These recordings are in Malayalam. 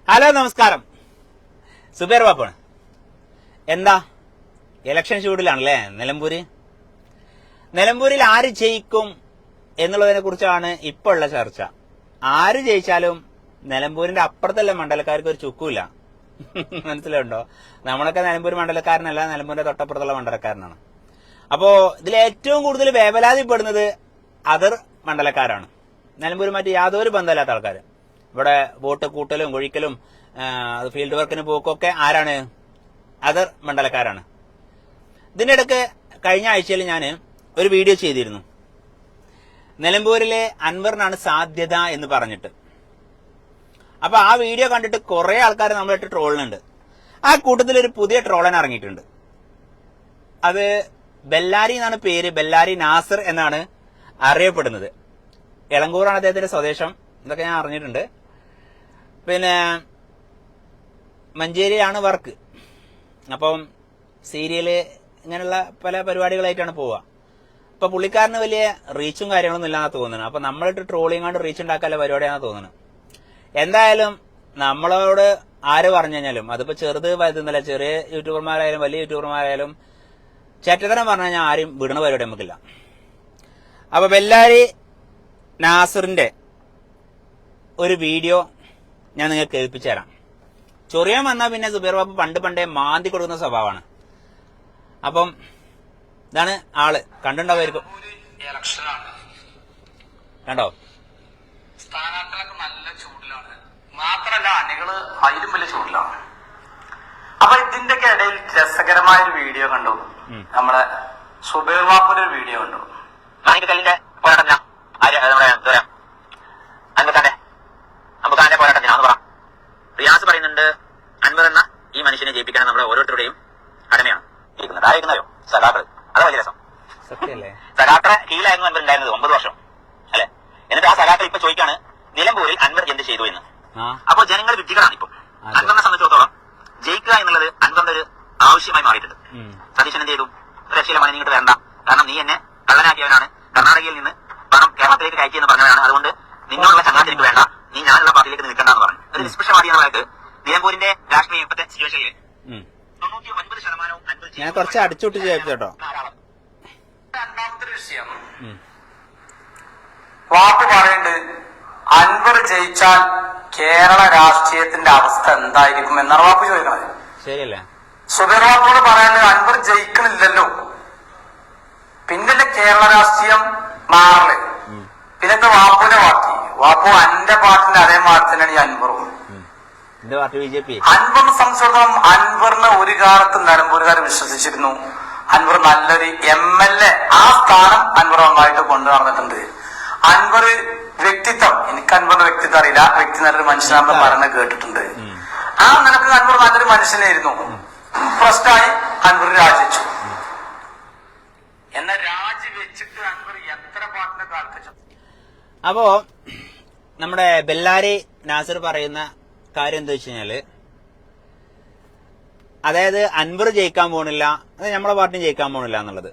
ഹലോ നമസ്കാരം. സുബേർ ബാപ്പാണ്. എന്താ ഇലക്ഷൻ ചൂടിലാണല്ലേ നിലമ്പൂരിൽ ആര് ജയിക്കും എന്നുള്ളതിനെ കുറിച്ചാണ് ഇപ്പോൾ ഉള്ള ചർച്ച. ആര് ജയിച്ചാലും നിലമ്പൂരിന്റെ അപ്പുറത്തുള്ള മണ്ഡലക്കാർക്ക് ഒരു ചുക്കുമില്ല. മനസ്സിലുണ്ടോ? നമ്മളൊക്കെ നിലമ്പൂർ മണ്ഡലക്കാരനല്ല, നിലമ്പൂരിന്റെ തൊട്ടപ്പുറത്തുള്ള മണ്ഡലക്കാരനാണ്. അപ്പോ ഇതിൽ ഏറ്റവും കൂടുതൽ വേവലാതിപ്പെടുന്നത് അതർ മണ്ഡലക്കാരാണ്. നിലമ്പൂരുമായിട്ട് യാതൊരു ബന്ധമില്ലാത്ത ആൾക്കാർ. ഇവിടെ വോട്ട് കൂട്ടലും കൊഴിക്കലും ഫീൽഡ് വർക്കിന് പോക്കൊക്കെ ആരാണ്? അതർ മണ്ഡലക്കാരാണ്. ഇതിന്റെ ഇടയ്ക്ക് കഴിഞ്ഞ ആഴ്ചയിൽ ഞാൻ ഒരു വീഡിയോ ചെയ്തിരുന്നു. നിലമ്പൂരിലെ അൻവറിനാണ് സാധ്യത എന്ന് പറഞ്ഞിട്ട്. അപ്പൊ ആ വീഡിയോ കണ്ടിട്ട് കുറെ ആൾക്കാർ നമ്മളിട്ട് ട്രോളുന്നുണ്ട്. ആ കൂട്ടത്തിൽ ഒരു പുതിയ ട്രോളൻ ഇറങ്ങിയിട്ടുണ്ട്. അത് ബെല്ലാരി എന്നാണ് പേര്. ബെല്ലാരി നാസർ എന്നാണ് അറിയപ്പെടുന്നത്. എളങ്കൂറാണ് അദ്ദേഹത്തിന്റെ സ്വദേശം. ഇതൊക്കെ ഞാൻ അറിഞ്ഞിട്ടുണ്ട്. പിന്നെ മഞ്ചേരിയാണ് വർക്ക്. അപ്പം സീരിയല് ഇങ്ങനെയുള്ള പല പരിപാടികളായിട്ടാണ് പോവുക. അപ്പൊ പുള്ളിക്കാരന് വലിയ റീച്ചും കാര്യങ്ങളൊന്നും ഇല്ലാന്നാ തോന്നുന്നത്. അപ്പൊ നമ്മളിട്ട് ട്രോളിങ്ങാണ്ട് റീച്ച് ഉണ്ടാക്കാനുള്ള പരിപാടിയാണെന്ന് തോന്നുന്നത്. എന്തായാലും നമ്മളോട് ആര് പറഞ്ഞു കഴിഞ്ഞാലും, അതിപ്പോ ചെറുത് വലുതെന്നല്ല, ചെറിയ യൂട്യൂബർമാരായാലും വലിയ യൂട്യൂബർമാരായാലും ചേറ്റത്തരം പറഞ്ഞു കഴിഞ്ഞാൽ ആരും വിടണ പരിപാടി നമുക്കില്ല. അപ്പൊ ബെല്ലാരി നാസറിന്റെ ഒരു വീഡിയോ ഞാൻ നിങ്ങൾക്ക് കേൾപ്പിച്ചു തരാം. ചൊറിയാൻ വന്നാൽ പിന്നെ സുബേർ ബാബു പണ്ടേ മാന്തി കൊടുക്കുന്ന സ്വഭാവമാണ്. അപ്പം ഇതാണ് ആള്. കണ്ടുണ്ടാവുമായിരിക്കും. കണ്ടോ? സ്ഥാനാർത്ഥികളൊക്കെ നല്ല ചൂടിലാണ്, മാത്രല്ല അണികള് അതിലും വലിയ ചൂടിലാണ്. അപ്പൊ ഇതിന്റെയൊക്കെ ഇടയിൽ രസകരമായ ഒരു വീഡിയോ കണ്ടു. നമ്മുടെ സുബേർ ബാബുന്റെ ഒരു വീഡിയോ കണ്ടു. മാണിക്കല്ലിന്റെ പോരാട്ടത്തിനാ നമ്മുടെ അമ്പുഖാന്റെ പോരാട്ടത്തിനാന്ന് പറ. റിയാസ് പറയുന്നുണ്ട് അൻവർ എന്ന ഈ മനുഷ്യനെ ജയിപ്പിക്കാൻ നമ്മുടെ ഓരോരുത്തരുടെയും കടമയാണ് ഇരിക്കുന്നത്. ആയിരിക്കുന്നോ സഖാക്കൾ? അത് വലിയ രസം. സഖാക്കളെ കീഴിലായിരുന്നു അൻവർ ഉണ്ടായിരുന്നത് 9 വർഷം അല്ലെ. എന്നിട്ട് ആ സഖാക്കൾ ഇപ്പൊ ചോദിക്കാണ് നിലമ്പൂരിൽ അൻവർ എന്ത് ചെയ്തു എന്ന്. അപ്പൊ ജനങ്ങൾ വിഡ്ഢികളാണ്. ഇപ്പൊ അൻവറിനെ സംബന്ധിച്ചിടത്തോളം ജയിക്കുക എന്നുള്ളത് അൻവറിന്റെ ഒരു ആവശ്യമായി മാറിയിട്ടുണ്ട്. സതീശൻ എന്ത് ചെയ്തു? രക്ഷയിലെ ഇങ്ങോട്ട് വരണ്ട, കാരണം നീ എന്നെ കള്ളനാക്കിയവനാണ്, കർണാടകയിൽ നിന്ന് പണം കേരളത്തിലേക്ക് കയറ്റിയെന്ന് പറഞ്ഞവനാണ്, അതുകൊണ്ട് നിന്നോടുള്ള ചങ്ങാതി എനിക്ക് വേണ്ട, നീ ഞാനുള്ള പാർട്ടിയിലേക്ക് നിൽക്കണ്ടെന്ന് പറഞ്ഞു. ഒരു നിഷ്പക്ഷവാദിയായിട്ട് നിലമ്പൂരിന്റെ രാഷ്ട്രീയ ഇപ്പോഴത്തെ സിറ്റുവേഷനിൽ 99% ഞാൻ കുറച്ച് അടിച്ചുവിട്ട് കേട്ടോ. രണ്ടാമത്തെ വിഷയം വാക്ക് പറയുന്നുണ്ട്, അൻവർ ജയിച്ചാൽ കേരള രാഷ്ട്രീയത്തിന്റെ അവസ്ഥ എന്തായിരിക്കും എന്നാണ് വാപ്പ് ചോദിക്കുന്നത്. ശരിയല്ലേ? സുബേർ ബാബുയോട് പറയാനുള്ളത് അൻവർ ജയിക്കണില്ലല്ലോ, പിന്നെ കേരള രാഷ്ട്രീയം മാറല്. പിന്നത്തെ വാപ്പുവിന്റെ പാർട്ടി, വാപ്പു അന്റെ പാർട്ടിന്റെ അതേ മാർത്തി തന്നെയാണ് ഈ അൻവറും. അൻവറിനെ സംബന്ധിച്ചിടത്തോളം അൻവറിന് ഒരു കാലത്ത് നിലമ്പൂരുകാർ വിശ്വസിച്ചിരുന്നു. അൻവർ നല്ലൊരു MLA, ആ സ്ഥാനം അൻവർ നന്നായിട്ട് കൊണ്ടു നടന്നിട്ടുണ്ട്. അൻവർ വ്യക്തിത്വം, എനിക്ക് അൻവറിന്റെ വ്യക്തിത്വം അറിയില്ല, വ്യക്തി നല്ലൊരു മനുഷ്യനാണെന്ന് പറയുന്നത് കേട്ടിട്ടുണ്ട്. ആ നിലക്ക് അൻവർ നല്ലൊരു മനുഷ്യനായിരുന്നു. പ്രശ്നമായി അൻവർ രാജിവെച്ചു. എന്നാൽ രാജിവെച്ചിട്ട് അൻവർ എത്ര പാട്ടിനെ കാൽക്കച്ചു. അപ്പോ നമ്മുടെ ബെല്ലാരി നാസർ പറയുന്ന കാര്യം എന്താ വെച്ച് കഴിഞ്ഞാല്, അതായത് അൻവർ ജയിക്കാൻ പോകുന്നില്ല, അത് നമ്മളെ പാർട്ടിയും ജയിക്കാൻ പോകുന്നില്ല എന്നുള്ളത്.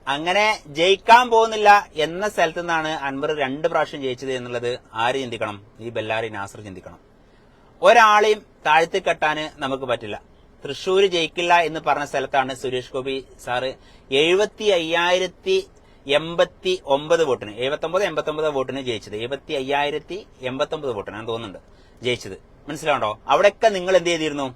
അങ്ങനെ ജയിക്കാൻ പോകുന്നില്ല എന്ന സ്ഥലത്തു നിന്നാണ് അൻവർ 2 പ്രാവശ്യം ജയിച്ചത് എന്നുള്ളത് ആര് ചിന്തിക്കണം? ഈ ബെല്ലാരി നാസർ ചിന്തിക്കണം. ഒരാളെയും താഴ്ത്തി കെട്ടാന് നമുക്ക് പറ്റില്ല. തൃശ്ശൂര് ജയിക്കില്ല എന്ന് പറഞ്ഞ സ്ഥലത്താണ് സുരേഷ് ഗോപി സാറ് 75,089 വോട്ടിന് 79 വോട്ടിന് ജയിച്ചത്. 75,089 വോട്ടിനാണ് തോന്നുന്നുണ്ട് ജയിച്ചത്. മനസ്സിലാവണ്ടോ? അവിടെയൊക്കെ നിങ്ങൾ എന്ത് ചെയ്തിരുന്നു?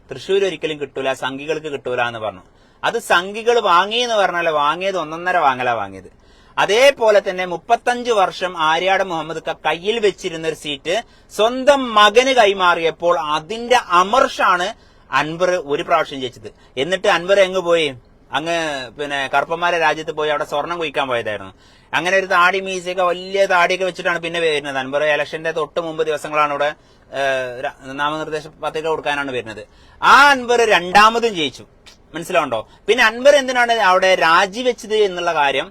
തൃശ്ശൂർ ഒരിക്കലും കിട്ടൂല, സംഘികൾക്ക് കിട്ടൂല എന്ന് പറഞ്ഞു. അത് സംഘികൾ വാങ്ങിയെന്ന് പറഞ്ഞാലേ വാങ്ങിയത് 1.5 വാങ്ങലാ വാങ്ങിയത്. അതേപോലെ തന്നെ 35 വർഷം ആര്യാട് മുഹമ്മദ് കയ്യിൽ വെച്ചിരുന്ന ഒരു സീറ്റ് സ്വന്തം മകന് കൈമാറിയപ്പോൾ അതിന്റെ അമർഷാണ് അൻവർ 1 പ്രാവശ്യം ജയിച്ചത്. എന്നിട്ട് അൻവർ എങ്ങ് പോയി? അങ്ങ് പിന്നെ കറുപ്പന്മാരെ രാജ്യത്ത് പോയി അവിടെ സ്വർണം കുഴിക്കാൻ പോയതായിരുന്നു. അങ്ങനെ ഒരു താടി മീശയൊക്കെ വലിയ താടിയൊക്കെ വെച്ചിട്ടാണ് പിന്നെ വരുന്നത്. അൻവർ ഇലക്ഷന്റെ തൊട്ട് മുമ്പ് ദിവസങ്ങളാണ് ഇവിടെ നാമനിർദ്ദേശ പത്രിക കൊടുക്കാനാണ് വരുന്നത്. ആ അൻവർ 2ാമതും ജയിച്ചു. മനസ്സിലാവുണ്ടോ? പിന്നെ അൻവർ എന്തിനാണ് അവിടെ രാജിവെച്ചത് എന്നുള്ള കാര്യം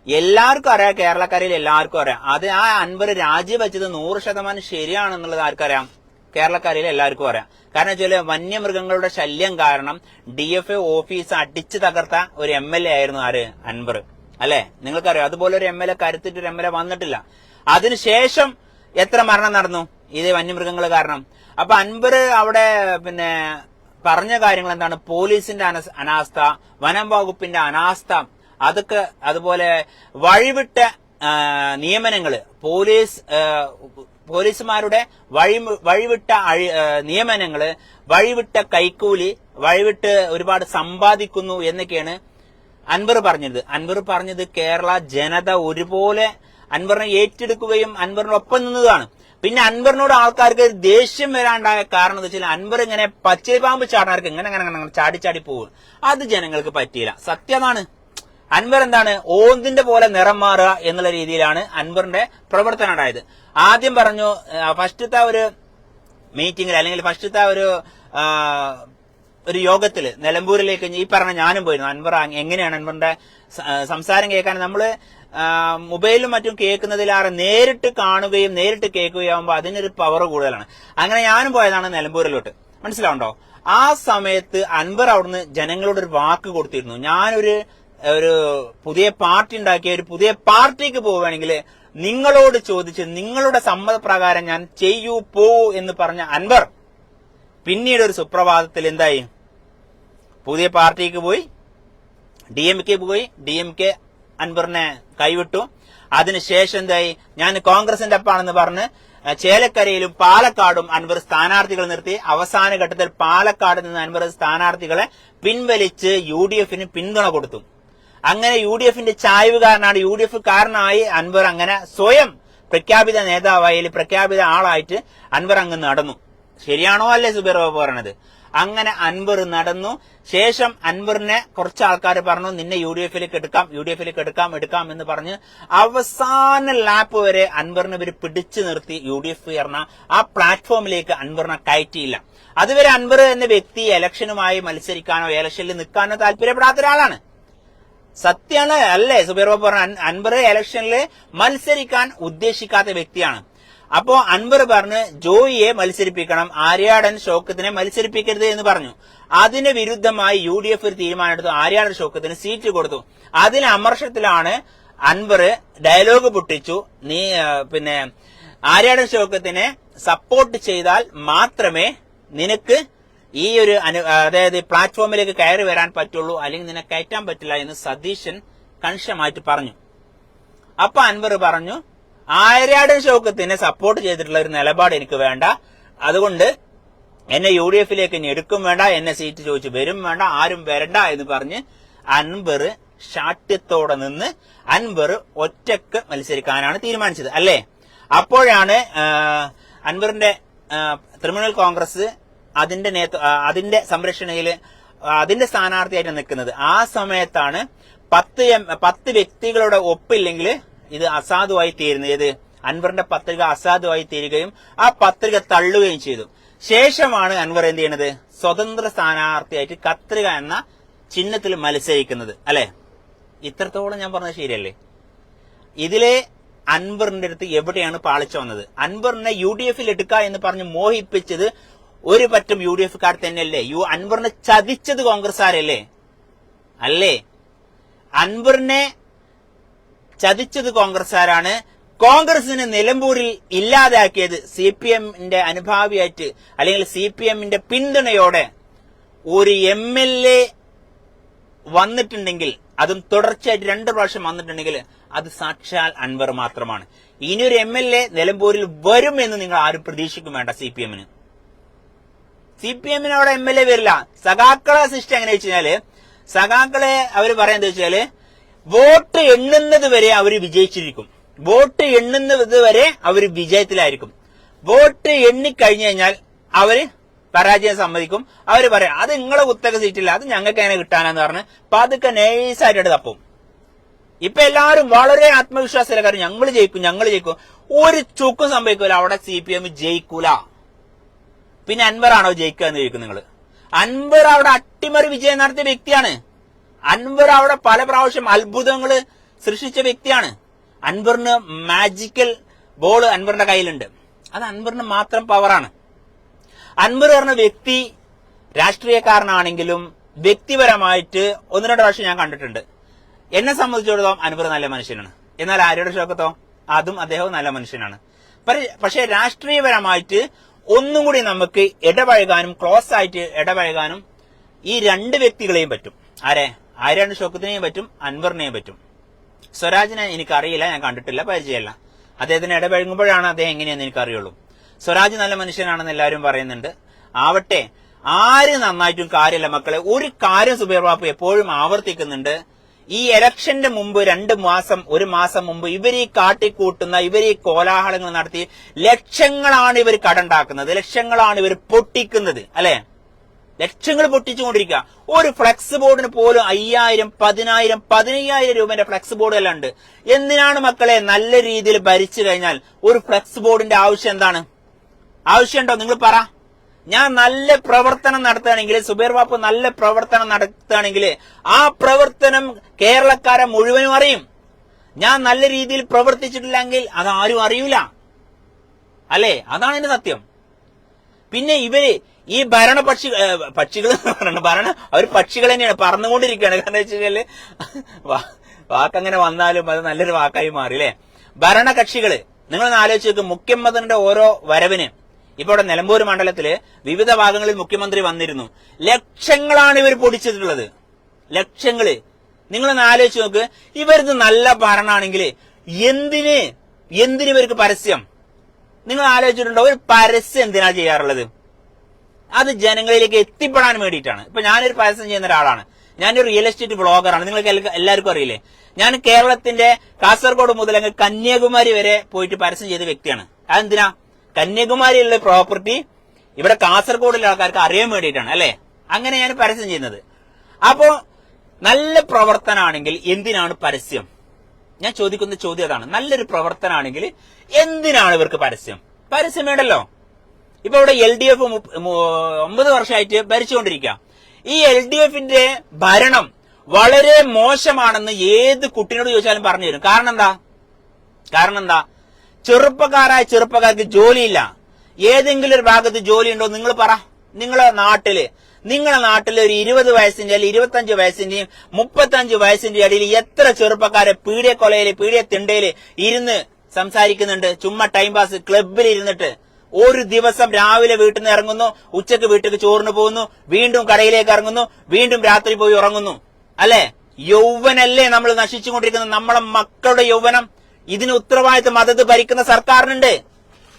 എല്ലാവർക്കും അറിയാം, കേരളക്കാരിൽ എല്ലാവർക്കും അറിയാം. അത് ആ അൻവർ രാജിവെച്ചത് 100% ശരിയാണെന്നുള്ളത് ആർക്കറിയാം? കേരളക്കാരിൽ എല്ലാവർക്കും അറിയാം. കാരണം വെച്ചാൽ വന്യമൃഗങ്ങളുടെ ശല്യം കാരണം DFA ഓഫീസ് അടിച്ചു തകർത്ത ഒരു MLA ആയിരുന്നു ആര്? അൻവർ. അല്ലെ? നിങ്ങൾക്കറിയാം. അതുപോലെ ഒരു MLA കരുത്തിട്ടൊരു MLA വന്നിട്ടില്ല. അതിനുശേഷം എത്ര മരണം നടന്നു? ഇത് വന്യമൃഗങ്ങൾ കാരണം. അപ്പൊ അൻവർ അവിടെ പിന്നെ പറഞ്ഞ കാര്യങ്ങൾ എന്താണ്? പോലീസിന്റെ അനാസ്ഥ, വനം വകുപ്പിന്റെ അനാസ്ഥ, അതൊക്കെ അതുപോലെ വഴിവിട്ട നിയമനങ്ങള്, പോലീസുമാരുടെ വഴിവിട്ട നിയമനങ്ങള്, വഴിവിട്ട കൈക്കൂലി, വഴിവിട്ട് ഒരുപാട് സമ്പാദിക്കുന്നു എന്നൊക്കെയാണ് അൻവർ പറഞ്ഞത്. അൻവർ പറഞ്ഞത് കേരള ജനത ഒരുപോലെ അൻവറിനെ ഏറ്റെടുക്കുകയും അൻവറിനൊപ്പം നിന്നതാണ്. പിന്നെ അൻവറിനോട് ആൾക്കാർക്ക് ദേഷ്യം വരാണ്ടായ കാരണം എന്താ വെച്ചാൽ അൻവർ ഇങ്ങനെ പച്ചരിപ്പാമ്പ് ചാടാർക്ക് ഇങ്ങനെ ചാടി പോകും. അത് ജനങ്ങൾക്ക് പറ്റിയില്ല. സത്യമാണ്. അൻവർ എന്താണ് ഓന്തിന്റെ പോലെ നിറം മാറുക എന്നുള്ള രീതിയിലാണ് അൻവറിന്റെ പ്രവർത്തനം ഉണ്ടായത്. ആദ്യം പറഞ്ഞു ഫസ്റ്റത്തെ ഒരു മീറ്റിംഗിൽ അല്ലെങ്കിൽ ഫസ്റ്റത്തെ ഒരു യോഗത്തില് നിലമ്പൂരിലേക്ക് ഈ പറഞ്ഞ ഞാനും പോയിരുന്നു. അൻവർ എങ്ങനെയാണ് അൻവറിന്റെ സംസാരം കേൾക്കാൻ നമ്മള് മൊബൈലിലും മറ്റും കേൾക്കുന്നതിലേറെ നേരിട്ട് കാണുകയും നേരിട്ട് കേൾക്കുകയും ആകുമ്പോൾ അതിനൊരു പവർ കൂടുതലാണ്. അങ്ങനെ ഞാനും പോയതാണ് നിലമ്പൂരിലോട്ട്. മനസ്സിലാവുണ്ടോ? ആ സമയത്ത് അൻവർ അവിടുന്ന് ജനങ്ങളോട് ഒരു വാക്ക് കൊടുത്തിരുന്നു. ഞാനൊരു പുതിയ പാർട്ടി ഉണ്ടാക്കിയ ഒരു പുതിയ പാർട്ടിക്ക് പോവുകയാണെങ്കിൽ നിങ്ങളോട് ചോദിച്ച് നിങ്ങളുടെ സമ്മതപ്രകാരം ഞാൻ പോവൂ എന്ന് പറഞ്ഞ അൻവർ പിന്നീട് ഒരു സുപ്രഭാതത്തിൽ എന്തായി? പുതിയ പാർട്ടിക്ക് പോയി, DMK പോയി. DMK അൻവറിനെ കൈവിട്ടു. അതിനുശേഷം എന്തായി? ഞാൻ കോൺഗ്രസിന്റെ ഒപ്പാണെന്ന് പറഞ്ഞ് ചേലക്കരയിലും പാലക്കാടും അൻവർ സ്ഥാനാർത്ഥികൾ നിർത്തി. അവസാന ഘട്ടത്തിൽ പാലക്കാട് നിന്ന് അൻവർ സ്ഥാനാർത്ഥികളെ പിൻവലിച്ച് UDFന് പിന്തുണ കൊടുത്തു. അങ്ങനെ UDFന്റെ ചായ്വുകാരനാണ്, UDF കാരനായി അൻവർ അങ്ങനെ സ്വയം പ്രഖ്യാപിത നേതാവായി, പ്രഖ്യാപിത ആളായിട്ട് അൻവർ അങ്ങ് നടന്നു. ശരിയാണോ അല്ലേ സുബൈർ ബാബു പറയണത്? അങ്ങനെ അൻവർ നടന്നു. ശേഷം അൻവറിനെ കുറച്ച് ആൾക്കാർ പറഞ്ഞു നിന്നെ UDFലേക്ക് എടുക്കാം എന്ന് പറഞ്ഞ് അവസാന ലാപ്പ് വരെ അൻവറിനെ ഇവർ പിടിച്ചു നിർത്തി. UDF എന്ന ആ പ്ലാറ്റ്ഫോമിലേക്ക് അൻവറിനെ കയറ്റിയില്ല. അതുവരെ അൻവർ എന്ന വ്യക്തി ഇലക്ഷനുമായി മത്സരിക്കാനോ ഇലക്ഷനിൽ നിൽക്കാനോ താല്പര്യപ്പെടാത്ത ഒരാളാണ്. സത്യമാണ് അല്ലേ സുബൈർ ബാബു പറഞ്ഞ? അൻവർ ഇലക്ഷനിൽ മത്സരിക്കാൻ ഉദ്ദേശിക്കാത്ത വ്യക്തിയാണ്. അപ്പോ അൻവർ പറഞ്ഞ് ജോയിയെ മത്സരിപ്പിക്കണം, ആര്യാടൻ ഷൗക്കത്തിനെ മത്സരിപ്പിക്കരുത് എന്ന് പറഞ്ഞു. അതിന് വിരുദ്ധമായി UDF ഒരു തീരുമാനമെടുത്തു. ആര്യാടൻ ഷൗക്കത്തിന് സീറ്റ് കൊടുത്തു. അതിന് അമർഷത്തിലാണ് അൻവർ ഡയലോഗ് പൊട്ടിച്ചു. പിന്നെ ആര്യാടൻ ഷൗക്കത്തിനെ സപ്പോർട്ട് ചെയ്താൽ മാത്രമേ നിനക്ക് ഈ ഒരു അതായത് പ്ലാറ്റ്ഫോമിലേക്ക് കയറി വരാൻ പറ്റുള്ളൂ, അല്ലെങ്കിൽ നിന്നെ കയറ്റാൻ പറ്റില്ല എന്ന് സതീശൻ കണിശമായിട്ട് പറഞ്ഞു. അപ്പൊ അൻവർ പറഞ്ഞു ആര്യാടൻ ഷൗക്കത്തിനെ സപ്പോർട്ട് ചെയ്തിട്ടുള്ള ഒരു നിലപാട് എനിക്ക് വേണ്ട, അതുകൊണ്ട് എന്നെ UDFലേക്ക് ഇനി എടുക്കും വേണ്ട, എന്നെ സീറ്റ് ചോദിച്ചു വരും വേണ്ട, ആരും വരണ്ട എന്ന് പറഞ്ഞ് അൻവർ ശാഠ്യത്തോടെ നിന്ന് അൻവർ ഒറ്റക്ക് മത്സരിക്കാനാണ് തീരുമാനിച്ചത് അല്ലേ? അപ്പോഴാണ് അൻവറിന്റെ തൃണമൂൽ കോൺഗ്രസ് അതിന്റെ സംരക്ഷണയിൽ അതിന്റെ സ്ഥാനാർത്ഥിയായിട്ട് നിൽക്കുന്നത്. ആ സമയത്താണ് 10 വ്യക്തികളുടെ ഒപ്പില്ലെങ്കിൽ ഇത് അസാധുവായി തീരുന്നത്. ഏത്? അൻവറിന്റെ പത്രിക അസാധുവായി തീരുകയും ആ പത്രിക തള്ളുകയും ചെയ്തു. ശേഷമാണ് അൻവർ എന്ത് ചെയ്യണത്? സ്വതന്ത്ര സ്ഥാനാർത്ഥിയായിട്ട് കത്രിക എന്ന ചിഹ്നത്തിൽ മത്സരിക്കുന്നത് അല്ലെ? ഇത്രത്തോളം ഞാൻ പറഞ്ഞത് ശരിയല്ലേ? ഇതിലെ അൻവറിന്റെ അടുത്ത് എവിടെയാണ് പാളിച്ച വന്നത്? അൻവറിനെ UDFൽ എടുക്കുക എന്ന് പറഞ്ഞ് മോഹിപ്പിച്ചത് ഒരു പറ്റം UDFക്കാർ തന്നെയല്ലേ? അൻവറിനെ ചതിച്ചത് കോൺഗ്രസ്സുകാരല്ലേ? അല്ലേ? അൻവറിനെ ചതിച്ചത് കോൺഗ്രസ്സുകാരാണ്. കോൺഗ്രസിന് നിലമ്പൂരിൽ ഇല്ലാതാക്കിയത് CPMന്റെ അനുഭാവിയായിട്ട് അല്ലെങ്കിൽ CPMന്റെ പിന്തുണയോടെ ഒരു MLA വന്നിട്ടുണ്ടെങ്കിൽ, അതും തുടർച്ചയായിട്ട് 2 പ്രാവശ്യം വന്നിട്ടുണ്ടെങ്കിൽ അത് സാക്ഷാൽ അൻവർ മാത്രമാണ്. ഇനിയൊരു MLA നിലമ്പൂരിൽ വരും എന്ന് നിങ്ങൾ ആരും പ്രതീക്ഷിക്കും വേണ്ട. CPMന് അവിടെ MLA വരില്ല. സഖാക്കളെ സിസ്റ്റം എങ്ങനെ വെച്ചാല്, സഖാക്കളെ അവർ പറയാന്ന് വെച്ചാല് വോട്ട് എണ്ണുന്നത് വരെ അവർ വിജയിച്ചിരിക്കും, വോട്ട് എണ്ണുന്നത് വരെ അവർ വിജയത്തിലായിരിക്കും. വോട്ട് എണ്ണിക്കഴിഞ്ഞു കഴിഞ്ഞാൽ അവര് പരാജയം സമ്മതിക്കും. അവര് പറയാം അത് നിങ്ങളെ കുത്തക സീറ്റില്ല, അത് ഞങ്ങൾക്ക് എങ്ങനെ കിട്ടാനെന്ന് പറഞ്ഞ് പതുക്കെ നൈസായിട്ട് തപ്പും. ഇപ്പൊ എല്ലാവരും വളരെ ആത്മവിശ്വാസത്തിലെ കാര്യം ഞങ്ങൾ ജയിക്കും. ഒരു ചുക്കും സംഭവിക്കൂല. അവിടെ CPM ജയിക്കൂല. പിന്നെ അൻവറാണോ ജയിക്കുക എന്ന് ചോദിക്കും നിങ്ങൾ. അൻവർ അവിടെ അട്ടിമറി വിജയം നടത്തിയ വ്യക്തിയാണ്. അൻവർ അവിടെ പല പ്രാവശ്യം അത്ഭുതങ്ങൾ സൃഷ്ടിച്ച വ്യക്തിയാണ്. അൻവറിന് മാജിക്കൽ ബോൾ അൻവറിന്റെ കയ്യിലുണ്ട്. അത് അൻവറിന് മാത്രം പവറാണ്. അൻവർ പറഞ്ഞ വ്യക്തി രാഷ്ട്രീയക്കാരനാണെങ്കിലും വ്യക്തിപരമായിട്ട് 1-2 പ്രാവശ്യം ഞാൻ കണ്ടിട്ടുണ്ട്. എന്നെ സംബന്ധിച്ചിടത്തോളം അൻവർ നല്ല മനുഷ്യനാണ്. എന്നാൽ ആര്യയുടെ ഷൗക്കത്തോ അതും അദ്ദേഹവും നല്ല മനുഷ്യനാണ്. പക്ഷെ രാഷ്ട്രീയപരമായിട്ട് ഒന്നും കൂടി നമുക്ക് ഇടപഴകാനും ക്ലോസ് ആയിട്ട് ഇടപഴകാനും ഈ രണ്ട് വ്യക്തികളെയും പറ്റും. ആര്യാടൻ ഷൗക്കത്തിനെയും പറ്റും, അൻവറിനെയും പറ്റും. സ്വരാജിനെ എനിക്കറിയില്ല, ഞാൻ കണ്ടിട്ടില്ല, പരിചയമല്ല. അദ്ദേഹത്തിന് ഇടപഴകുമ്പോഴാണ് അദ്ദേഹം എങ്ങനെയാന്ന് എനിക്കറിയുള്ളൂ. സ്വരാജ് നല്ല മനുഷ്യനാണെന്ന് എല്ലാവരും പറയുന്നുണ്ട്. ആവട്ടെ, ആര് നന്നായിട്ടും കാര്യമില്ല മക്കളെ. ഒരു കാര്യം സുബൈർ ബാപ്പു എപ്പോഴും ആവർത്തിക്കുന്നുണ്ട്. ഈ ഇലക്ഷന്റെ മുമ്പ് 2 മാസം 1 മാസം മുമ്പ് ഇവർ ഈ കാട്ടിക്കൂട്ടുന്ന, ഇവർ ഈ കോലാഹലങ്ങൾ നടത്തി ലക്ഷങ്ങളാണ് ഇവർ കടണ്ടാക്കുന്നത്, ലക്ഷങ്ങളാണ് ഇവർ പൊട്ടിക്കുന്നത്, അല്ലെ? ലക്ഷങ്ങൾ പൊട്ടിച്ചുകൊണ്ടിരിക്കുക. ഒരു ഫ്ലെക്സ് ബോർഡിന് പോലും 5000, 10,000, 15,000 രൂപന്റെ ഫ്ലെക്സ് ബോർഡ് എല്ലാം ഉണ്ട്. എന്തിനാണ് മക്കളെ നല്ല രീതിയിൽ ഭരിച്ചു കഴിഞ്ഞാൽ ഒരു ഫ്ലെക്സ് ബോർഡിന്റെ ആവശ്യം എന്താണ്? ആവശ്യമുണ്ടോ? നിങ്ങൾ പറ. ഞാൻ നല്ല പ്രവർത്തനം നടത്തുകയാണെങ്കിൽ, സുബൈർ ബാപ്പു നല്ല പ്രവർത്തനം നടത്തുകയാണെങ്കിൽ ആ പ്രവർത്തനം കേരളക്കാരെ മുഴുവനും അറിയും. ഞാൻ നല്ല രീതിയിൽ പ്രവർത്തിച്ചിട്ടില്ലെങ്കിൽ അതാരും അറിയൂല, അല്ലേ? അതാണ് എന്റെ സത്യം. പിന്നെ ഇവര് ഈ പക്ഷികൾ അവർ പക്ഷികൾ തന്നെയാണ്, പറന്നുകൊണ്ടിരിക്കുകയാണ്. കാരണം വെച്ച് കഴിഞ്ഞാല് വാക്കങ്ങനെ വന്നാലും അത് നല്ലൊരു വാക്കായി മാറി, അല്ലെ? ഭരണകക്ഷികള് നിങ്ങളൊന്ന് ആലോചിച്ച് നോക്കും. മുഖ്യമന്ത്രിയുടെ ഓരോ വരവിന് ഇപ്പൊ ഇവിടെ നിലമ്പൂർ മണ്ഡലത്തില് വിവിധ ഭാഗങ്ങളിൽ മുഖ്യമന്ത്രി വന്നിരുന്നു. ലക്ഷങ്ങളാണ് ഇവർ പൊടിച്ചിട്ടുള്ളത്, ലക്ഷങ്ങള്. നിങ്ങളൊന്ന് ആലോചിച്ച് നോക്ക്. ഇവർക്ക് നല്ല ഭരണമാണെങ്കിൽ എന്തിന് ഇവർക്ക് പരസ്യം? നിങ്ങൾ ആലോചിച്ചിട്ടുണ്ടോ? ഒരു പരസ്യം എന്തിനാ ചെയ്യാറുള്ളത്? അത് ജനങ്ങളിലേക്ക് എത്തിപ്പെടാൻ വേണ്ടിയിട്ടാണ്. ഇപ്പൊ ഞാനൊരു പരസ്യം ചെയ്യുന്ന ഒരാളാണ്, ഞാനൊരു റിയൽ എസ്റ്റേറ്റ് ബ്ലോഗറാണ്. നിങ്ങൾക്ക് എല്ലാവർക്കും അറിയില്ലേ? ഞാൻ കേരളത്തിന്റെ കാസർഗോഡ് മുതൽ അങ്ങ് കന്യാകുമാരി വരെ പോയിട്ട് പരസ്യം ചെയ്ത വ്യക്തിയാണ്. അതെന്തിനാ? കന്യാകുമാരിയിലുള്ള പ്രോപ്പർട്ടി ഇവിടെ കാസർഗോഡിലെ ആൾക്കാർക്ക് അറിയാൻ വേണ്ടിയിട്ടാണ്, അല്ലെ? അങ്ങനെ ഞാൻ പരസ്യം ചെയ്യുന്നത്. അപ്പോ നല്ല പ്രവർത്തനമാണെങ്കിൽ എന്തിനാണ് പരസ്യം? ഞാൻ ചോദിക്കുന്ന ചോദ്യം അതാണ്. നല്ലൊരു പ്രവർത്തനമാണെങ്കിൽ എന്തിനാണ് ഇവർക്ക് പരസ്യം? പരസ്യം വേണ്ടല്ലോ. ഇപ്പൊ ഇവിടെ LDF 9 വർഷമായിട്ട് ഭരിച്ചുകൊണ്ടിരിക്കുക. ഈ LDFന്റെ ഭരണം വളരെ മോശമാണെന്ന് ഏത് കുട്ടിനോട് ചോദിച്ചാലും പറഞ്ഞു തരും. കാരണം എന്താ? ചെറുപ്പക്കാർക്ക് ജോലിയില്ല. ഏതെങ്കിലും ഒരു ഭാഗത്ത് ജോലി ഉണ്ടോ? നിങ്ങൾ പറ. നിങ്ങളെ നാട്ടില് ഒരു 20 വയസ്സിന്റെ അല്ലെങ്കിൽ 25 വയസ്സിന്റെയും 35 വയസ്സിന്റെ ഇടയിൽ എത്ര ചെറുപ്പക്കാരെ പീഡിയ തിണ്ടയില് ഇരുന്ന് സംസാരിക്കുന്നുണ്ട്? ചുമ്മാ ടൈം പാസ് ക്ലബിൽ ഇരുന്നിട്ട് ഒരു ദിവസം രാവിലെ വീട്ടിൽ നിന്ന് ഇറങ്ങുന്നു, ഉച്ചക്ക് വീട്ടിലേക്ക് ചോറിന് പോകുന്നു, വീണ്ടും കടയിലേക്ക് ഇറങ്ങുന്നു, വീണ്ടും രാത്രി പോയി ഉറങ്ങുന്നു, അല്ലെ? യൗവനല്ലേ നമ്മൾ നശിച്ചുകൊണ്ടിരിക്കുന്നത്, നമ്മളെ മക്കളുടെ യൗവനം. ഇതിന് ഉത്തരവാദിത്വം അതത് ഭരിക്കുന്ന സർക്കാരിനുണ്ട്.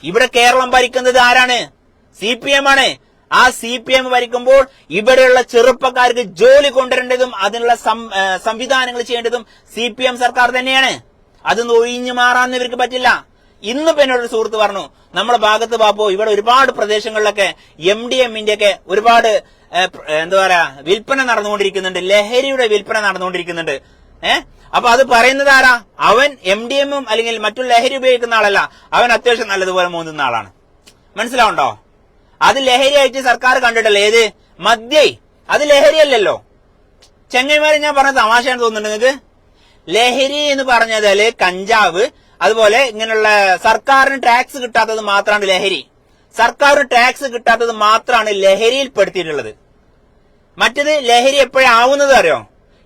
ഇവിടെ കേരളം ഭരിക്കുന്നത് ആരാണ്? CPM ആണ്. ആ CPM ഭരിക്കുമ്പോൾ ഇവിടെയുള്ള ചെറുപ്പക്കാർക്ക് ജോലി കൊണ്ടുവരേണ്ടതും അതിനുള്ള സംവിധാനങ്ങൾ ചെയ്യേണ്ടതും CPM സർക്കാർ തന്നെയാണ്. അതൊന്നും ഒഴിഞ്ഞു മാറാൻ ഇവർക്ക് പറ്റില്ല. ഇന്നിപ്പോ എന്നോടൊരു സുഹൃത്ത് പറഞ്ഞു, നമ്മുടെ ഭാഗത്ത് പാപ്പോ ഇവിടെ ഒരുപാട് പ്രദേശങ്ങളിലൊക്കെ MDMന്റെ ഒക്കെ ഒരുപാട് എന്താ പറയാ വിൽപ്പന നടന്നുകൊണ്ടിരിക്കുന്നുണ്ട്, ലഹരിയുടെ വിൽപ്പന നടന്നുകൊണ്ടിരിക്കുന്നുണ്ട്. അപ്പൊ അത് പറയുന്നത് ആരാ? അവൻ MDMഉം അല്ലെങ്കിൽ മറ്റു ലഹരി ഉപയോഗിക്കുന്ന ആളല്ല, അവൻ അത്യാവശ്യം നല്ലതുപോലെ മൂന്നുന്ന ആളാണ്. മനസ്സിലാവുണ്ടോ? അത് ലഹരിയായിട്ട് സർക്കാർ കണ്ടിട്ടല്ലേ? ഏത് മദ്യേ? അത് ലഹരിയല്ലല്ലോ. ചെങ്ങന്മാരെ ഞാൻ പറഞ്ഞ തമാശയാണ് തോന്നുന്നുണ്ട് നിങ്ങൾക്ക്. ലഹരി എന്ന് പറഞ്ഞാല് കഞ്ചാവ്, അതുപോലെ ഇങ്ങനെയുള്ള സർക്കാരിന് ടാക്സ് കിട്ടാത്തത് മാത്രമാണ് ലഹരി. സർക്കാരിന് ടാക്സ് കിട്ടാത്തത് മാത്രമാണ് ലഹരിയിൽ പെടുത്തിയിട്ടുള്ളത്. മറ്റത് ലഹരി എപ്പോഴാവുന്നത് അറിയോ?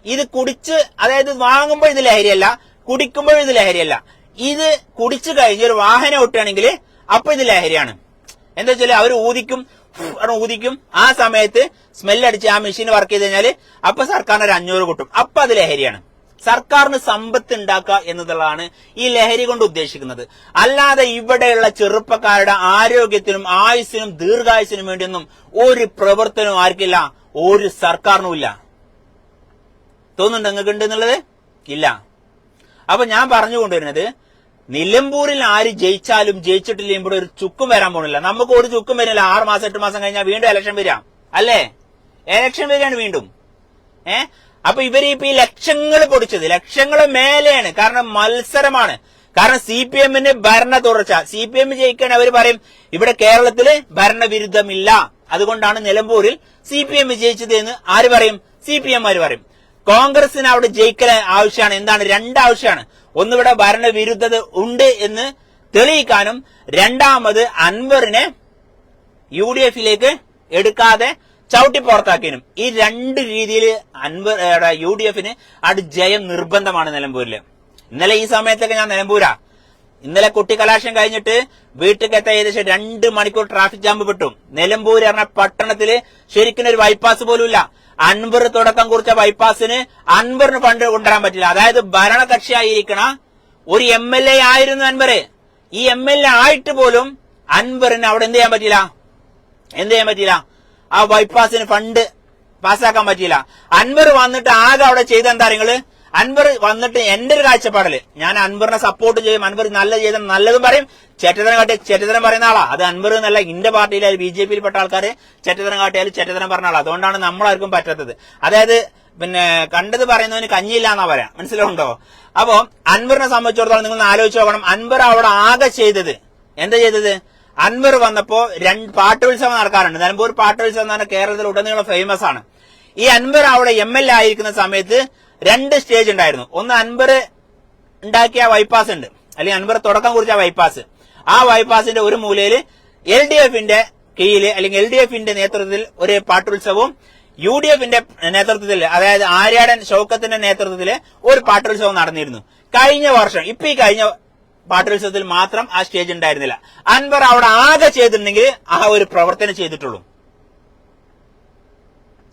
ഇത് കുടിച്ച്, അതായത് വാങ്ങുമ്പോൾ ഇത് ലഹരിയല്ല, കുടിക്കുമ്പോൾ ഇത് ലഹരിയല്ല. ഇത് കുടിച്ചു കഴിഞ്ഞ് ഒരു വാഹനം ഓട്ടുകയാണെങ്കിൽ അപ്പൊ ഇത് ലഹരിയാണ്. എന്താ വെച്ചാല് അവർ ഊതിക്കും, ആ സമയത്ത് സ്മെല്ലടിച്ച് ആ മെഷീൻ വർക്ക് ചെയ്ത് കഴിഞ്ഞാല് അപ്പൊ സർക്കാരിന് ഒരു 500 കിട്ടും, അപ്പൊ അത് ലഹരിയാണ്. സർക്കാരിന് സമ്പത്ത് ഉണ്ടാക്കുക എന്നതാണ് ഈ ലഹരി കൊണ്ട് ഉദ്ദേശിക്കുന്നത്. അല്ലാതെ ഇവിടെയുള്ള ചെറുപ്പക്കാരുടെ ആരോഗ്യത്തിനും ആയുസ്സിനും ദീർഘായുസിനും വേണ്ടിയൊന്നും ഒരു പ്രവർത്തനവും ആർക്കില്ല, ഒരു സർക്കാരിനുമില്ല. തോന്നുന്നുണ്ട് നിങ്ങൾക്ക് ഉണ്ടെന്നുള്ളത്? ഇല്ല. അപ്പൊ ഞാൻ പറഞ്ഞുകൊണ്ടിരുന്നത്, നിലമ്പൂരിൽ ആര് ജയിച്ചാലും ജയിച്ചിട്ടില്ലെങ്കിൽ ഇവിടെ ഒരു ചുക്കും വരാൻ പോണില്ല. നമുക്ക് ഒരു ചുക്കും വരില്ല. 6 മാസം 8 മാസം കഴിഞ്ഞാൽ വീണ്ടും ഇലക്ഷൻ വരാം, അല്ലേ? ഇലക്ഷൻ വരികയാണ് വീണ്ടും. അപ്പൊ ഇവരിപ്പോ ഈ ലക്ഷങ്ങൾ പൊടിച്ചത് ലക്ഷങ്ങൾ മേലെയാണ്. കാരണം മത്സരമാണ്. കാരണം CPMന് ഭരണ തുടർച്ച. CPM ജയിക്കാൻ അവർ പറയും ഇവിടെ കേരളത്തില് ഭരണവിരുദ്ധമില്ല, അതുകൊണ്ടാണ് നിലമ്പൂരിൽ CPM ജയിച്ചത് എന്ന് ആര് പറയും? CPM പറയും. കോൺഗ്രസിന് അവിടെ ജയിക്കൽ ആവശ്യമാണ്. എന്താണ്? 2 ആവശ്യമാണ്. ഒന്നിവിടെ ഭരണവിരുദ്ധത ഉണ്ട് എന്ന് തെളിയിക്കാനും, രണ്ടാമത് അൻവറിനെ UDFലേക്ക് എടുക്കാതെ ചവിട്ടി പുറത്താക്കിനും. ഈ 2 രീതിയിൽ UDFന് അത് ജയം നിർബന്ധമാണ് നിലമ്പൂരില്. ഇന്നലെ ഈ സമയത്തൊക്കെ ഞാൻ നിലമ്പൂരാ. ഇന്നലെ കുട്ടി കലാശം കഴിഞ്ഞിട്ട് വീട്ടിലെത്താൻ ഏകദേശം 2 മണിക്കൂർ ട്രാഫിക് ജാം പെട്ടു. നിലമ്പൂർ എന്ന പട്ടണത്തില് ശരിക്കും ഒരു ബൈപ്പാസ് പോലും ഇല്ല. അൻവർ തുടക്കം കുറിച്ച ബൈപ്പാസിന് അൻവറിന് ഫണ്ട് കൊണ്ടുവരാൻ പറ്റില്ല. അതായത് ഭരണകക്ഷിയായിരിക്കണ ഒരു MLA ആയിരുന്നു അൻവർ. ഈ MLA ആയിട്ട് പോലും അൻവറിന് അവിടെ എന്ത് ചെയ്യാൻ പറ്റില്ല, ആ ബൈപ്പാസിന് ഫണ്ട് പാസ്സാക്കാൻ പറ്റിയില്ല. അൻവർ വന്നിട്ട് ആകെ അവിടെ ചെയ്ത എന്താ നിങ്ങള്, അൻവർ വന്നിട്ട് എന്റെ ഒരു കാഴ്ചപ്പാടില് ഞാൻ അൻവറിനെ സപ്പോർട്ട് ചെയ്യും. അൻവർ നല്ല ചെയ്ത നല്ലതും പറയും, ചെറ്റതരം പറയുന്ന ആളാ. അത് അൻവർ എന്നല്ല, ഇന്റെ പാർട്ടിയിലെ BJP പെട്ട ആൾക്കാര് ചെറ്റതരം കാട്ടിയാലും ചെറ്റതരം പറഞ്ഞ ആളാ. അതുകൊണ്ടാണ് നമ്മളാർക്കും പറ്റാത്തത്. അതായത് പിന്നെ കണ്ടത് പറയുന്നവന് കഞ്ഞിയില്ല എന്നാ പറയാം, മനസ്സിലുണ്ടോ? അപ്പോ അൻവറിനെ സംബന്ധിച്ചിടത്തോളം നിങ്ങൾ ആലോചിച്ച് നോക്കണം. അൻവർ അവിടെ ആകെ ചെയ്തത് എന്താ ചെയ്തത്? അൻവർ വന്നപ്പോ 2 പാട്ടുത്സവം നടക്കാറുണ്ട്. നിലമ്പൂർ പാട്ടുത്സവം എന്ന് പറഞ്ഞാൽ കേരളത്തിൽ ഉടനീളം ഫേമസ് ആണ്. ഈ അൻവർ അവിടെ MLA ആയിരിക്കുന്ന സമയത്ത് 2 സ്റ്റേജ് ഉണ്ടായിരുന്നു. ഒന്ന് അൻവർ ഉണ്ടാക്കിയ ബൈപ്പാസ് ഉണ്ട്, അല്ലെങ്കിൽ അൻവർ തുടക്കം കുറിച്ച ബൈപ്പാസ്. ആ ബൈപ്പാസിന്റെ ഒരു മൂലയിൽ LDFന്റെ കീഴില് അല്ലെങ്കിൽ LDFന്റെ നേതൃത്വത്തിൽ ഒരു പാട്ടുത്സവവും UDFന്റെ നേതൃത്വത്തിൽ, അതായത് ആര്യാടൻ ഷൗക്കത്തിന്റെ നേതൃത്വത്തിൽ ഒരു പാട്ടുത്സവം നടന്നിരുന്നു. കഴിഞ്ഞ വർഷം ഈ കഴിഞ്ഞ പാട്ടുത്സവത്തിൽ മാത്രം ആ സ്റ്റേജ് ഉണ്ടായിരുന്നില്ല. അൻവർ അവിടെ ആകെ ചെയ്തിട്ടുണ്ടെങ്കിൽ ആ ഒരു പ്രവർത്തനം ചെയ്തിട്ടുള്ളൂ.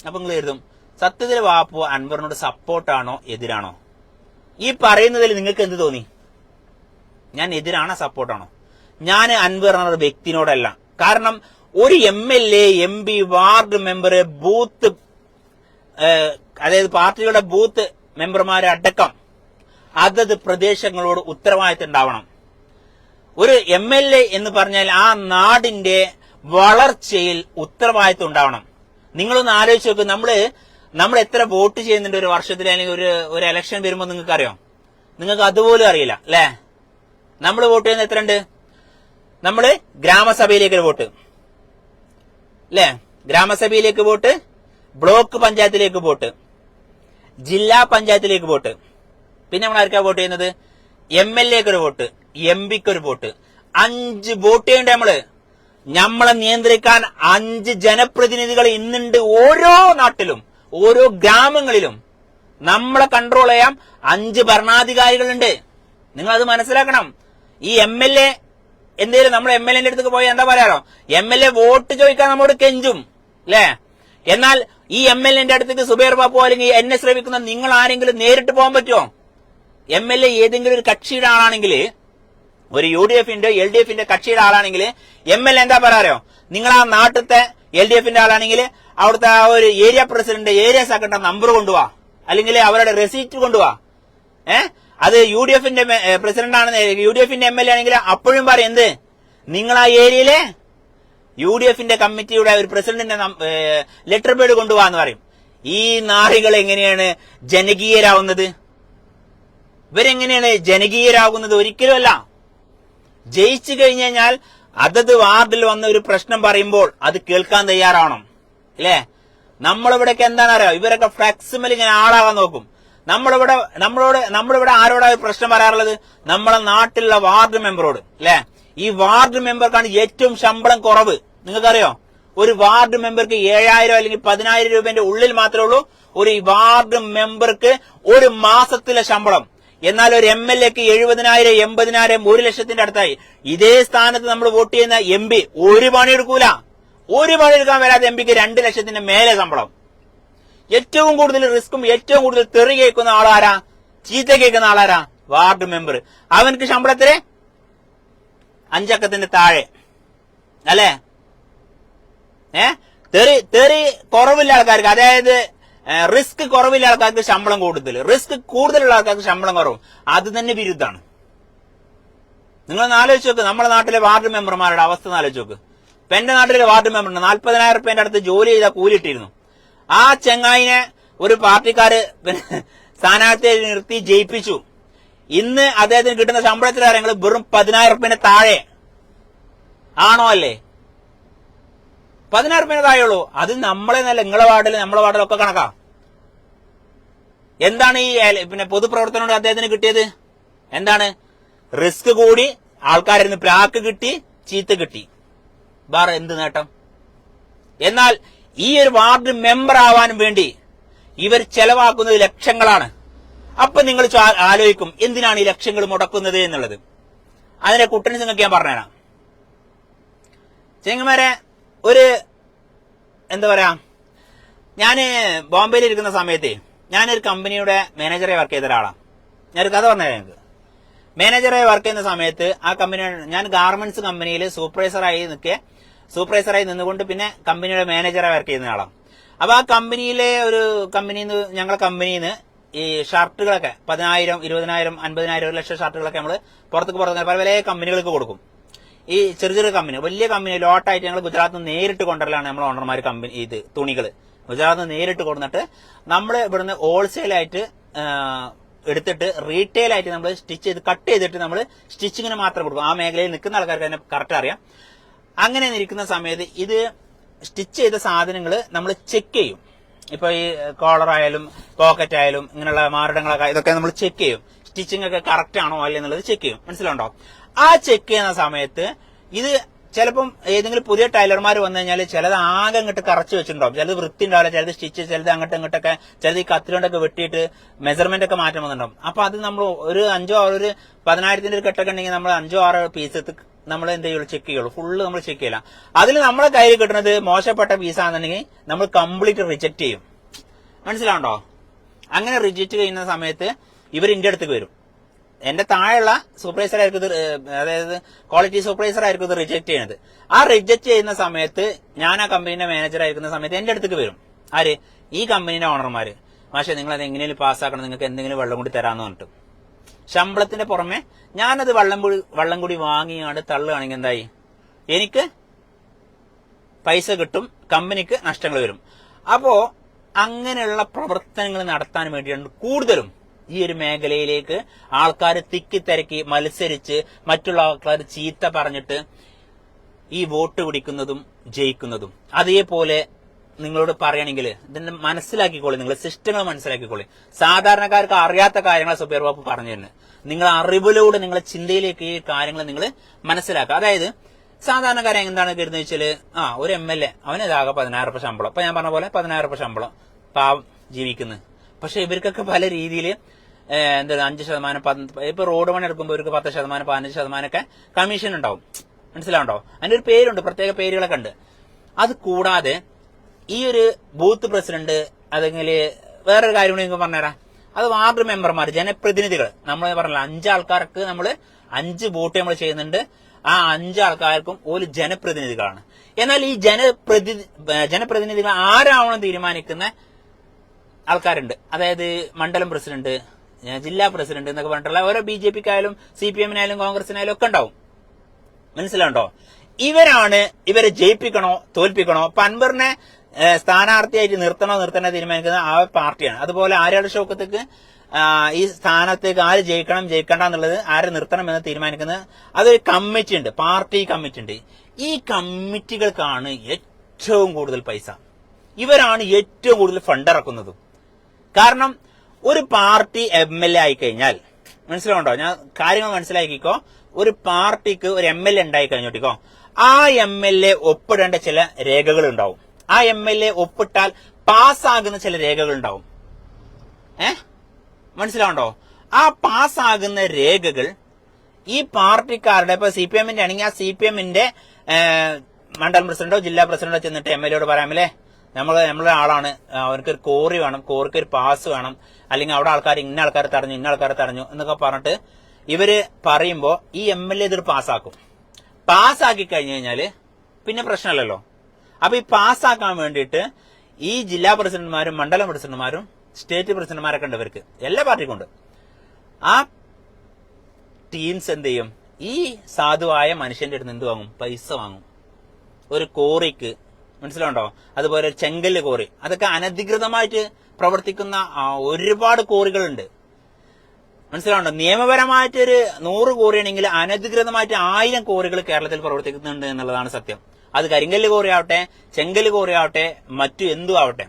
അപ്പൊ നിങ്ങൾ കരുതും സത്യത്തിൽ വാപ്പു അൻവറിനോട് സപ്പോർട്ടാണോ എതിരാണോ? ഈ പറയുന്നതിൽ നിങ്ങൾക്ക് എന്ത് തോന്നി? ഞാൻ എതിരാണോ സപ്പോർട്ടാണോ? ഞാൻ അൻവർ എന്ന വ്യക്തിനോടല്ല. കാരണം ഒരു MLA, MP, ward member, booth അതായത് പാർട്ടികളുടെ ബൂത്ത് മെമ്പർമാരെ അടക്കം അതത് പ്രദേശങ്ങളോട് ഉത്തരവാദിത്തം ഉണ്ടാവണം. ഒരു MLA എന്ന് പറഞ്ഞാൽ ആ നാടിന്റെ വളർച്ചയിൽ ഉത്തരവാദിത്തം ഉണ്ടാവണം. നിങ്ങളൊന്ന് ആലോചിച്ച് നോക്ക്. നമ്മൾ എത്ര വോട്ട് ചെയ്യുന്നുണ്ട് ഒരു വർഷത്തിൽ, അല്ലെങ്കിൽ ഒരു ഇലക്ഷൻ വരുമ്പോൾ നിങ്ങൾക്ക് അറിയാം? നിങ്ങൾക്ക് അതുപോലും അറിയില്ല അല്ലെ? നമ്മൾ വോട്ട് ചെയ്യുന്ന എത്ര ഉണ്ട്? നമ്മള് ഗ്രാമസഭയിലേക്ക് വോട്ട് അല്ലെ, ഗ്രാമസഭയിലേക്ക് വോട്ട്, ബ്ലോക്ക് പഞ്ചായത്തിലേക്ക് വോട്ട്, ജില്ലാ പഞ്ചായത്തിലേക്ക് വോട്ട്, പിന്നെ നമ്മൾ ആർക്കാ വോട്ട് ചെയ്യുന്നത്? MLAക്ക് ഒരു വോട്ട്, MP-ക്ക് ഒരു വോട്ട്. 5 വോട്ട് ചെയ്യണ്ടേ നമ്മളെ നിയന്ത്രിക്കാൻ 5 ജനപ്രതിനിധികൾ ഇന്നുണ്ട്. ഓരോ നാട്ടിലും ഓരോ ഗ്രാമങ്ങളിലും നമ്മളെ കൺട്രോൾ ചെയ്യാൻ 5 ഭരണാധികാരികളുണ്ട്. നിങ്ങൾ അത് മനസ്സിലാക്കണം. ഈ MLA എന്തേലും നമ്മൾ MLAന്റെ അടുത്തേക്ക് പോയി എന്താ പറയാറോ? MLA വോട്ട് ചോദിക്കാൻ നമ്മോട് കെഞ്ചും അല്ലെ? എന്നാൽ ഈ MLAന്റെ അടുത്തേക്ക് സുബൈർ ബാപ്പു അല്ലെങ്കിൽ NS രവിക്കുന്ന നിങ്ങൾ ആരെങ്കിലും നേരിട്ട് പോകാൻ പറ്റുമോ? MLA ഏതെങ്കിലും ഒരു കക്ഷിയുടെ ആളാണെങ്കിൽ, ഒരു UDFന്റെ LDFന്റെ കക്ഷിയുടെ ആളാണെങ്കിൽ MLA എന്താ പറയാറോ? നിങ്ങൾ ആ നാട്ടിലത്തെ LDFന്റെ ആളാണെങ്കിൽ അവിടുത്തെ ആ ഒരു area president, area secretary number കൊണ്ടുപോവാ, അല്ലെങ്കിൽ അവരുടെ റെസീറ്റ് കൊണ്ടുപോവാ. അത് UDFന്റെ പ്രസിഡന്റ് ആണെന്ന്, UDFന്റെ MLA ആണെങ്കിൽ അപ്പോഴും പറയും എന്ത്, നിങ്ങൾ ആ ഏരിയയിലെ UDFന്റെ കമ്മിറ്റിയുടെ ഒരു പ്രസിഡന്റിന്റെ ലെറ്റർ പേഡ് കൊണ്ടുപോവാന്ന് പറയും. ഈ നാറികൾ എങ്ങനെയാണ് ജനകീയരാവുന്നത്? ഇവരെങ്ങനെയാണ് ജനകീയരാകുന്നത്? ഒരിക്കലുമല്ല. ജയിച്ചു കഴിഞ്ഞാൽ അതത് വാർഡിൽ വന്ന ഒരു പ്രശ്നം പറയുമ്പോൾ അത് കേൾക്കാൻ തയ്യാറാവണം അല്ലേ? നമ്മളിവിടേക്ക് എന്താണെന്ന് അറിയാം, ഇവരൊക്കെ ഫ്ലെക്സിബിൾ ഇങ്ങനെ ആളാകാൻ നോക്കും. നമ്മളിവിടെ ആരോടാ പ്രശ്നം പറയാറുള്ളത്? നമ്മളെ നാട്ടിലുള്ള വാർഡ് മെമ്പറോട് അല്ലെ? ഈ വാർഡ് മെമ്പർക്കാണ് ഏറ്റവും ശമ്പളം കുറവ്. നിങ്ങൾക്കറിയോ? ഒരു വാർഡ് മെമ്പർക്ക് 7000 അല്ലെങ്കിൽ 10000 രൂപന്റെ ഉള്ളിൽ മാത്രമേ ഉള്ളൂ ഒരു വാർഡ് മെമ്പർക്ക് ഒരു മാസത്തിലെ ശമ്പളം. എന്നാൽ ഒരു MLAക്ക് 70,000, 80,000, 1 ലക്ഷത്തിന്റെ അടുത്തായി. ഇതേ സ്ഥാനത്ത് നമ്മൾ വോട്ട് ചെയ്യുന്ന MP ഒരു പണിയെടുക്കൂല. ഒരു പണിയെടുക്കാൻ വരാതെ MPക്ക് 2 ലക്ഷത്തിന്റെ മേലെ ശമ്പളം. ഏറ്റവും കൂടുതൽ റിസ്ക്കും ഏറ്റവും കൂടുതൽ തെറി കേൾക്കുന്ന ആളാരാ? ചീത്ത കേൾക്കുന്ന ആളാരാ? Ward member. അവനക്ക് ശമ്പളത്തിന് 5 അക്കത്തിന്റെ താഴെ അല്ലെ? തെറി കുറവില്ല ആൾക്കാർക്ക്, അതായത് റിസ്ക് കുറവില്ല ആൾക്കാർക്ക് ശമ്പളം കൂടുതൽ, റിസ്ക് കൂടുതലുള്ള ആൾക്കാർക്ക് ശമ്പളം കുറവും. അത് തന്നെ വിരുദ്ധാണ്. നിങ്ങളൊന്ന് ആലോചിച്ച് നോക്ക്. നമ്മുടെ നാട്ടിലെ വാർഡ് മെമ്പർമാരുടെ അവസ്ഥ ആലോചിച്ച് നോക്ക്. ഇപ്പൊ എന്റെ നാട്ടിലെ വാർഡ് മെമ്പറിന് 40,000 രൂപയുടെ അടുത്ത് ജോലി ചെയ്താൽ കൂലിയിട്ടിരുന്നു. ആ ചെങ്ങായിനെ ഒരു പാർട്ടിക്കാര് സ്ഥാനാർത്ഥിയെ നിർത്തി ജയിപ്പിച്ചു. ഇന്ന് അദ്ദേഹത്തിന് കിട്ടുന്ന ശമ്പളത്തിലെ കാര്യങ്ങൾ വെറും 10,000 രൂപയുടെ താഴെ ആണോ? അല്ലേ? 10,000 രൂപയുടെ താഴെയുള്ളൂ. അത് നമ്മളെ നല്ല നമ്മളെ വാർഡിലൊക്കെ കണക്കാ. എന്താണ് ഈ പൊതുപ്രവർത്തനോട് അദ്ദേഹത്തിന് കിട്ടിയത്? എന്താണ്? റിസ്ക് കൂടി, ആൾക്കാരിന്ന് പ്രാക്ക് കിട്ടി, ചീത്ത കിട്ടി. വേറെ എന്ത് നേട്ടം? എന്നാൽ ഈ ഒരു വാർഡ് മെമ്പർ ആവാൻ വേണ്ടി ഇവർ ചെലവാക്കുന്നത് ലക്ഷങ്ങളാണ്. അപ്പൊ നിങ്ങൾ ആലോചിക്കും എന്തിനാണ് ഈ ലക്ഷങ്ങൾ മുടക്കുന്നത് എന്നുള്ളത്. അതിന്റെ കുട്ടൻസ് നിങ്ങൾക്ക് ഞാൻ പറഞ്ഞുതരാം. ചെങ്ങന്മാരെ, എന്താ പറയാ, ഞാന് ബോംബെയിൽ ഇരിക്കുന്ന സമയത്ത് ഞാനൊരു കമ്പനിയുടെ മാനേജറെ വർക്ക് ചെയ്ത ഒരാളാണ്. ഞാനൊരു കഥ പറഞ്ഞുതരാം നിങ്ങൾക്ക്. മാനേജറായി വർക്ക് ചെയ്യുന്ന സമയത്ത് ആ കമ്പനി, ഞാൻ ഗാർമെന്റ്സ് കമ്പനിയിൽ സൂപ്പർവൈസറായി നിന്നുകൊണ്ട് പിന്നെ കമ്പനിയുടെ മാനേജറായി വർക്ക് ചെയ്യുന്ന ആളാണ്. അപ്പൊ ആ കമ്പനിയിലെ ഞങ്ങളെ കമ്പനിയിൽ നിന്ന് ഈ ഷർട്ടുകളൊക്കെ 10,000, 20,000, 50,000, 1 ലക്ഷം ഷർട്ടുകളൊക്കെ നമ്മൾ പുറത്ത് പല പല കമ്പനികൾക്ക് കൊടുക്കും. ഈ ചെറിയ കമ്പനി, വലിയ കമ്പനി ലോട്ടായിട്ട് ഞങ്ങൾ ഗുജറാത്തിൽ നിന്ന് നേരിട്ട് കൊണ്ടുവരലാണ് നമ്മൾ ഓണർമാർ തുണികൾ ഗുജറാത്തിൽ നിന്ന് നേരിട്ട് കൊണ്ടുവന്നിട്ട് നമ്മൾ ഇവിടുന്ന് ഹോൾസെയിലായിട്ട് എടുത്തിട്ട് റീറ്റെയിൽ ആയിട്ട് നമ്മൾ സ്റ്റിച്ച് ചെയ്ത് കട്ട് ചെയ്തിട്ട് നമ്മൾ സ്റ്റിച്ചിങ്ങിന് മാത്രം കൊടുക്കും. ആ മേഖലയിൽ നിൽക്കുന്ന ആൾക്കാർക്ക് തന്നെ കറക്റ്റ് അറിയാം. അങ്ങനെ നിൽക്കുന്ന സമയത്ത് ഇത് സ്റ്റിച്ച് ചെയ്ത സാധനങ്ങൾ നമ്മൾ ചെക്ക് ചെയ്യും. ഇപ്പൊ ഈ കോളർ ആയാലും പോക്കറ്റ് ആയാലും ഇങ്ങനെയുള്ള മാറിടങ്ങളൊക്കെ ഇതൊക്കെ നമ്മൾ ചെക്ക് ചെയ്യും. സ്റ്റിച്ചിങ് ഒക്കെ കറക്റ്റ് ആണോ അല്ലേ എന്നുള്ളത് ചെക്ക് ചെയ്യും. മനസ്സിലുണ്ടോ? ആ ചെക്ക് ചെയ്യുന്ന സമയത്ത് ഇത് ചിലപ്പം ഏതെങ്കിലും പുതിയ ടൈലർമാർ വന്നു കഴിഞ്ഞാൽ ചിലത് ആകെ അങ്ങോട്ട് കറച്ച് വെച്ചിട്ടുണ്ടാവും, ചിലത് വൃത്തി ഉണ്ടാവില്ല, ചിലത് സ്റ്റിച്ച്, ചിലത് അങ്ങോട്ടും ഇങ്ങോട്ടൊക്കെ, ചിലത് ഈ കത്തിലോണ്ടൊക്കെ വെട്ടിയിട്ട് മെഷർമെന്റ് ഒക്കെ മാറ്റം വന്നിട്ടുണ്ടാവും. അപ്പൊ അത് നമ്മൾ ഒരു 10,000 ഒരു കെട്ടൊക്കെ ഉണ്ടെങ്കിൽ നമ്മൾ 5-6 പീസ് നമ്മൾ എന്ത് ചെയ്യുള്ളൂ, ചെക്ക് ചെയ്യുള്ളൂ. ഫുള്ള് നമ്മൾ ചെക്ക് ചെയ്യില്ല. അതിൽ നമ്മളെ കയ്യിൽ കിട്ടുന്നത് മോശപ്പെട്ട പീസാണെന്നുണ്ടെങ്കിൽ നമ്മൾ കംപ്ലീറ്റ് റിജക്ട് ചെയ്യും. മനസ്സിലാവണ്ടോ? അങ്ങനെ റിജക്ട് ചെയ്യുന്ന സമയത്ത് ഇവർ ഇന്ത്യ അടുത്തേക്ക് വരും. എന്റെ താഴെയുള്ള സൂപ്പർവൈസർ ആയിരിക്കും, അതായത് ക്വാളിറ്റി സൂപ്പർവൈസർ ആയിരിക്കും ഇത് റിജക്ട് ചെയ്യുന്നത്. ആ റിജക്ട് ചെയ്യുന്ന സമയത്ത് ഞാൻ ആ കമ്പനീന്റെ മാനേജർ ആയിരിക്കുന്ന സമയത്ത് എന്റെ അടുത്തേക്ക് വരും. ആര്? ഈ കമ്പനീന്റെ ഓണർമാര്. പക്ഷെ നിങ്ങൾ അത് എങ്ങനെയും പാസ്സാക്കണം, നിങ്ങൾക്ക് എന്തെങ്കിലും വെള്ളം കൂടി തരാമെന്ന് പറഞ്ഞിട്ട് ശമ്പളത്തിന്റെ പുറമെ ഞാനത് വെള്ളം കൂടി വാങ്ങിയാണ് തള്ളുകയാണെങ്കിൽ എന്തായി, എനിക്ക് പൈസ കിട്ടും, കമ്പനിക്ക് നഷ്ടങ്ങൾ വരും. അപ്പോ അങ്ങനെയുള്ള പ്രവർത്തനങ്ങൾ നടത്താൻ വേണ്ടിയാണ് കൂടുതലും ഈ ഒരു മേഖലയിലേക്ക് ആൾക്കാർ തിക്കിത്തിരക്കി മത്സരിച്ച് മറ്റുള്ള ആൾക്കാർ ചീത്ത പറഞ്ഞിട്ട് ഈ വോട്ട് പിടിക്കുന്നതും ജയിക്കുന്നതും. അതേപോലെ നിങ്ങളോട് പറയുകയാണെങ്കിൽ ഇതിന്റെ മനസ്സിലാക്കിക്കോളി, നിങ്ങൾ സിസ്റ്റങ്ങൾ മനസ്സിലാക്കിക്കോളി. സാധാരണക്കാർക്ക് അറിയാത്ത കാര്യങ്ങൾ സുബൈർ ബാബു പറഞ്ഞു തന്നെ നിങ്ങൾ അറിവിലൂടെ നിങ്ങളെ ചിന്തയിലേക്ക് ഈ കാര്യങ്ങൾ നിങ്ങൾ മനസ്സിലാക്കുക. അതായത് സാധാരണക്കാരൻ എന്താണ് കരുതുന്നത് വെച്ചാല്, ഒരു MLA അവനേതാകെ 10,000 രൂപ ശമ്പളം. ഇപ്പൊ ഞാൻ പറഞ്ഞ പോലെ 10,000 രൂപ ശമ്പളം പാവം ജീവിക്കുന്നത്. പക്ഷെ ഇവർക്കൊക്കെ പല രീതിയിൽ 5%, ഇപ്പൊ റോഡ് പണി എടുക്കുമ്പോൾ ഇവർക്ക് 10%, 15% ഒക്കെ കമ്മീഷൻ ഉണ്ടാവും. മനസ്സിലാവുണ്ടോ? അതിന്റെ ഒരു പേരുണ്ട്, പ്രത്യേക പേരുകളൊക്കെ ഉണ്ട്. അത് കൂടാതെ ഈ ഒരു ബൂത്ത് പ്രസിഡന്റ്, അല്ലെങ്കിൽ വേറൊരു കാര്യം കൂടി നിങ്ങൾക്ക് പറഞ്ഞുതരാം, അത് വാർഡ് മെമ്പർമാർ, ജനപ്രതിനിധികൾ. നമ്മൾ പറഞ്ഞില്ല 5 ആൾക്കാർക്ക് നമ്മൾ 5 വോട്ട് നമ്മൾ ചെയ്യുന്നുണ്ട്. ആ 5 ആൾക്കാർക്കും ഒരു ജനപ്രതിനിധികളാണ്. എന്നാൽ ഈ ജനപ്രതിനിധികൾ ആരാവണം തീരുമാനിക്കുന്ന ആൾക്കാരുണ്ട്. അതായത് മണ്ഡലം പ്രസിഡന്റ്, ജില്ലാ പ്രസിഡന്റ് എന്നൊക്കെ പറഞ്ഞിട്ടുള്ള ഓരോ BJPക്കായാലും CPM-നായാലും കോൺഗ്രസിനായാലും ഒക്കെ ഉണ്ടാവും. മനസ്സിലാവുണ്ടോ? ഇവരെ ജയിപ്പിക്കണോ തോൽപ്പിക്കണോ, അൻവറിനെ സ്ഥാനാർത്ഥിയായിട്ട് നിർത്തണോ തീരുമാനിക്കുന്ന ആ പാർട്ടിയാണ്. അതുപോലെ ആര്യാട് ഷൗക്കത്തേക്ക് ഈ സ്ഥാനത്തേക്ക് ആര് ജയിക്കണ്ട എന്നുള്ളത്, ആരെ നിർത്തണം എന്ന് തീരുമാനിക്കുന്നത് അതൊരു കമ്മിറ്റി ഉണ്ട്, പാർട്ടി കമ്മിറ്റി ഉണ്ട്. ഈ കമ്മിറ്റികൾക്കാണ് ഏറ്റവും കൂടുതൽ പൈസ. ഇവരാണ് ഏറ്റവും കൂടുതൽ ഫണ്ട് ഇറക്കുന്നതും. കാരണം ഒരു പാർട്ടി MLA ആയിക്കഴിഞ്ഞാൽ, മനസ്സിലാവുണ്ടോ? ഞാൻ കാര്യങ്ങൾ മനസ്സിലാക്കിക്കോ. ഒരു പാർട്ടിക്ക് ഒരു MLA ഉണ്ടായി കഴിഞ്ഞോട്ടിക്കോ, ആ MLA ഒപ്പിടേണ്ട ചില രേഖകൾ ഉണ്ടാവും. ആ MLA ഒപ്പിട്ടാൽ പാസ്സാകുന്ന ചില രേഖകൾ ഉണ്ടാവും. മനസ്സിലാവുണ്ടോ? ആ പാസ്സാകുന്ന രേഖകൾ ഈ പാർട്ടിക്കാരുടെ, ഇപ്പൊ CPM-ന്റെ ആണെങ്കിൽ ആ CPM-ന്റെ മണ്ഡലം പ്രസിഡന്റോ ജില്ലാ പ്രസിഡന്റോ ചെന്നിട്ട് MLA-യോട് പറയാമല്ലേ, നമ്മളെ ആളാണ്, അവനക്കൊരു കോറി വേണം, കോറിക്ക് ഒരു പാസ് വേണം, അല്ലെങ്കിൽ അവിടെ ഇന്ന ആൾക്കാർ തടഞ്ഞു എന്നൊക്കെ പറഞ്ഞിട്ട് ഇവര് പറയുമ്പോ ഈ MLA ഇതൊരു പാസ്സാക്കും. പാസ്സാക്കി കഴിഞ്ഞു കഴിഞ്ഞാല് പിന്നെ പ്രശ്നമല്ലല്ലോ. അപ്പൊ ഈ പാസ്സാക്കാൻ വേണ്ടിയിട്ട് ഈ ജില്ലാ പ്രസിഡന്റുമാരും മണ്ഡലം പ്രസിഡന്റുമാരും സ്റ്റേറ്റ് പ്രസിഡന്റുമാരൊക്കെ ഉണ്ട് ഇവർക്ക്, എല്ലാ പാർട്ടിക്കും ഉണ്ട്. ആ ടീംസ് എന്ത് ചെയ്യും? ഈ സാധുവായ മനുഷ്യന്റെ അടുത്ത് എന്ത് വാങ്ങും? പൈസ വാങ്ങും. ഒരു കോറിക്ക്, മനസ്സിലുണ്ടോ? അതുപോലെ ചെങ്കല്ല് കോറി, അതൊക്കെ അനധികൃതമായിട്ട് പ്രവർത്തിക്കുന്ന ഒരുപാട് കോറികളുണ്ട്. മനസ്സിലാവുണ്ടോ? നിയമപരമായിട്ട് ഒരു 100 കോറിയാണെങ്കിൽ അനധികൃതമായിട്ട് 1000 കോറികൾ കേരളത്തിൽ പ്രവർത്തിക്കുന്നുണ്ട് എന്നുള്ളതാണ് സത്യം. അത് കരിങ്കല്ല് കോറി ആവട്ടെ, ചെങ്കല്ല് കോറി ആവട്ടെ, മറ്റു എന്തു ആവട്ടെ.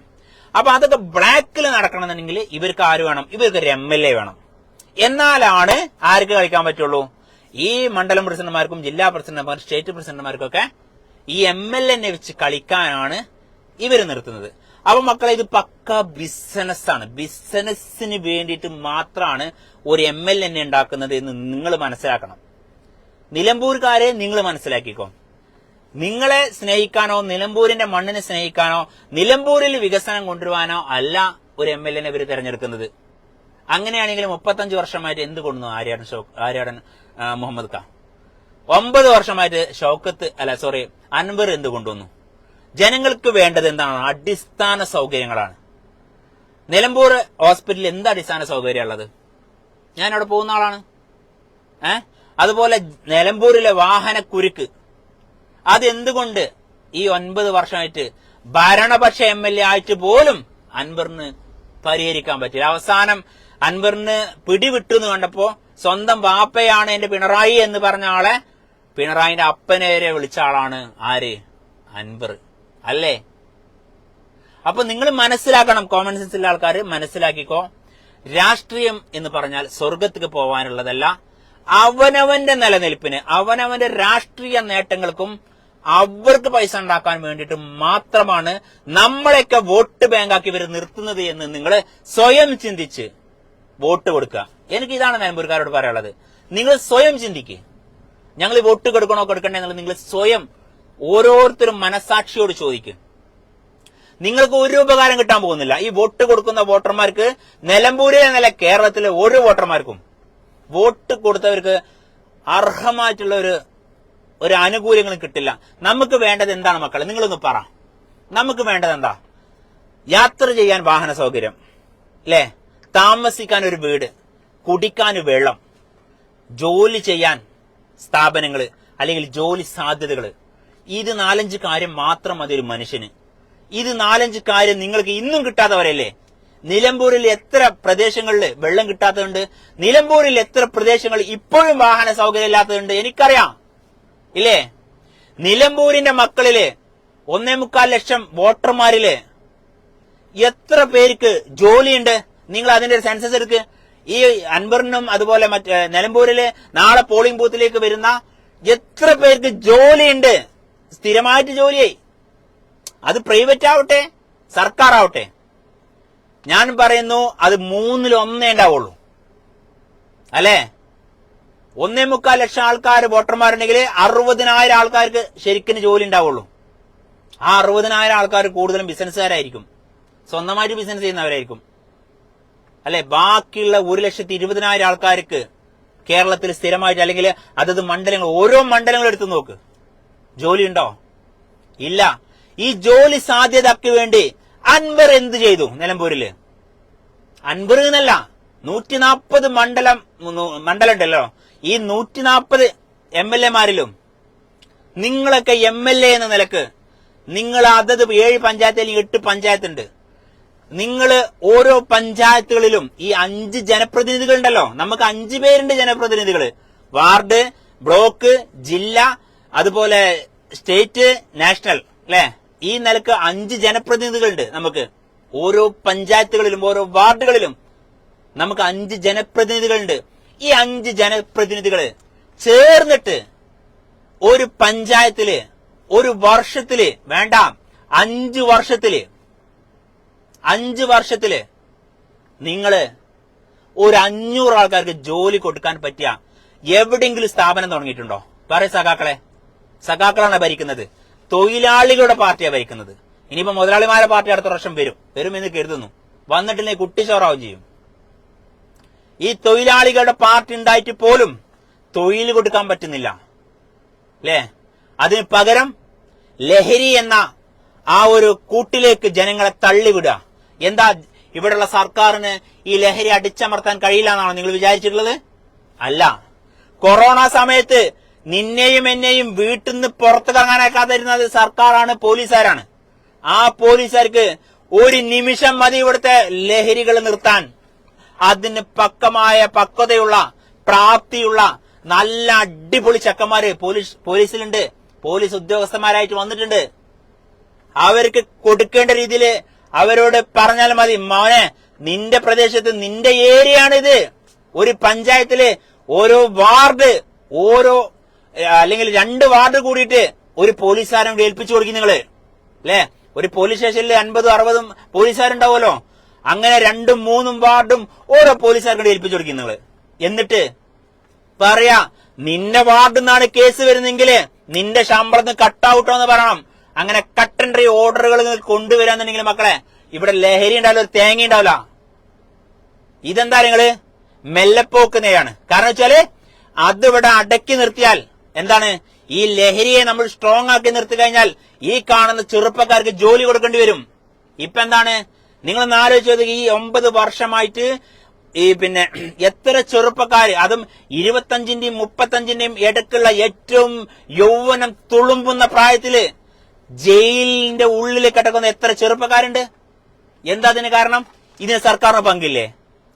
അപ്പൊ അതൊക്കെ ബ്ലാക്കിൽ നടക്കണമെന്നുണ്ടെങ്കിൽ ഇവർക്ക് ആര് വേണം? ഇവർക്കൊരു MLA വേണം. എന്നാലാണ് ആർക്ക് കളിക്കാൻ പറ്റുള്ളൂ? ഈ മണ്ഡലം പ്രസിഡന്റുമാർക്കും ജില്ലാ പ്രസിഡന്റുമാർക്കും സ്റ്റേറ്റ് പ്രസിഡന്റുമാർക്കൊക്കെ ഈ MLA-നെ വെച്ച് കളിക്കാനാണ് ഇവര് നിർത്തുന്നത്. അപ്പൊ മക്കളെ, ഇത് പക്ക ബിസിനസ്സാണ്. ബിസിനസ്സിന് വേണ്ടിയിട്ട് മാത്രമാണ് ഒരു MLA-നെ ഉണ്ടാക്കുന്നത് എന്ന് നിങ്ങൾ മനസ്സിലാക്കണം. നിലമ്പൂർക്കാരെ നിങ്ങൾ മനസ്സിലാക്കിക്കോ. നിങ്ങളെ സ്നേഹിക്കാനോ നിലമ്പൂരിന്റെ മണ്ണിനെ സ്നേഹിക്കാനോ നിലമ്പൂരിൽ വികസനം കൊണ്ടുവരുവാനോ അല്ല ഒരു MLA ഇവർ തെരഞ്ഞെടുക്കുന്നത്. അങ്ങനെയാണെങ്കിൽ 35 വർഷമായിട്ട് എന്ത് കൊണ്ടു ആര്യാടൻ മുഹമ്മദ് ഖാൻ? 9 വർഷമായിട്ട് അൻവർ എന്ത് കൊണ്ടുവന്നു? ജനങ്ങൾക്ക് വേണ്ടത് എന്താണ്? അടിസ്ഥാന സൗകര്യങ്ങളാണ്. നിലമ്പൂർ ഹോസ്പിറ്റലിൽ എന്ത് അടിസ്ഥാന സൗകര്യം ഉള്ളത്? ഞാൻ അവിടെ പോകുന്ന ആളാണ്. അതുപോലെ നിലമ്പൂരിലെ വാഹനക്കുരുക്ക് അതെന്തുകൊണ്ട് ഈ 9 വർഷമായിട്ട് ഭരണപക്ഷ MLA ആയിട്ട് പോലും അൻവറിന് പരിഹരിക്കാൻ പറ്റില്ല? അവസാനം അൻവറിന് പിടിവിട്ടു എന്ന് കണ്ടപ്പോ സ്വന്തം ബാപ്പയാണ് എന്റെ പിണറായി എന്ന് പറഞ്ഞ ആളെ പിണറായിന്റെ അപ്പനേരെ വിളിച്ച ആളാണ് ആര്? അൻവർ അല്ലേ? അപ്പൊ നിങ്ങൾ മനസ്സിലാക്കണം, കോമൺ സെൻസിലെ ആൾക്കാർ മനസ്സിലാക്കിക്കോ. രാഷ്ട്രീയം എന്ന് പറഞ്ഞാൽ സ്വർഗത്തേക്ക് പോവാനുള്ളതല്ല. അവനവന്റെ നിലനിൽപ്പിന് അവനവന്റെ രാഷ്ട്രീയ നേട്ടങ്ങൾക്കും അവർക്ക് പൈസ ഉണ്ടാക്കാൻ വേണ്ടിയിട്ട് മാത്രമാണ് നമ്മളെയൊക്കെ വോട്ട് ബാങ്കാക്കി ഇവർ നിർത്തുന്നത് എന്ന് നിങ്ങൾ സ്വയം ചിന്തിച്ച് വോട്ട് കൊടുക്കുക. എനിക്ക് ഇതാണ് നിലമ്പൂർക്കാരോട് പറയാനുള്ളത്. നിങ്ങൾ സ്വയം ചിന്തിക്കുക. ഞങ്ങൾ വോട്ട് കൊടുക്കണോ കൊടുക്കണ്ടേ എന്നുള്ളത് നിങ്ങൾ സ്വയം ഓരോരുത്തരും മനസാക്ഷിയോട് ചോദിക്കും. നിങ്ങൾക്ക് ഒരു ഉപകാരം കിട്ടാൻ പോകുന്നില്ല. ഈ വോട്ട് കൊടുക്കുന്ന വോട്ടർമാർക്ക് നിലമ്പൂരിലെ നില കേരളത്തിലെ ഓരോ വോട്ടർമാർക്കും വോട്ട് കൊടുത്തവർക്ക് അർഹമായിട്ടുള്ള ഒരു ആനുകൂല്യങ്ങളും കിട്ടില്ല. നമുക്ക് വേണ്ടത് എന്താണ് മക്കളെ? നിങ്ങളൊന്ന് പറ. നമുക്ക് വേണ്ടത് എന്താ? യാത്ര ചെയ്യാൻ വാഹന സൗകര്യം, അല്ലേ? താമസിക്കാൻ ഒരു വീട്, കുടിക്കാൻ വെള്ളം, ജോലി ചെയ്യാൻ സ്ഥാപനങ്ങള് അല്ലെങ്കിൽ ജോലി സാധ്യതകള്. ഇത് 4-5 കാര്യം മാത്രം മതി ഒരു മനുഷ്യന്. ഇത് 4-5 കാര്യം നിങ്ങൾക്ക് ഇന്നും കിട്ടാത്തവരല്ലേ? നിലമ്പൂരിൽ എത്ര പ്രദേശങ്ങളിൽ വെള്ളം കിട്ടാത്തതുണ്ട്? നിലമ്പൂരിൽ എത്ര പ്രദേശങ്ങളിൽ ഇപ്പോഴും വാഹന സൗകര്യം ഇല്ലാത്തതുണ്ട്? എനിക്കറിയാം, ഇല്ലേ? നിലമ്പൂരിന്റെ മക്കളില് 1.25 ലക്ഷം വോട്ടർമാരില് എത്ര പേർക്ക് ജോലിയുണ്ട്? നിങ്ങൾ അതിന്റെ ഒരു സെൻസസ് എടുക്ക്. ഈ അൻവറിനും അതുപോലെ നിലമ്പൂരില് നാളെ പോളിംഗ് ബൂത്തിലേക്ക് വരുന്ന എത്ര പേർക്ക് ജോലിയുണ്ട്? സ്ഥിരമായിട്ട് ജോലിയായി. അത് പ്രൈവറ്റ് ആവട്ടെ സർക്കാർ ആവട്ടെ. ഞാൻ പറയുന്നു അത് 1/3 ഉണ്ടാവുള്ളൂ, അല്ലേ? 1.25 ലക്ഷം ആൾക്കാർ വോട്ടർമാരുണ്ടെങ്കിൽ 60,000 ആൾക്കാർക്ക് ശരിക്കും ജോലി ഉണ്ടാവുള്ളൂ. ആ 60,000 ആൾക്കാർ കൂടുതലും ബിസിനസ്സുകാരായിരിക്കും, സ്വന്തമായിട്ട് ബിസിനസ് ചെയ്യുന്നവരായിരിക്കും, അല്ലെ? ബാക്കിയുള്ള 1,20,000 ആൾക്കാർക്ക് കേരളത്തിൽ സ്ഥിരമായിട്ട് അല്ലെങ്കിൽ അതത് മണ്ഡലങ്ങൾ ഓരോ മണ്ഡലങ്ങൾ എടുത്തു നോക്ക്, ജോലി ഉണ്ടോ? ഇല്ല. ഈ ജോലി സാധ്യതയ്ക്ക് വേണ്ടി അൻവർ എന്ത് ചെയ്തു നിലമ്പൂരില്? അൻവർ എന്നല്ല, 140 മണ്ഡലം ഉണ്ടല്ലോ. ഈ 140 MLA-മാരിലും നിങ്ങളൊക്കെ MLA എന്ന നിലക്ക് നിങ്ങൾ അതത് 7 പഞ്ചായത്ത് അല്ലെങ്കിൽ 8 പഞ്ചായത്തുണ്ട്. നിങ്ങൾ ഓരോ പഞ്ചായത്തുകളിലും ഈ 5 ജനപ്രതിനിധികൾ ഉണ്ടല്ലോ. നമുക്ക് 5 പേരുണ്ട് ജനപ്രതിനിധികള്. വാർഡ്, ബ്ലോക്ക്, ജില്ല, അതുപോലെ സ്റ്റേറ്റ്, നാഷണൽ, അല്ലെ? ഈ നിലക്ക് 5 ജനപ്രതിനിധികളുണ്ട് നമുക്ക്. ഓരോ പഞ്ചായത്തുകളിലും ഓരോ വാർഡുകളിലും നമുക്ക് 5 ജനപ്രതിനിധികളുണ്ട്. ഈ 5 ജനപ്രതിനിധികള് ചേർന്നിട്ട് ഒരു പഞ്ചായത്തില് ഒരു വർഷത്തില് വേണ്ട 5 വർഷത്തില് നിങ്ങള് ഒരു 500 ആൾക്കാർക്ക് ജോലി കൊടുക്കാൻ പറ്റിയ എവിടെയെങ്കിലും സ്ഥാപനം തുടങ്ങിയിട്ടുണ്ടോ? പറയ സഖാക്കളാണ് ഭരിക്കുന്നത്. തൊഴിലാളികളുടെ പാർട്ടിയാണ് ഭരിക്കുന്നത്. ഇനിയിപ്പോ മുതലാളിമാരുടെ പാർട്ടി അടുത്ത വർഷം വരുമെന്ന് കരുതുന്നു. വന്നിട്ടില്ലെങ്കിൽ കുട്ടിച്ചോറാവും ചെയ്യും. ഈ തൊഴിലാളികളുടെ പാർട്ടി ഉണ്ടായിട്ട് പോലും തൊഴിൽ കൊടുക്കാൻ പറ്റുന്നില്ല, അല്ലേ? അതിന് പകരം ലഹരി എന്ന ആ ഒരു കൂട്ടിലേക്ക് ജനങ്ങളെ തള്ളിവിടുക. എന്താ ഇവിടെയുള്ള സർക്കാരിന് ഈ ലഹരി അടിച്ചമർത്താൻ കഴിയില്ല എന്നാണോ നിങ്ങൾ വിചാരിച്ചിട്ടുള്ളത്? അല്ല. കൊറോണ സമയത്ത് നിന്നെയും എന്നെയും വീട്ടിൽ നിന്ന് പുറത്തിറങ്ങാനാക്കാതിരുന്നത് സർക്കാരാണ്, പോലീസുകാരാണ്. ആ പോലീസുകാർക്ക് ഒരു നിമിഷം മതി ഇവിടുത്തെ ലഹരികൾ നിർത്താൻ. അതിന് പക്വതയുള്ള പ്രാപ്തിയുള്ള നല്ല അടിപൊളി ചക്കന്മാര് പോലീസിലുണ്ട്, പോലീസ് ഉദ്യോഗസ്ഥന്മാരായിട്ട് വന്നിട്ടുണ്ട്. അവർക്ക് കൊടുക്കേണ്ട രീതിയിൽ അവരോട് പറഞ്ഞാൽ മതി, മോനെ നിന്റെ പ്രദേശത്ത് നിന്റെ ഏരിയയാണിത്. ഒരു പഞ്ചായത്തില് ഓരോ വാർഡ് അല്ലെങ്കിൽ 2 വാർഡ് കൂടിയിട്ട് ഒരു പോലീസുകാരൻ ഏൽപ്പിച്ചു കൊടുക്കും നിങ്ങള്, അല്ലെ? ഒരു പോലീസ് സ്റ്റേഷനിൽ 50-60 പോലീസുകാരുണ്ടാവുമല്ലോ. അങ്ങനെ 2-3 വാർഡും ഓരോ പോലീസുകാർക്കും ഏൽപ്പിച്ചു കൊടുക്കും നിങ്ങള്. എന്നിട്ട് പറയാ നിന്റെ വാർഡിൽ നിന്നാണ് കേസ് വരുന്നെങ്കിൽ നിന്റെ ശമ്പളത്തിന് കട്ടൗട്ടോ എന്ന് പറയണം. അങ്ങനെ കട്ട് ആൻഡ് ഡ്രൈ ഓർഡറുകൾ കൊണ്ടുവരാന്നുണ്ടെങ്കിൽ മക്കളെ ഇവിടെ ലഹരി ഉണ്ടാവില്ല, ഒരു തേങ്ങ ഉണ്ടാവില്ല. ഇതെന്താ നിങ്ങള് മെല്ലെപ്പോക്കുന്നതാണ്. കാരണം വെച്ചാല് അതിവിടെ അടക്കി നിർത്തിയാൽ എന്താണ്, ഈ ലഹരിയെ നമ്മൾ സ്ട്രോങ് ആക്കി നിർത്തി കഴിഞ്ഞാൽ ഈ കാണുന്ന ചെറുപ്പക്കാർക്ക് ജോലി കൊടുക്കേണ്ടി വരും. ഇപ്പൊ എന്താണ് നിങ്ങൾ ആലോചിച്ചത്, ഈ 9 വർഷമായിട്ട് ഈ പിന്നെ എത്ര ചെറുപ്പക്കാര്, അതും 25-ന്റെയും 35-ന്റെയും ഇടയ്ക്കുള്ള ഏറ്റവും യൗവനം തുളുമ്പുന്ന പ്രായത്തില് ജയിലിന്റെ ഉള്ളിൽ കിടക്കുന്ന എത്ര ചെറുപ്പക്കാരുണ്ട്. എന്താ അതിന് കാരണം? ഇതിന് സർക്കാരിന് പങ്കില്ലേ?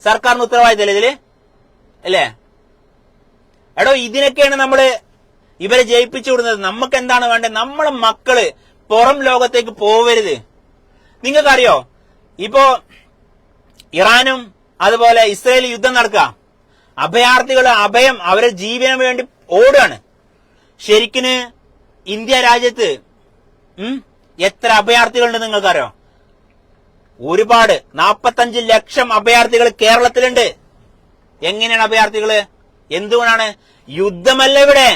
സർക്കാരിന് ഉത്തരവാദിത്തമില്ല ഇതില് അല്ലേ? എടോ, ഇതിനൊക്കെയാണ് നമ്മള് ഇവരെ ജയിപ്പിച്ചു വിടുന്നത്. നമുക്ക് എന്താണ് വേണ്ടത്? നമ്മളെ മക്കള് പുറം ലോകത്തേക്ക് പോവരുത്. നിങ്ങൾക്കറിയോ, ഇപ്പോ ഇറാനും അതുപോലെ ഇസ്രയേൽ യുദ്ധം നടക്കുക, അഭയാർത്ഥികൾ അഭയം അവരെ ജീവന് വേണ്ടി ഓടുകയാണ്. ശരിക്കിന് ഇന്ത്യ രാജ്യത്ത് എത്ര അഭയാർത്ഥികളുണ്ട് നിങ്ങൾക്കറിയോ? ഒരുപാട്, 45 ലക്ഷം അഭയാർത്ഥികൾ കേരളത്തിലുണ്ട്. എങ്ങനെയാണ് അഭയാർത്ഥികള്? എന്തുകൊണ്ടാണ്? യുദ്ധമല്ല ഇവിടെ,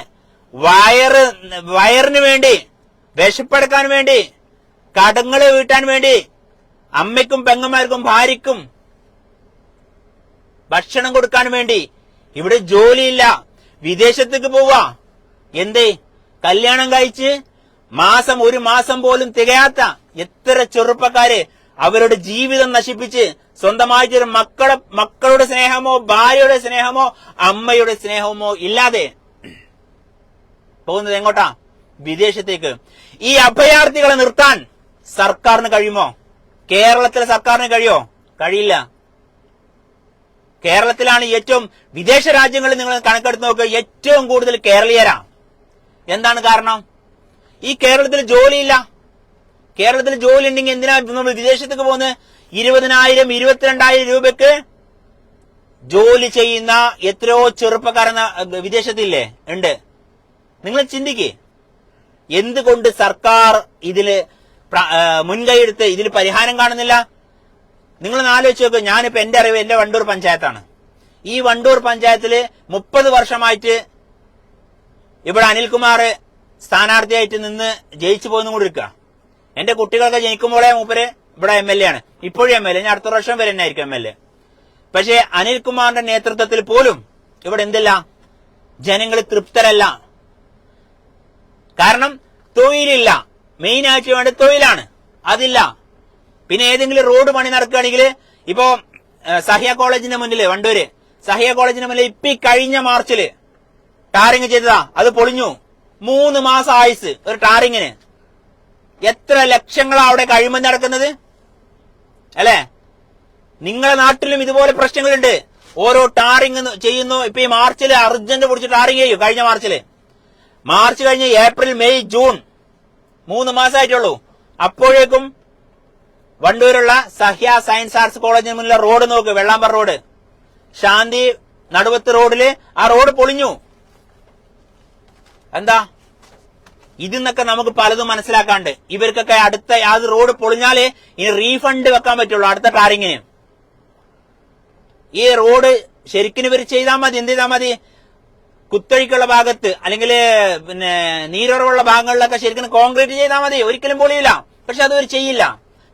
വയറിന് വേണ്ടി, വിശപ്പെടുക്കാൻ വേണ്ടി, കടങ്ങള് വീട്ടാൻ വേണ്ടി, അമ്മയ്ക്കും പെങ്ങന്മാർക്കും ഭാര്യയ്ക്കും ഭക്ഷണം കൊടുക്കാൻ വേണ്ടി. ഇവിടെ ജോലിയില്ല, വിദേശത്തേക്ക് പോവാ. എന്തേ? കല്യാണം കഴിച്ച് ഒരു മാസം പോലും തികയാത്ത എത്ര ചെറുപ്പക്കാര് അവരുടെ ജീവിതം നശിപ്പിച്ച് സ്വന്തമായിട്ടൊരു മക്കളുടെ സ്നേഹമോ ഭാര്യയുടെ സ്നേഹമോ അമ്മയുടെ സ്നേഹമോ ഇല്ലാതെ പോകുന്നത് എങ്ങോട്ടാ? വിദേശത്തേക്ക്. ഈ അഭയാർത്ഥികളെ നിർത്താൻ സർക്കാരിന് കഴിയുമോ? കേരളത്തിലെ സർക്കാരിന് കഴിയോ? കഴിയില്ല. കേരളത്തിലാണ് ഏറ്റവും, വിദേശ രാജ്യങ്ങളിൽ നിങ്ങൾ കണക്കെടുത്ത് നോക്കുക, ഏറ്റവും കൂടുതൽ കേരളീയരാ. എന്താണ് കാരണം? ഈ കേരളത്തിൽ ജോലിയില്ല. കേരളത്തിൽ ജോലി ഉണ്ടെങ്കിൽ എന്തിനാ നമ്മൾ വിദേശത്തേക്ക് പോകുന്നത്? 20,000 22,000 രൂപയ്ക്ക് ജോലി ചെയ്യുന്ന എത്രയോ ചെറുപ്പക്കാരെന്ന വിദേശത്തില്ലേ ഉണ്ട്. നിങ്ങൾ ചിന്തിക്കേ, എന്തുകൊണ്ട് സർക്കാർ ഇതില് മുൻകൈയെടുത്ത് ഇതിൽ പരിഹാരം കാണുന്നില്ല? നിങ്ങൾ ആലോചിച്ച് നോക്ക്. ഞാനിപ്പോ എന്റെ അറിവ് എന്റെ വണ്ടൂർ പഞ്ചായത്താണ്. ഈ വണ്ടൂർ പഞ്ചായത്തില് 30 വർഷമായിട്ട് ഇവിടെ അനിൽകുമാർ സ്ഥാനാർത്ഥിയായിട്ട് നിന്ന് ജയിച്ചു പോയെന്നും കൂടി ഇരിക്കുക. എന്റെ കുട്ടികളൊക്കെ ജനിക്കുമ്പോഴേ മൂപ്പര് ഇവിടെ MLA ആണ്. ഇപ്പോഴും MLA, ഞാൻ അടുത്ത വർഷം വരെ തന്നെ ആയിരിക്കും MLA. പക്ഷേ അനിൽകുമാറിന്റെ നേതൃത്വത്തിൽ പോലും ഇവിടെ എന്തില്ല, ജനങ്ങൾ തൃപ്തരല്ല. കാരണം തൊഴിലില്ല. മെയിനായിട്ട് വേണ്ട തൊഴിലാണ്, അതില്ല. പിന്നെ ഏതെങ്കിലും റോഡ് പണി നടക്കുകയാണെങ്കിൽ, ഇപ്പോ സഹ്യ കോളേജിന്റെ മുന്നില്, വണ്ടൂര് സഹ്യ കോളേജിന്റെ മുന്നിൽ ഇപ്പൊ കഴിഞ്ഞ മാർച്ചില് ടാറിങ് ചെയ്തതാ, അത് പൊളിഞ്ഞു. 3 മാസം ആയുസ് ഒരു ടാറിങ്ങിന്. എത്ര ലക്ഷങ്ങളാ അവിടെ കഴിയുമ്പോൾ നടക്കുന്നത് അല്ലെ? നിങ്ങളെ നാട്ടിലും ഇതുപോലെ പ്രശ്നങ്ങളുണ്ട്. ഓരോ ടാറിങ് ചെയ്യുന്നു. ഇപ്പൊ ഈ മാർച്ചില് അർജന്റ് പിടിച്ച് ടാറിങ് ചെയ്യും. കഴിഞ്ഞ മാർച്ച് കഴിഞ്ഞ് ഏപ്രിൽ മെയ് ജൂൺ 3 മാസമായിട്ടുള്ളൂ. അപ്പോഴേക്കും വണ്ടൂരുള്ള സഹ്യ സയൻസ് ആർട്സ് കോളേജിന് മുന്നിലെ റോഡ് നോക്ക്, വെള്ളാമ്പർ റോഡ്, ശാന്തി നടുവത്ത് റോഡില് ആ റോഡ് പൊളിഞ്ഞു. എന്താ? ഇതിന്നൊക്കെ നമുക്ക് പലതും മനസ്സിലാക്കാണ്ട്. ഇവർക്കൊക്കെ അടുത്ത അത് റോഡ് പൊളിഞ്ഞാലേ ഇനി റീഫണ്ട് വെക്കാൻ പറ്റുള്ളൂ അടുത്ത ടാറിങ്ങിന്. ഈ റോഡ് ശരിക്കും ഇവർ ചെയ്താൽ മതി. എന്ത് ചെയ്താൽ മതി? കുത്തൊഴുക്കുള്ള ഭാഗത്ത് അല്ലെങ്കിൽ പിന്നെ നീരുറവുള്ള ഭാഗങ്ങളിലൊക്കെ ശരിക്കും കോൺക്രീറ്റ് ചെയ്താൽ മതി, ഒരിക്കലും പൊളിയില്ല. പക്ഷെ അത് ഇവർ ചെയ്യില്ല.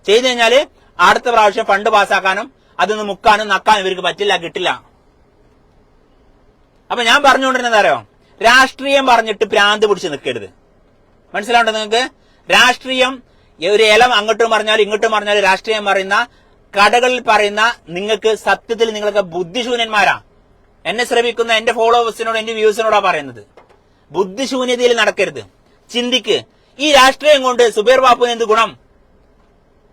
ചെയ്തു കഴിഞ്ഞാല് അടുത്ത പ്രാവശ്യം ഫണ്ട് പാസ്സാക്കാനും അതൊന്ന് മുക്കാനും നക്കാനും ഇവർക്ക് പറ്റില്ല, കിട്ടില്ല. അപ്പൊ ഞാൻ പറഞ്ഞുകൊണ്ടിരുന്നത് അറിയോ, രാഷ്ട്രീയം പറഞ്ഞിട്ട് ഭ്രാന്ത് പിടിച്ച് നിൽക്കരുത്. മനസ്സിലാവുണ്ടോ നിങ്ങൾക്ക്? രാഷ്ട്രീയം ഒരു ഇലം അങ്ങോട്ടും പറഞ്ഞാലും ഇങ്ങോട്ടും പറഞ്ഞാലും രാഷ്ട്രീയം പറയുന്ന കടകളിൽ പറയുന്ന നിങ്ങൾക്ക് സത്യത്തിൽ നിങ്ങളൊക്കെ ബുദ്ധിശൂന്യന്മാരാ. എന്നെ ശ്രമിക്കുന്ന എന്റെ ഫോളോവേഴ്സിനോട് എന്റെ വ്യൂസിനോടാ പറയുന്നത്. ബുദ്ധിശൂന്യതയിൽ നടക്കരുത്. ചിന്തിക്ക്. ഈ രാഷ്ട്രീയം കൊണ്ട് സുബൈർ ബാപ്പുവിന് എന്ത് ഗുണം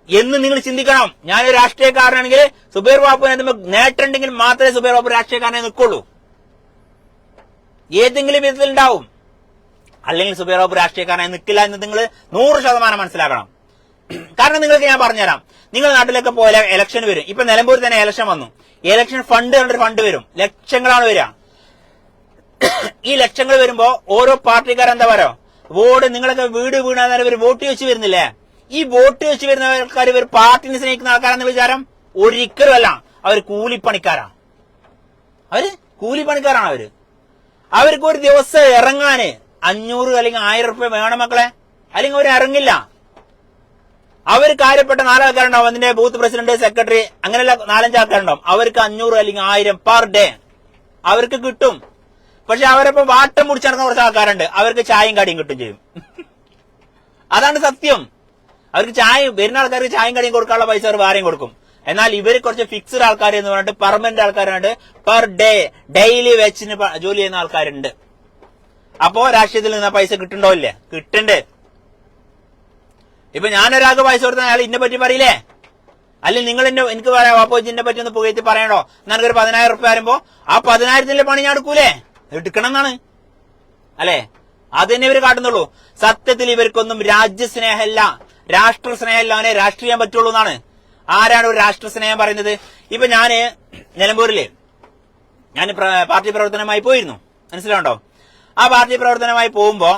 എന്ന് നിങ്ങൾ ചിന്തിക്കണം. ഞാനൊരു രാഷ്ട്രീയക്കാരനാണെങ്കിൽ സുബൈർ ബാപ്പുവിന് എന്തെങ്കിലും നേട്ടമുണ്ടെങ്കിൽ മാത്രമേ സുബൈർ ബാപ്പു രാഷ്ട്രീയക്കാരനെ നിൽക്കുള്ളൂ. ഏതെങ്കിലും വിധത്തിൽ ഉണ്ടാവും. അല്ലെങ്കിൽ സുബൈർ ബാപ്പു രാഷ്ട്രീയക്കാരനായി നിൽക്കില്ല എന്ന് നിങ്ങൾ 100% മനസ്സിലാക്കണം. കാരണം നിങ്ങൾക്ക് ഞാൻ പറഞ്ഞുതരാം. നിങ്ങളുടെ നാട്ടിലൊക്കെ പോലെ ഇലക്ഷൻ വരും. ഇപ്പൊ നിലമ്പൂർ തന്നെ ഇലക്ഷൻ വന്നു. ഇലക്ഷൻ ഫണ്ട് കണ്ടൊരു ഫണ്ട് വരും. ലക്ഷങ്ങളാണ് വരിക. ഈ ലക്ഷങ്ങൾ വരുമ്പോ ഓരോ പാർട്ടിക്കാരെന്താ പറയാ, വോട്ട് നിങ്ങളൊക്കെ വീട് വീണാൽ ഇവർ വോട്ട് വെച്ച് വരുന്നില്ലേ? ഈ വോട്ട് വെച്ച് വരുന്ന ആൾക്കാർ ഇവർ പാർട്ടിനെ സ്നേഹിക്കുന്ന ആൾക്കാരെന്ന വിചാരം ഒരിക്കലും അല്ല. അവർ കൂലിപ്പണിക്കാരാണ്. അവര് അവർക്ക് ഒരു ദിവസം ഇറങ്ങാന് 500 അല്ലെങ്കിൽ 1000 റുപ്യ വേണം മക്കളെ, അല്ലെങ്കിൽ അവർ ഇറങ്ങില്ല. അവർ കാര്യപ്പെട്ട 4 ആൾക്കാരുണ്ടാവും, അതിന്റെ ബൂത്ത് പ്രസിഡന്റ്, സെക്രട്ടറി, അങ്ങനെയുള്ള 4-5 ആൾക്കാരുണ്ടാവും. അവർക്ക് 500 അല്ലെങ്കിൽ 1000 പെർ ഡേ അവർക്ക് കിട്ടും. പക്ഷെ അവരിപ്പോ വാട്ടം മുടിച്ച് നടക്കുന്ന കുറച്ച് ആൾക്കാരുണ്ട്, അവർക്ക് ചായയും കടിയും കിട്ടും ചെയ്യും. അതാണ് സത്യം. അവർക്ക് ചായ വരുന്ന ആൾക്കാർക്ക് ചായയും കടിയും കൊടുക്കാനുള്ള പൈസ അവർ വേറെയും കൊടുക്കും. എന്നാൽ ഇവർ കുറച്ച് ഫിക്സ്ഡ് ആൾക്കാർ എന്ന് പറഞ്ഞിട്ട് പെർമനന്റ് ആൾക്കാരുണ്ട്, പെർ ഡേ ഡെയിലി വെച്ചിന് ജോലി ചെയ്യുന്ന ആൾക്കാരുണ്ട്. അപ്പോ രാഷ്ട്രീയത്തിൽ നിന്ന് പൈസ കിട്ടുണ്ടോ ഇല്ലേ? കിട്ടണ്ട്. ഇപ്പൊ ഞാനൊരാൾക്ക് പൈസ കൊടുത്താൽ അയാൾ ഇന്നെ പറ്റി പറയില്ലേ? അല്ലെങ്കിൽ നിങ്ങൾ എനിക്ക് പറയാം അപ്പോ ഇതിനെ പറ്റി ഒന്ന് പുകയത്തി പറയണോ? എനിക്കൊരു 10,000 റുപ്യ വരുമ്പോ ആ 10,000-ന്റെ പണി ഞാൻ എടുക്കൂലേ? എടുക്കണം എന്നാണ് അല്ലെ? അത് തന്നെ ഇവർ കാട്ടുന്നുള്ളൂ. സത്യത്തിൽ ഇവർക്കൊന്നും രാജ്യസ്നേഹമല്ല, രാഷ്ട്രസ്നേഹമല്ല, അവനെ രാഷ്ട്രീയം പറ്റുള്ളൂ എന്നാണ്. ആരാണ് ഒരു രാഷ്ട്രസ്നേഹം പറയുന്നത്? ഇപ്പൊ ഞാന് നിലമ്പൂരില് ഞാൻ പാർട്ടി പ്രവർത്തനമായി പോയിരുന്നു, മനസ്സിലാവുണ്ടോ? ആ പാർട്ടി പ്രവർത്തനമായി പോകുമ്പോ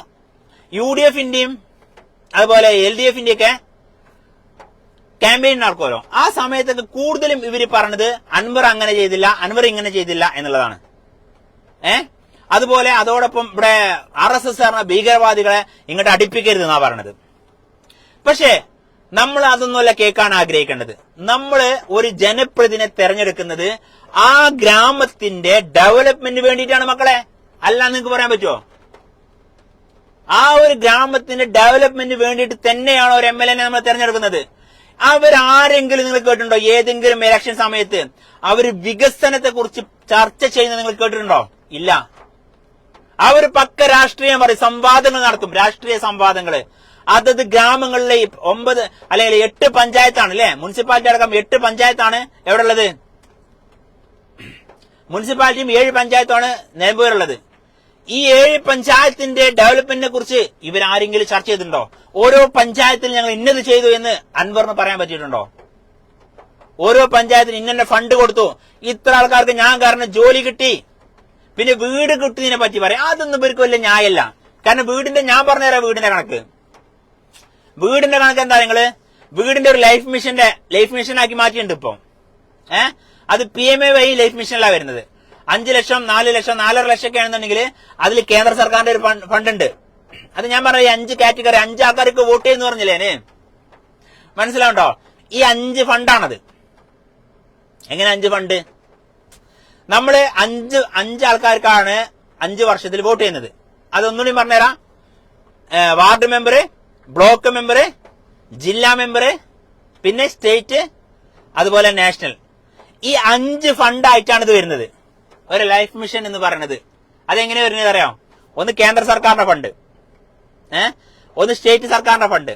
UDF-ന്റെയും അതുപോലെ LDF-ന്റെ ഒക്കെ ക്യാമ്പയിൻ നടക്കുമല്ലോ. ആ സമയത്തൊക്കെ കൂടുതലും ഇവര് പറഞ്ഞത് അൻവർ അങ്ങനെ ചെയ്തില്ല, അൻവർ ഇങ്ങനെ ചെയ്തില്ല എന്നുള്ളതാണ്. അതുപോലെ അതോടൊപ്പം ഇവിടെ RSS പറഞ്ഞ ഭീകരവാദികളെ ഇങ്ങോട്ട് അടുപ്പിക്കരുത് എന്നാ പറഞ്ഞത്. പക്ഷേ നമ്മൾ അതൊന്നുമല്ല കേൾക്കാൻ ആഗ്രഹിക്കേണ്ടത്. നമ്മള് ഒരു ജനപ്രതിനിധിയെ തെരഞ്ഞെടുക്കുന്നത് ആ ഗ്രാമത്തിന്റെ ഡെവലപ്മെന്റിന് വേണ്ടിയിട്ടാണ് മക്കളെ. അല്ല നിങ്ങൾക്ക് പറയാൻ പറ്റുമോ? ആ ഒരു ഗ്രാമത്തിന്റെ ഡെവലപ്മെന്റിന് വേണ്ടിയിട്ട് തന്നെയാണ് ഒരു MLA നമ്മൾ തെരഞ്ഞെടുക്കുന്നത്. അവരാരെങ്കിലും നിങ്ങൾ കേട്ടിട്ടുണ്ടോ? ഏതെങ്കിലും ഇലക്ഷൻ സമയത്ത് അവർ വികസനത്തെ കുറിച്ച് ചർച്ച ചെയ്യുന്നത് നിങ്ങൾ കേട്ടിട്ടുണ്ടോ? ഇല്ല. അവർ പക്ക രാഷ്ട്രീയം പറയും, സംവാദങ്ങൾ നടത്തും, രാഷ്ട്രീയ സംവാദങ്ങള്. അതത് ഗ്രാമങ്ങളിലെ 9 അല്ലെങ്കിൽ 8 പഞ്ചായത്താണ് അല്ലെ, മുനിസിപ്പാലിറ്റി അടക്കം 8 പഞ്ചായത്താണ് എവിടെ ഉള്ളത്? മുനിസിപ്പാലിറ്റിയും 7 പഞ്ചായത്താണ് നിലമ്പൂരുള്ളത്. ഈ 7 പഞ്ചായത്തിന്റെ ഡെവലപ്മെന്റിനെ കുറിച്ച് ഇവരാരെങ്കിലും ചർച്ച ചെയ്തിട്ടുണ്ടോ? ഓരോ പഞ്ചായത്തിൽ ഞങ്ങൾ ഇന്നത് ചെയ്തു എന്ന് അൻവറിന് പറയാൻ പറ്റിയിട്ടുണ്ടോ? ഓരോ പഞ്ചായത്തിന് ഇന്നെ ഫണ്ട് കൊടുത്തു, ഇത്ര ആൾക്കാർക്ക് ഞാൻ കാരണം ജോലി കിട്ടി, പിന്നെ വീട് കിട്ടിയതിനെ പറ്റി പറയാം. അതൊന്നും ഇവർക്ക് വലിയ ന്യായമല്ല. കാരണം വീടിന്റെ, ഞാൻ പറഞ്ഞുതരാം വീടിന്റെ കണക്ക്. വീടിന്റെ കണക്ക് എന്താ? നിങ്ങള് വീടിന്റെ ഒരു ലൈഫ് മിഷനാക്കി മാറ്റിയിട്ടുണ്ട് ഇപ്പൊ. അത് PMA വഴി ലൈഫ് മിഷനിലാണ് വരുന്നത്. 5 ലക്ഷം, 4 ലക്ഷം, 4.5 ലക്ഷം ഒക്കെ ആണെന്നുണ്ടെങ്കിൽ അതിൽ കേന്ദ്ര സർക്കാരിന്റെ ഒരു ഫണ്ട് ഉണ്ട്. അത് ഞാൻ പറഞ്ഞ 5 കാറ്റഗറി, 5 ആൾക്കാർക്ക് വോട്ട് ചെയ്യുന്നു പറഞ്ഞില്ലേ? മനസ്സിലാവുണ്ടോ? ഈ 5 ഫണ്ടാണത്. എങ്ങനെ 5 ഫണ്ട്? നമ്മള് 5 ആൾക്കാർക്കാണ് 5 വർഷത്തിൽ വോട്ട് ചെയ്യുന്നത്. അതൊന്നുകൂടി പറഞ്ഞുതരാം. വാർഡ് മെമ്പർ, ബ്ലോക്ക് മെമ്പർ, ജില്ലാ മെമ്പർ, പിന്നെ സ്റ്റേറ്റ്, അതുപോലെ നാഷണൽ. ഈ 5 ഫണ്ടായിട്ടാണ് ഇത് വരുന്നത്, ഒരു ലൈഫ് മിഷൻ എന്ന് പറയുന്നത്. അതെങ്ങനെ വരുന്നത് അറിയാം? ഒന്ന് കേന്ദ്ര സർക്കാരിന്റെ ഫണ്ട്, ഒന്ന് സ്റ്റേറ്റ് സർക്കാരിന്റെ ഫണ്ട്,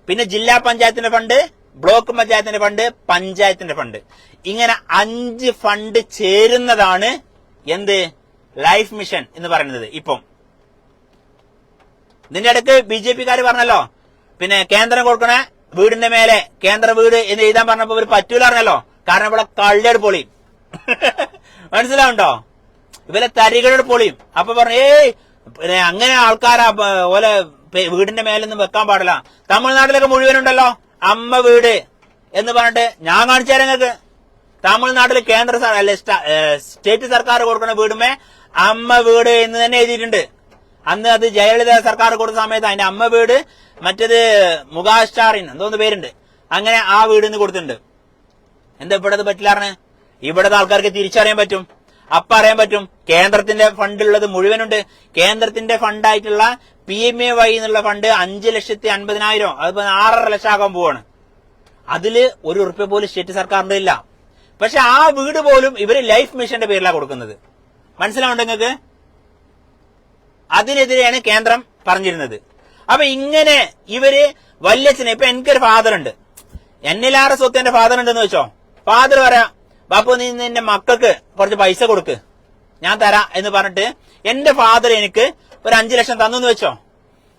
പിന്നെ ജില്ലാ പഞ്ചായത്തിന്റെ ഫണ്ട്, ബ്ലോക്ക് പഞ്ചായത്തിന്റെ ഫണ്ട്, പഞ്ചായത്തിന്റെ ഫണ്ട്. ഇങ്ങനെ 5 ഫണ്ട് ചേരുന്നതാണ് എന്ത്? ലൈഫ് മിഷൻ എന്ന് പറയുന്നത്. ഇപ്പം ഇതിന്റെ ഇടയ്ക്ക് BJP-ക്കാർ പറഞ്ഞല്ലോ, പിന്നെ കേന്ദ്രം കൊടുക്കണ വീടിന്റെ മേലെ കേന്ദ്ര വീട് എന്ന് എഴുതാൻ പറഞ്ഞപ്പോ ഇവർ പറ്റൂല പറഞ്ഞല്ലോ. കാരണം ഇവിടെ കള്ളിയുടെ പൊളിയും. മനസ്സിലാവുണ്ടോ? ഇവരെ തരികളുടെ പൊളിയും. അപ്പൊ പറഞ്ഞു, പിന്നെ അങ്ങനെ ആൾക്കാരാ ഓലെ വീടിന്റെ മേലൊന്നും വെക്കാൻ പാടില്ല. തമിഴ്നാട്ടിലൊക്കെ മുഴുവനുണ്ടല്ലോ അമ്മ വീട് എന്ന് പറഞ്ഞിട്ട്. ഞാൻ കാണിച്ചു തരാം നിങ്ങൾക്ക്. തമിഴ്നാട്ടിൽ കേന്ദ്ര അല്ലെ സ്റ്റേറ്റ് സർക്കാർ കൊടുക്കുന്ന വീടുമേ അമ്മ വീട് എന്ന് തന്നെ എഴുതിയിട്ടുണ്ട്. അന്ന് അത് ജയലളിത സർക്കാർ കൊടുത്ത സമയത്ത് അതിന്റെ അമ്മ വീട്, മറ്റേത് മുഖാസ്റ്റാറിൻ എന്തോന്ന് പേരുണ്ട്, അങ്ങനെ ആ വീട് എന്ന് കൊടുത്തിട്ടുണ്ട്. എന്താ ഇവിടെ അത് പറ്റില്ലാറിന്? ഇവിടുത്തെ ആൾക്കാർക്ക് തിരിച്ചറിയാൻ പറ്റും, അപ്പൊ അറിയാൻ പറ്റും. കേന്ദ്രത്തിന്റെ ഫണ്ടുള്ളത് മുഴുവനുണ്ട്. കേന്ദ്രത്തിന്റെ ഫണ്ടായിട്ടുള്ള PMA വഴി എന്നുള്ള ഫണ്ട് 5,50,000, അതിപ്പോ 6.5 ലക്ഷം ആകാൻ പോവാണ്. അതില് ₹1 പോലും സ്റ്റേറ്റ് സർക്കാരിന്റെ ഇല്ല. പക്ഷെ ആ വീട് പോലും ഇവര് ലൈഫ് മിഷന്റെ പേരിലാണ് കൊടുക്കുന്നത്. മനസ്സിലാവുണ്ടോ നിങ്ങൾക്ക്? അതിനെതിരെയാണ് കേന്ദ്രം പറഞ്ഞിരുന്നത്. അപ്പൊ ഇങ്ങനെ ഇവര് വല്യച്ഛനെ, ഇപ്പൊ എനിക്കൊരു ഫാദർ ഉണ്ട്, എന്നിലാറ് സ്വത്ത് എന്റെ ഫാദർ ഉണ്ടെന്ന് വെച്ചോ. ഫാദർ പറയാ, ബാപ്പു നീ നിന്റെ മക്കൾക്ക് കുറച്ച് പൈസ കൊടുക്ക്, ഞാൻ തരാം എന്ന് പറഞ്ഞിട്ട് എന്റെ ഫാദർ എനിക്ക് ഒരു 5 ലക്ഷം തന്നു വെച്ചോ.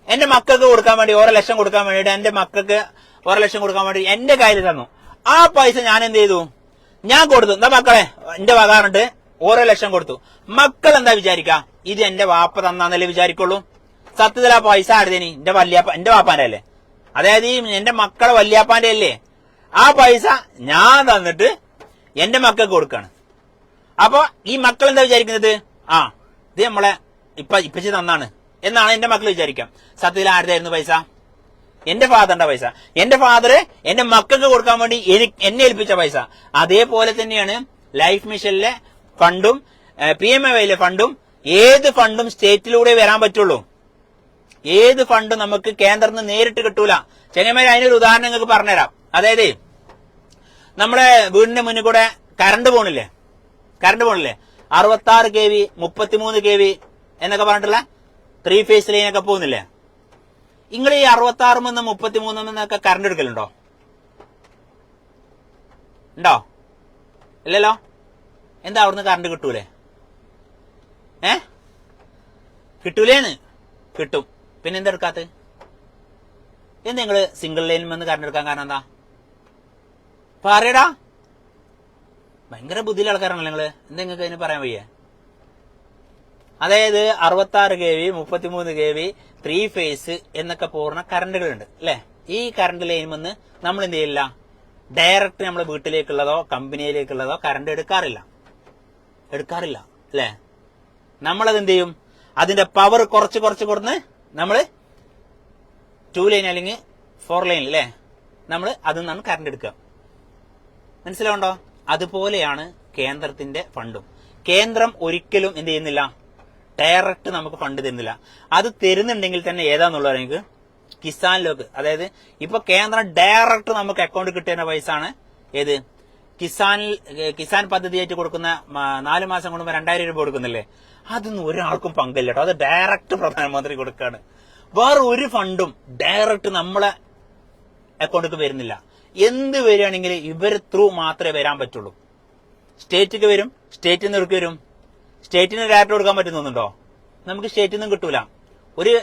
എന്റെ മക്കൾക്ക് കൊടുക്കാൻ വേണ്ടി 1 ലക്ഷം കൊടുക്കാൻ വേണ്ടിയിട്ട് എന്റെ മക്കൾക്ക് 1 ലക്ഷം കൊടുക്കാൻ വേണ്ടി എന്റെ കയ്യിൽ തന്നു. ആ പൈസ ഞാൻ എന്ത് ചെയ്തു? ഞാൻ കൊടുത്തു. എന്താ മക്കളെ, എന്റെ വകാറുണ്ട്, 1 ലക്ഷം കൊടുത്തു. മക്കൾ എന്താ വിചാരിക്കാ? ഇത് എന്റെ വാപ്പ തന്നാന്നല്ലേ വിചാരിക്കുള്ളൂ. സത്യത്തിൽ ആ പൈസ ആരുതേനി? എന്റെ വാപ്പാന്റെ അല്ലേ? അതായത് ഈ എന്റെ മക്കളെ വല്യാപ്പാന്റെ അല്ലേ? ആ പൈസ ഞാൻ തന്നിട്ട് എന്റെ മക്കൾക്ക് കൊടുക്കാണ്. അപ്പൊ ഈ മക്കൾ എന്താ വിചാരിക്കുന്നത്? ഇത് നമ്മളെ ഇപ്പച്ചി തന്നാണ് എന്നാണ് എന്റെ മക്കൾ വിചാരിക്കാം. സത്യത്തിൽ ആരുടെയായിരുന്നു പൈസ? എന്റെ ഫാദറിന്റെ പൈസ. എന്റെ ഫാദർ എന്റെ മക്കൾക്ക് കൊടുക്കാൻ വേണ്ടി എന്നെ ഏൽപ്പിച്ച പൈസ. അതേപോലെ തന്നെയാണ് ലൈഫ് മിഷനിലെ ഫണ്ടും PMAYയിലെ ഫണ്ടും. ഏത് ഫണ്ടും സ്റ്റേറ്റിലൂടെ വരാൻ പറ്റുള്ളൂ. ഏത് ഫണ്ടും നമുക്ക് കേന്ദ്രത്തിൽ നിന്ന് നേരിട്ട് കിട്ടൂല. ചെങ്ങന്മാരെ, അതിനൊരു ഉദാഹരണം നിങ്ങൾക്ക് പറഞ്ഞുതരാം. അതായത് നമ്മുടെ വീടിന്റെ മുന്നിൽ കൂടെ കറണ്ട് പോണില്ലേ, 66 kV 33 kV എന്നൊക്കെ പറഞ്ഞിട്ടുള്ള 3 ഫേസ് ലൈനൊക്കെ പോകുന്നില്ലേ? നിങ്ങൾ ഈ 66 33 കറണ്ട് എടുക്കലുണ്ടോ? ഉണ്ടോ? ഇല്ലല്ലോ. എന്താ അവിടുന്ന് കറണ്ട് കിട്ടൂലേ? കിട്ടൂലേന്ന്? കിട്ടും. പിന്നെ എന്താ എടുക്കാത്ത? എന്താ നിങ്ങള് സിംഗിൾ ലൈനിൽ നിന്ന് കറണ്ട് എടുക്കാൻ കാരണം എന്താ പറയടാ? ഭയങ്കര ബുദ്ധിയിലെ ആൾക്കാരാണല്ലോ നിങ്ങള്. എന്താ നിങ്ങൾക്ക് അതിന് പറയാൻ വയ്യേ? അതായത് 66 kV 33 kV 3 ഫേസ് എന്നൊക്കെ പോകുന്ന കറണ്ടുകളുണ്ട് അല്ലെ? ഈ കറണ്ട് ലൈനിൽ നിന്ന് നമ്മൾ എന്ത് ചെയ്യില്ല, ഡയറക്റ്റ് നമ്മളെ വീട്ടിലേക്കുള്ളതോ കമ്പനിയിലേക്കുള്ളതോ കറണ്ട് എടുക്കാറില്ല അല്ലെ? നമ്മളത് എന്ത് ചെയ്യും, അതിന്റെ പവർ കുറച്ച് കൊടുന്ന് നമ്മള് 2 ലൈൻ അല്ലെങ്കിൽ 4 ലൈൻ അല്ലെ, നമ്മൾ അതിൽ നിന്നാണ് കറണ്ട് എടുക്കുക. മനസ്സിലാവുണ്ടോ? അതുപോലെയാണ് കേന്ദ്രത്തിന്റെ ഫണ്ടും. കേന്ദ്രം ഒരിക്കലും എന്ത് ചെയ്യുന്നില്ല, ഡയറക്റ്റ് നമുക്ക് ഫണ്ട് തരുന്നില്ല. അത് തരുന്നുണ്ടെങ്കിൽ തന്നെ ഏതാന്നുള്ളത് എനിക്ക് കിസാനിലേക്ക്, അതായത് ഇപ്പൊ കേന്ദ്രം ഡയറക്റ്റ് നമുക്ക് അക്കൗണ്ട് കിട്ടുന്ന പൈസ ആണ് ഏത്, കിസാൻ പദ്ധതിയായിട്ട് കൊടുക്കുന്ന 4 മാസം കൂടുമ്പോൾ 2000 രൂപ കൊടുക്കുന്നില്ലേ, അതൊന്നും ഒരാൾക്കും പങ്കില്ല കേട്ടോ. അത് ഡയറക്റ്റ് പ്രധാനമന്ത്രി കൊടുക്കാണ്. വേറെ ഒരു ഫണ്ടും ഡയറക്റ്റ് നമ്മളെ അക്കൗണ്ടിലേക്ക് വരുന്നില്ല. എന്ത് വരികയാണെങ്കിൽ ഇവർ ത്രൂ മാത്രമേ വരാൻ പറ്റുള്ളൂ. സ്റ്റേറ്റിക്ക് വരും, സ്റ്റേറ്റിൽ നിന്ന് എടുക്ക് വരും. സ്റ്റേറ്റിന് ഡയറക്റ്റ് കൊടുക്കാൻ പറ്റുന്നുണ്ടോ? നമുക്ക് സ്റ്റേറ്റിൽ നിന്നും കിട്ടൂല. ഒരു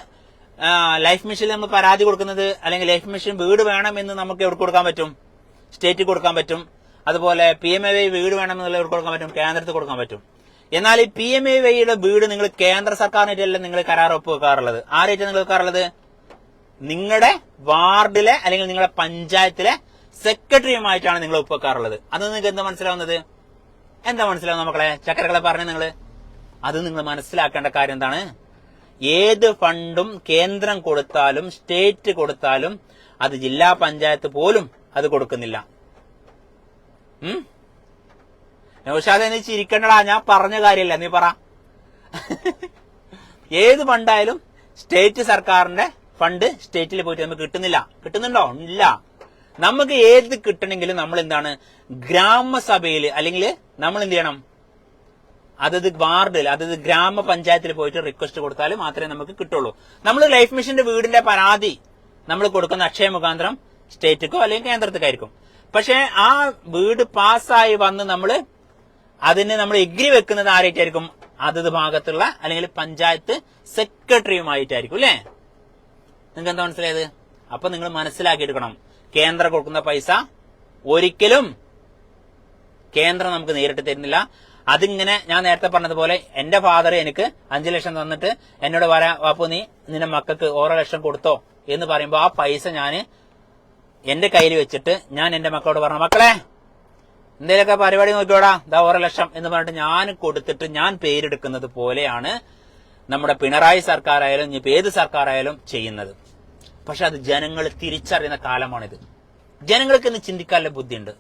ലൈഫ് മിഷനിൽ നമ്മൾ പരാതി കൊടുക്കുന്നത്, അല്ലെങ്കിൽ ലൈഫ് മിഷൻ വീട് വേണമെന്ന് നമുക്ക് എവിടെ കൊടുക്കാൻ പറ്റും? സ്റ്റേറ്റിൽ കൊടുക്കാൻ പറ്റും. അതുപോലെ PMAY വീട് വേണമെന്നുള്ള എവിടെ കൊടുക്കാൻ പറ്റും? കേന്ദ്രത്തിൽ കൊടുക്കാൻ പറ്റും. എന്നാൽ ഈ PMAYയുടെ വീട് നിങ്ങൾ കേന്ദ്ര സർക്കാരിനായിട്ടല്ല നിങ്ങൾ കരാർ ഒപ്പുവെക്കാറുള്ളത്. ആരായിട്ട് നിങ്ങൾ വെക്കാറുള്ളത്? നിങ്ങളുടെ വാർഡിലെ അല്ലെങ്കിൽ നിങ്ങളുടെ പഞ്ചായത്തിലെ സെക്രട്ടറിയുമായിട്ടാണ് നിങ്ങൾ ഒപ്പുവെക്കാറുള്ളത്. അത് നിങ്ങൾക്ക് എന്താ മനസ്സിലാവുന്നത്? എന്താ മനസ്സിലാവുന്നത് മക്കളെ? ചക്കരകളെ പറഞ്ഞു നിങ്ങൾ. അത് നിങ്ങൾ മനസ്സിലാക്കേണ്ട കാര്യം എന്താണ്? ഏത് ഫണ്ടും കേന്ദ്രം കൊടുത്താലും സ്റ്റേറ്റ് കൊടുത്താലും അത് ജില്ലാ പഞ്ചായത്ത് പോലും അത് കൊടുക്കുന്നില്ല. നൗഷാദ് നീ ചിരിക്കണ്ടടാ, ഞാൻ പറഞ്ഞ കാര്യമല്ല, നീ പറ. ഏത് ഫണ്ടായാലും സ്റ്റേറ്റ് സർക്കാരിന്റെ ഫണ്ട് സ്റ്റേറ്റിൽ പോയിട്ട് നമുക്ക് കിട്ടുന്നില്ല. കിട്ടുന്നുണ്ടോ? ഇല്ല. നമുക്ക് ഏത് കിട്ടണമെങ്കിലും നമ്മൾ എന്താണ്, ഗ്രാമസഭയിൽ അല്ലെങ്കിൽ നമ്മൾ എന്ത് ചെയ്യണം, അതത് വാർഡിൽ അതത് ഗ്രാമപഞ്ചായത്തിൽ പോയിട്ട് റിക്വസ്റ്റ് കൊടുത്താൽ മാത്രമേ നമുക്ക് കിട്ടുള്ളൂ. നമ്മൾ ലൈഫ് മിഷന്റെ വീടിന്റെ പരാതി നമ്മൾ കൊടുക്കുന്ന അക്ഷയ മുഖാന്തരം സ്റ്റേറ്റിക്കോ അല്ലെങ്കിൽ കേന്ദ്രത്തിക്കായിരിക്കും. പക്ഷെ ആ വീട് പാസ്സായി വന്ന് അതിന് നമ്മൾ എഗ്രി വെക്കുന്നത് ആരായിട്ടായിരിക്കും? അതത് ഭാഗത്തുള്ള അല്ലെങ്കിൽ പഞ്ചായത്ത് സെക്രട്ടറിയുമായിട്ടായിരിക്കും അല്ലെ? നിങ്ങൾക്ക് എന്താ മനസ്സിലായത്? അപ്പൊ നിങ്ങൾ മനസ്സിലാക്കിയെടുക്കണം, കേന്ദ്രം കൊടുക്കുന്ന പൈസ ഒരിക്കലും കേന്ദ്രം നമുക്ക് നേരിട്ട് തരുന്നില്ല. അതിങ്ങനെ ഞാൻ നേരത്തെ പറഞ്ഞതുപോലെ എന്റെ ഫാദർ എനിക്ക് 5 ലക്ഷം തന്നിട്ട് എന്നോട് വാപ്പു നീ നിന്റെ മക്കൾക്ക് 1 ലക്ഷം കൊടുത്തോ എന്ന് പറയുമ്പോ ആ പൈസ ഞാൻ എന്റെ കയ്യിൽ വെച്ചിട്ട് ഞാൻ എന്റെ മക്കളോട് പറഞ്ഞു, മക്കളെ എന്തേലൊക്കെ പരിപാടി നോക്കിയോടാ, ഇതാ 1 ലക്ഷം എന്ന് പറഞ്ഞിട്ട് ഞാൻ കൊടുത്തിട്ട് ഞാൻ പേരെടുക്കുന്നത് പോലെയാണ് നമ്മുടെ പിണറായി സർക്കാരായാലും ഇനിയിപ്പോ ഏത് സർക്കാരായാലും ചെയ്യുന്നത്. പക്ഷെ അത് ജനങ്ങൾ തിരിച്ചറിയുന്ന കാലമാണിത്. ജനങ്ങൾക്ക് ഇന്ന് ചിന്തിക്കാനുള്ള ബുദ്ധിയുണ്ട്.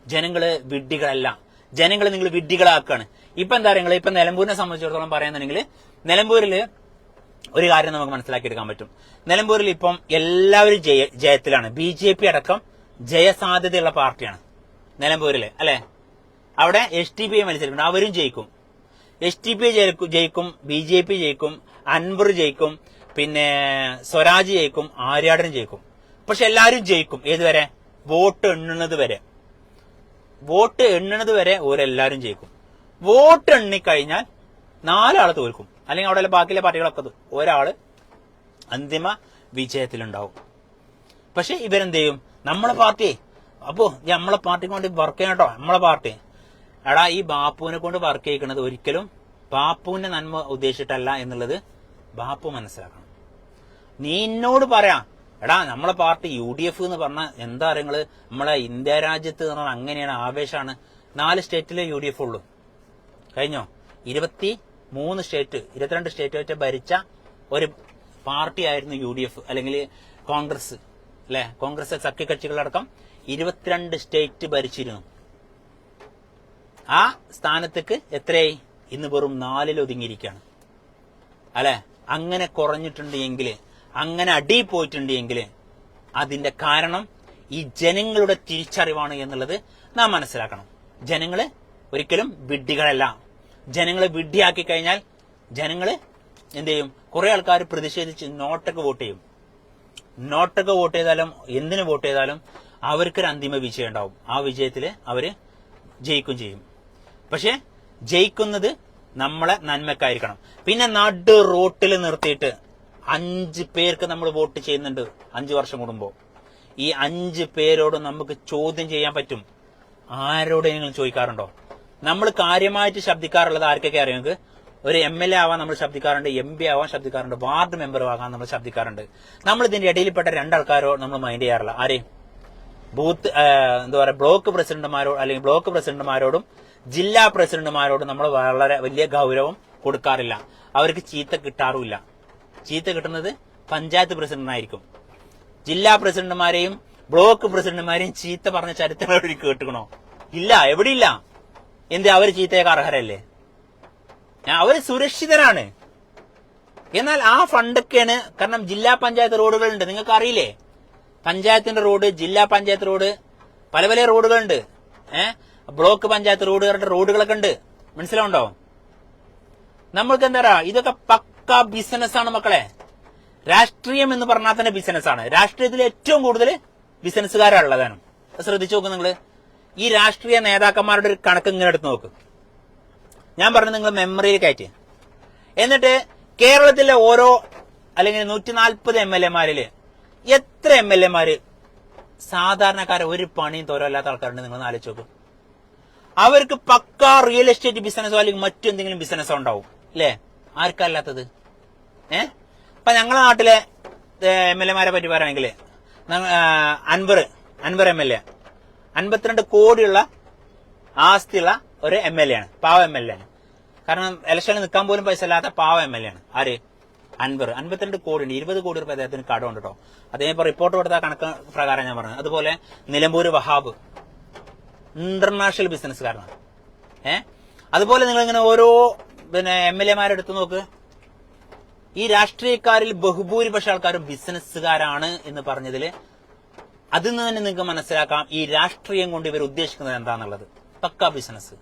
ജനങ്ങള് വിഡ്ഢികളല്ല. ജനങ്ങളെ നിങ്ങൾ വിഡ്ഢികളാക്കാണ്. ഇപ്പൊ എന്താ പറയുക, ഇപ്പൊ നിലമ്പൂരിനെ സംബന്ധിച്ചിടത്തോളം പറയാന്നുണ്ടെങ്കിൽ നിലമ്പൂരില് ഒരു കാര്യം നമുക്ക് മനസ്സിലാക്കിയെടുക്കാൻ പറ്റും. നിലമ്പൂരിൽ ഇപ്പം എല്ലാവരും ജയത്തിലാണ്. BJP അടക്കം ജയസാധ്യതയുള്ള പാർട്ടിയാണ് നിലമ്പൂരില് അല്ലെ? അവിടെ STPI മത്സരിക്കുന്നു, അവരും ജയിക്കും. STPI ജയിക്കും, BJP ജയിക്കും, അൻവർ ജയിക്കും, പിന്നെ സ്വരാജ് ജയിക്കും, ആര്യാടൻ ജയിക്കും. പക്ഷെ എല്ലാവരും ജയിക്കും. ഏതുവരെ? വോട്ട് എണ്ണുന്നത് വരെ ഓരെല്ലാരും ജയിക്കും. വോട്ട് എണ്ണിക്കഴിഞ്ഞാൽ 4 ആള് തോൽക്കും, അല്ലെങ്കിൽ അവിടെ ബാക്കിയുള്ള പാർട്ടികളൊക്കെ ഒരാള് അന്തിമ വിജയത്തിലുണ്ടാവും. പക്ഷെ ഇവരെന്ത് ചെയ്യും? നമ്മളെ പാർട്ടി, അപ്പോ നമ്മളെ പാർട്ടിക്ക് വേണ്ടി വർക്ക് ചെയ്യണം കേട്ടോ. നമ്മളെ പാർട്ടി എടാ, ഈ ബാപ്പുവിനെ കൊണ്ട് വർക്ക് ചെയ്യിക്കുന്നത് ഒരിക്കലും ബാപ്പുവിന്റെ നന്മ ഉദ്ദേശിച്ചിട്ടല്ല എന്നുള്ളത് ബാപ്പു മനസ്സിലാക്കണം. നീ എന്നോട് പറയാം, എടാ നമ്മളെ പാർട്ടി UDF എന്ന് പറഞ്ഞാൽ എന്താ അറിയങ്ങള്, നമ്മളെ ഇന്ത്യ രാജ്യത്ത് എന്ന് പറഞ്ഞാൽ അങ്ങനെയാണ്, ആവേശമാണ്. 4 സ്റ്റേറ്റിലെ UDF ഉള്ളൂ. കഴിഞ്ഞോ? 3 സ്റ്റേറ്റ് 22 സ്റ്റേറ്റ് വെച്ച് ഭരിച്ച ഒരു പാർട്ടിയായിരുന്നു UDF അല്ലെങ്കിൽ കോൺഗ്രസ് അല്ലെ. കോൺഗ്രസ് സഖ്യകക്ഷികളടക്കം 22 സ്റ്റേറ്റ് ഭരിച്ചിരുന്നു. ആ സ്ഥാനത്തേക്ക് എത്രയായി? ഇന്ന് വെറും 4 ഒതുങ്ങിയിരിക്കുകയാണ് അല്ലെ. അങ്ങനെ കുറഞ്ഞിട്ടുണ്ട് എങ്കിൽ, അങ്ങനെ അടി പോയിട്ടുണ്ട് എങ്കിൽ അതിന്റെ കാരണം ഈ ജനങ്ങളുടെ തിരിച്ചറിവാണ് എന്നുള്ളത് നാം മനസ്സിലാക്കണം. ജനങ്ങള് ഒരിക്കലും വിഡ്ഢികളല്ല. ജനങ്ങളെ വിഡ്ഢിയാക്കി കഴിഞ്ഞാൽ ജനങ്ങള് എന്ത് ചെയ്യും? കുറെ ആൾക്കാർ പ്രതിഷേധിച്ച് നോട്ടൊക്കെ വോട്ട് ചെയ്യും. നോട്ടൊക്കെ വോട്ട് ചെയ്താലും എന്തിനു വോട്ട് ചെയ്താലും അവർക്കൊരു അന്തിമ വിജയം ഉണ്ടാവും. ആ വിജയത്തില് അവര് ജയിക്കും ചെയ്യും. പക്ഷെ ജയിക്കുന്നത് നമ്മളെ നന്മക്കായിരിക്കണം. പിന്നെ നടു റോട്ടിൽ നിർത്തിയിട്ട് 5 പേർക്ക് നമ്മൾ വോട്ട് ചെയ്യുന്നുണ്ട് 5 വർഷം കൂടുമ്പോ. ഈ 5 പേരോട് നമുക്ക് ചോദ്യം ചെയ്യാൻ പറ്റും. ആരോടെങ്കിലും ചോദിക്കാറുണ്ടോ? നമ്മൾ കാര്യമായിട്ട് ശബ്ദിക്കാറുള്ളത് ആർക്കൊക്കെ അറിയാം? നമുക്ക് ഒരു MLA ആവാൻ നമ്മൾ ശബ്ദിക്കാറുണ്ട്, MP ആവാൻ ശബ്ദിക്കാറുണ്ട്, വാർഡ് മെമ്പർ ആകാൻ നമ്മൾ ശബ്ദിക്കാറുണ്ട്. നമ്മൾ ഇതിന്റെ ഇടയിൽപ്പെട്ട 2 ആൾക്കാരോ നമ്മൾ മൈൻഡ് ചെയ്യാറില്ല. ആരെയും ബൂത്ത് എന്താ പറയുക, ബ്ലോക്ക് പ്രസിഡന്റുമാരോട് അല്ലെങ്കിൽ ബ്ലോക്ക് പ്രസിഡന്റുമാരോടും ജില്ലാ പ്രസിഡന്റുമാരോടും നമ്മൾ വളരെ വലിയ ഗൗരവം കൊടുക്കാറില്ല. അവർക്ക് ചീത്ത കിട്ടാറുമില്ല. ചീത്ത കിട്ടുന്നത് പഞ്ചായത്ത് പ്രസിഡന്റിനായിരിക്കും. ജില്ലാ പ്രസിഡന്റുമാരെയും ബ്ലോക്ക് പ്രസിഡന്റുമാരെയും ചീത്ത പറഞ്ഞ ചരിത്രം എവിടെ കേട്ടുക്കണോ? ഇല്ല, എവിടെയില്ല. എന്ത്, അവര് ചീത്തയൊക്കെ അർഹരല്ലേ? അവര് സുരക്ഷിതരാണ്. എന്നാൽ ആ ഫണ്ടൊക്കെയാണ്. കാരണം ജില്ലാ പഞ്ചായത്ത് റോഡുകളുണ്ട്, നിങ്ങൾക്ക് അറിയില്ലേ? പഞ്ചായത്തിന്റെ റോഡ്, ജില്ലാ പഞ്ചായത്ത് റോഡ്, പല പല റോഡുകളുണ്ട്. ബ്ലോക്ക് പഞ്ചായത്ത് റോഡുകളൊക്കെ ഉണ്ട്. മനസ്സിലാവുണ്ടോ? നമ്മൾക്ക് എന്താ ഇതൊക്കെ പക്ക ബിസിനസ്സാണ് മക്കളെ. രാഷ്ട്രീയം എന്ന് പറഞ്ഞാൽ തന്നെ ബിസിനസ്സാണ്. രാഷ്ട്രീയത്തിൽ ഏറ്റവും കൂടുതൽ ബിസിനസ്സുകാരുള്ളതാണ്. ശ്രദ്ധിച്ചു നോക്ക് നിങ്ങൾ. ഈ രാഷ്ട്രീയ നേതാക്കന്മാരുടെ ഒരു കണക്ക് ഇങ്ങനെ എടുത്ത് നോക്ക്. ഞാൻ പറഞ്ഞു നിങ്ങൾ മെമ്മറിയിൽ കയറ്റി. എന്നിട്ട് കേരളത്തിലെ ഓരോ അല്ലെങ്കിൽ 140 MLA-മാരില് എത്ര MLA-മാര് സാധാരണക്കാരെ ഒരു പണിയും തോരല്ലാത്ത ആൾക്കാരുണ്ട്? നിങ്ങൾ ആലോചിച്ച് നോക്ക്. അവർക്ക് പക്ക റിയൽ എസ്റ്റേറ്റ് ബിസിനസ്സോ അല്ലെങ്കിൽ മറ്റെന്തെങ്കിലും ബിസിനസ്സോ ഉണ്ടാവും അല്ലേ? ആർക്കല്ലാത്തത്? ഇപ്പൊ ഞങ്ങളുടെ നാട്ടിലെ MLA-മാരെ പറ്റി പറയുകയാണെങ്കിൽ അൻവർ MLA 52 കോടിയുള്ള ആസ്തിയുള്ള ഒരു MLA ആണ്. പാവ MLA ആണ്. കാരണം ഇലക്ഷനിൽ നിൽക്കാൻ പോലും പൈസ ഇല്ലാത്ത പാവ MLA ആണ്. ആര്? അൻവർ. 52 കോടി ഉണ്ട്. 20 കോടി രൂപ അദ്ദേഹത്തിന് കടമുണ്ട് കേട്ടോ. അദ്ദേഹം ഇപ്പൊ റിപ്പോർട്ട് കൊടുത്ത കണക്ക് പ്രകാരം ഞാൻ പറഞ്ഞത്. അതുപോലെ നിലമ്പൂർ വഹാബ് ഇന്റർനാഷണൽ ബിസിനസ്സുകാരനാണ്. അതുപോലെ നിങ്ങൾ ഇങ്ങനെ ഓരോ MLA-മാരെടുത്ത് നോക്ക്. ഈ രാഷ്ട്രീയക്കാരിൽ ബഹുഭൂരിപക്ഷ ആൾക്കാരും ബിസിനസ്സുകാരാണ് എന്ന് പറഞ്ഞതില് അതിൽ നിന്ന് തന്നെ നിങ്ങൾക്ക് മനസ്സിലാക്കാം ഈ രാഷ്ട്രീയം കൊണ്ട് ഇവർ ഉദ്ദേശിക്കുന്നത് എന്താന്നുള്ളത്. പക്ക ബിസിനസ്.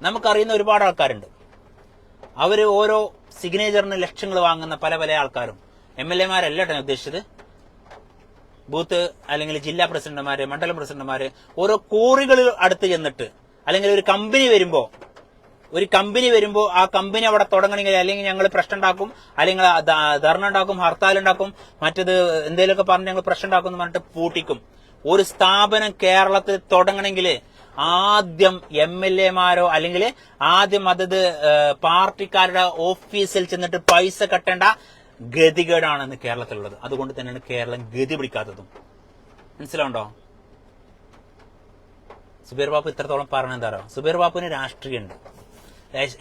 നമുക്കറിയുന്ന ഒരുപാട് ആൾക്കാരുണ്ട്. അവര് ഓരോ സിഗ്നേച്ചറിന് ലക്ഷങ്ങൾ വാങ്ങുന്ന പല പല ആൾക്കാരും. MLA-മാരല്ല കേട്ടോ ഉദ്ദേശിച്ചത്. ബൂത്ത് അല്ലെങ്കിൽ ജില്ലാ പ്രസിഡന്റുമാര്, മണ്ഡലം പ്രസിഡന്റുമാര് ഓരോ കോറികൾ അടുത്ത് ചെന്നിട്ട് അല്ലെങ്കിൽ ഒരു കമ്പനി വരുമ്പോ ആ കമ്പനി അവിടെ തുടങ്ങണമെങ്കിൽ അല്ലെങ്കിൽ ഞങ്ങൾ പ്രശ്നം ഉണ്ടാക്കും, അല്ലെങ്കിൽ ധർണ ഉണ്ടാക്കും, ഹർത്താൽ ഉണ്ടാക്കും, മറ്റത് എന്തെങ്കിലുമൊക്കെ പറഞ്ഞ് ഞങ്ങൾ പ്രശ്നം ഉണ്ടാക്കും എന്ന് പറഞ്ഞിട്ട് പൂട്ടിക്കും. ഒരു സ്ഥാപനം കേരളത്തിൽ തുടങ്ങണമെങ്കിൽ ആദ്യം MLA-മാരോ അല്ലെങ്കിൽ ആദ്യം അതത് പാർട്ടിക്കാരുടെ ഓഫീസിൽ ചെന്നിട്ട് പൈസ കെട്ടേണ്ട ഗതികേടാണെന്ന് കേരളത്തിലുള്ളത്. അതുകൊണ്ട് തന്നെയാണ് കേരളം ഗതി പിടിക്കാത്തതും. മനസ്സിലാവുണ്ടോ? സുബൈർ ബാപ്പു ഇത്രത്തോളം പറഞ്ഞെന്താറോ? സുബൈർ ബാപ്പുവിന് രാഷ്ട്രീയമുണ്ട്.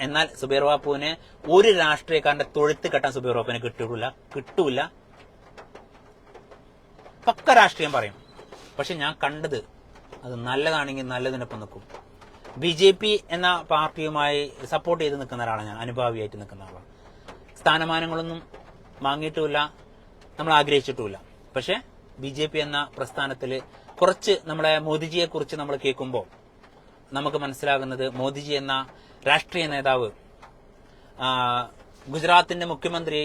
എന്നാൽ സുബൈർ ബാപ്പുവിന് ഒരു രാഷ്ട്രീയക്കാരന്റെ തൊഴുത്ത് കെട്ടാൻ സുബൈർ ബാപ്പുവിന് കിട്ടൂല. പക്ക രാഷ്ട്രീയം പറയും. പക്ഷെ ഞാൻ കണ്ടത് അത് നല്ലതാണെങ്കിൽ നല്ലതിനൊപ്പം നിൽക്കും. BJP എന്ന പാർട്ടിയുമായി സപ്പോർട്ട് ചെയ്ത് നിൽക്കുന്ന ഒരാളാണ് ഞാൻ. അനുഭാവിയായിട്ട് നിൽക്കുന്ന ആളാണ്. സ്ഥാനമാനങ്ങളൊന്നും വാങ്ങിയിട്ടുമില്ല, നമ്മൾ ആഗ്രഹിച്ചിട്ടുമില്ല. പക്ഷെ BJP എന്ന പ്രസ്ഥാനത്തിൽ കുറച്ച് നമ്മുടെ മോദിജിയെ കുറിച്ച് നമ്മൾ കേൾക്കുമ്പോൾ നമുക്ക് മനസ്സിലാകുന്നത് മോദിജി എന്ന രാഷ്ട്രീയ നേതാവ് ഗുജറാത്തിന്റെ മുഖ്യമന്ത്രി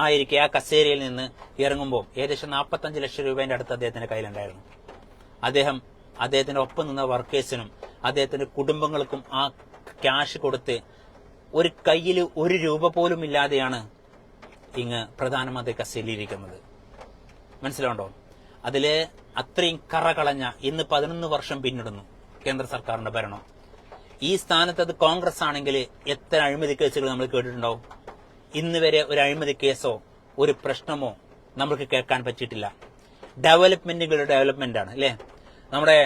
ആയിരിക്കെ ആ കസേരയിൽ നിന്ന് ഇറങ്ങുമ്പോൾ ഏകദേശം 45 ലക്ഷം രൂപേന്റെ അടുത്ത് അദ്ദേഹത്തിന്റെ കയ്യിലുണ്ടായിരുന്നു. അദ്ദേഹത്തിന്റെ ഒപ്പം നിന്ന വർക്കേഴ്സിനും അദ്ദേഹത്തിന്റെ കുടുംബങ്ങൾക്കും ആ ക്യാഷ് കൊടുത്ത് ഒരു കയ്യിൽ 1 രൂപ പോലും ഇല്ലാതെയാണ് ഇങ്ങ് പ്രധാനമന്ത്രി കസേരയിലിരിക്കുന്നത്. മനസ്സിലാവുണ്ടോ? അതില് അത്രയും കറകളഞ്ഞ ഇന്ന് 11 വർഷം പിന്നിടുന്നു കേന്ദ്ര സർക്കാരിന്റെ ഭരണം. ഈ സ്ഥാനത്ത് അത് കോൺഗ്രസ് ആണെങ്കിൽ എത്ര അഴിമതി കേസുകൾ നമ്മൾ കേട്ടിട്ടുണ്ടാവും? ഇന്ന് വരെ ഒരു അഴിമതി കേസോ ഒരു പ്രശ്നമോ നമുക്ക് കേൾക്കാൻ പറ്റിയിട്ടില്ല. ഡെവലപ്മെന്റുകളുടെ ഡെവലപ്മെന്റ് ആണ് അല്ലെ? നമ്മുടെ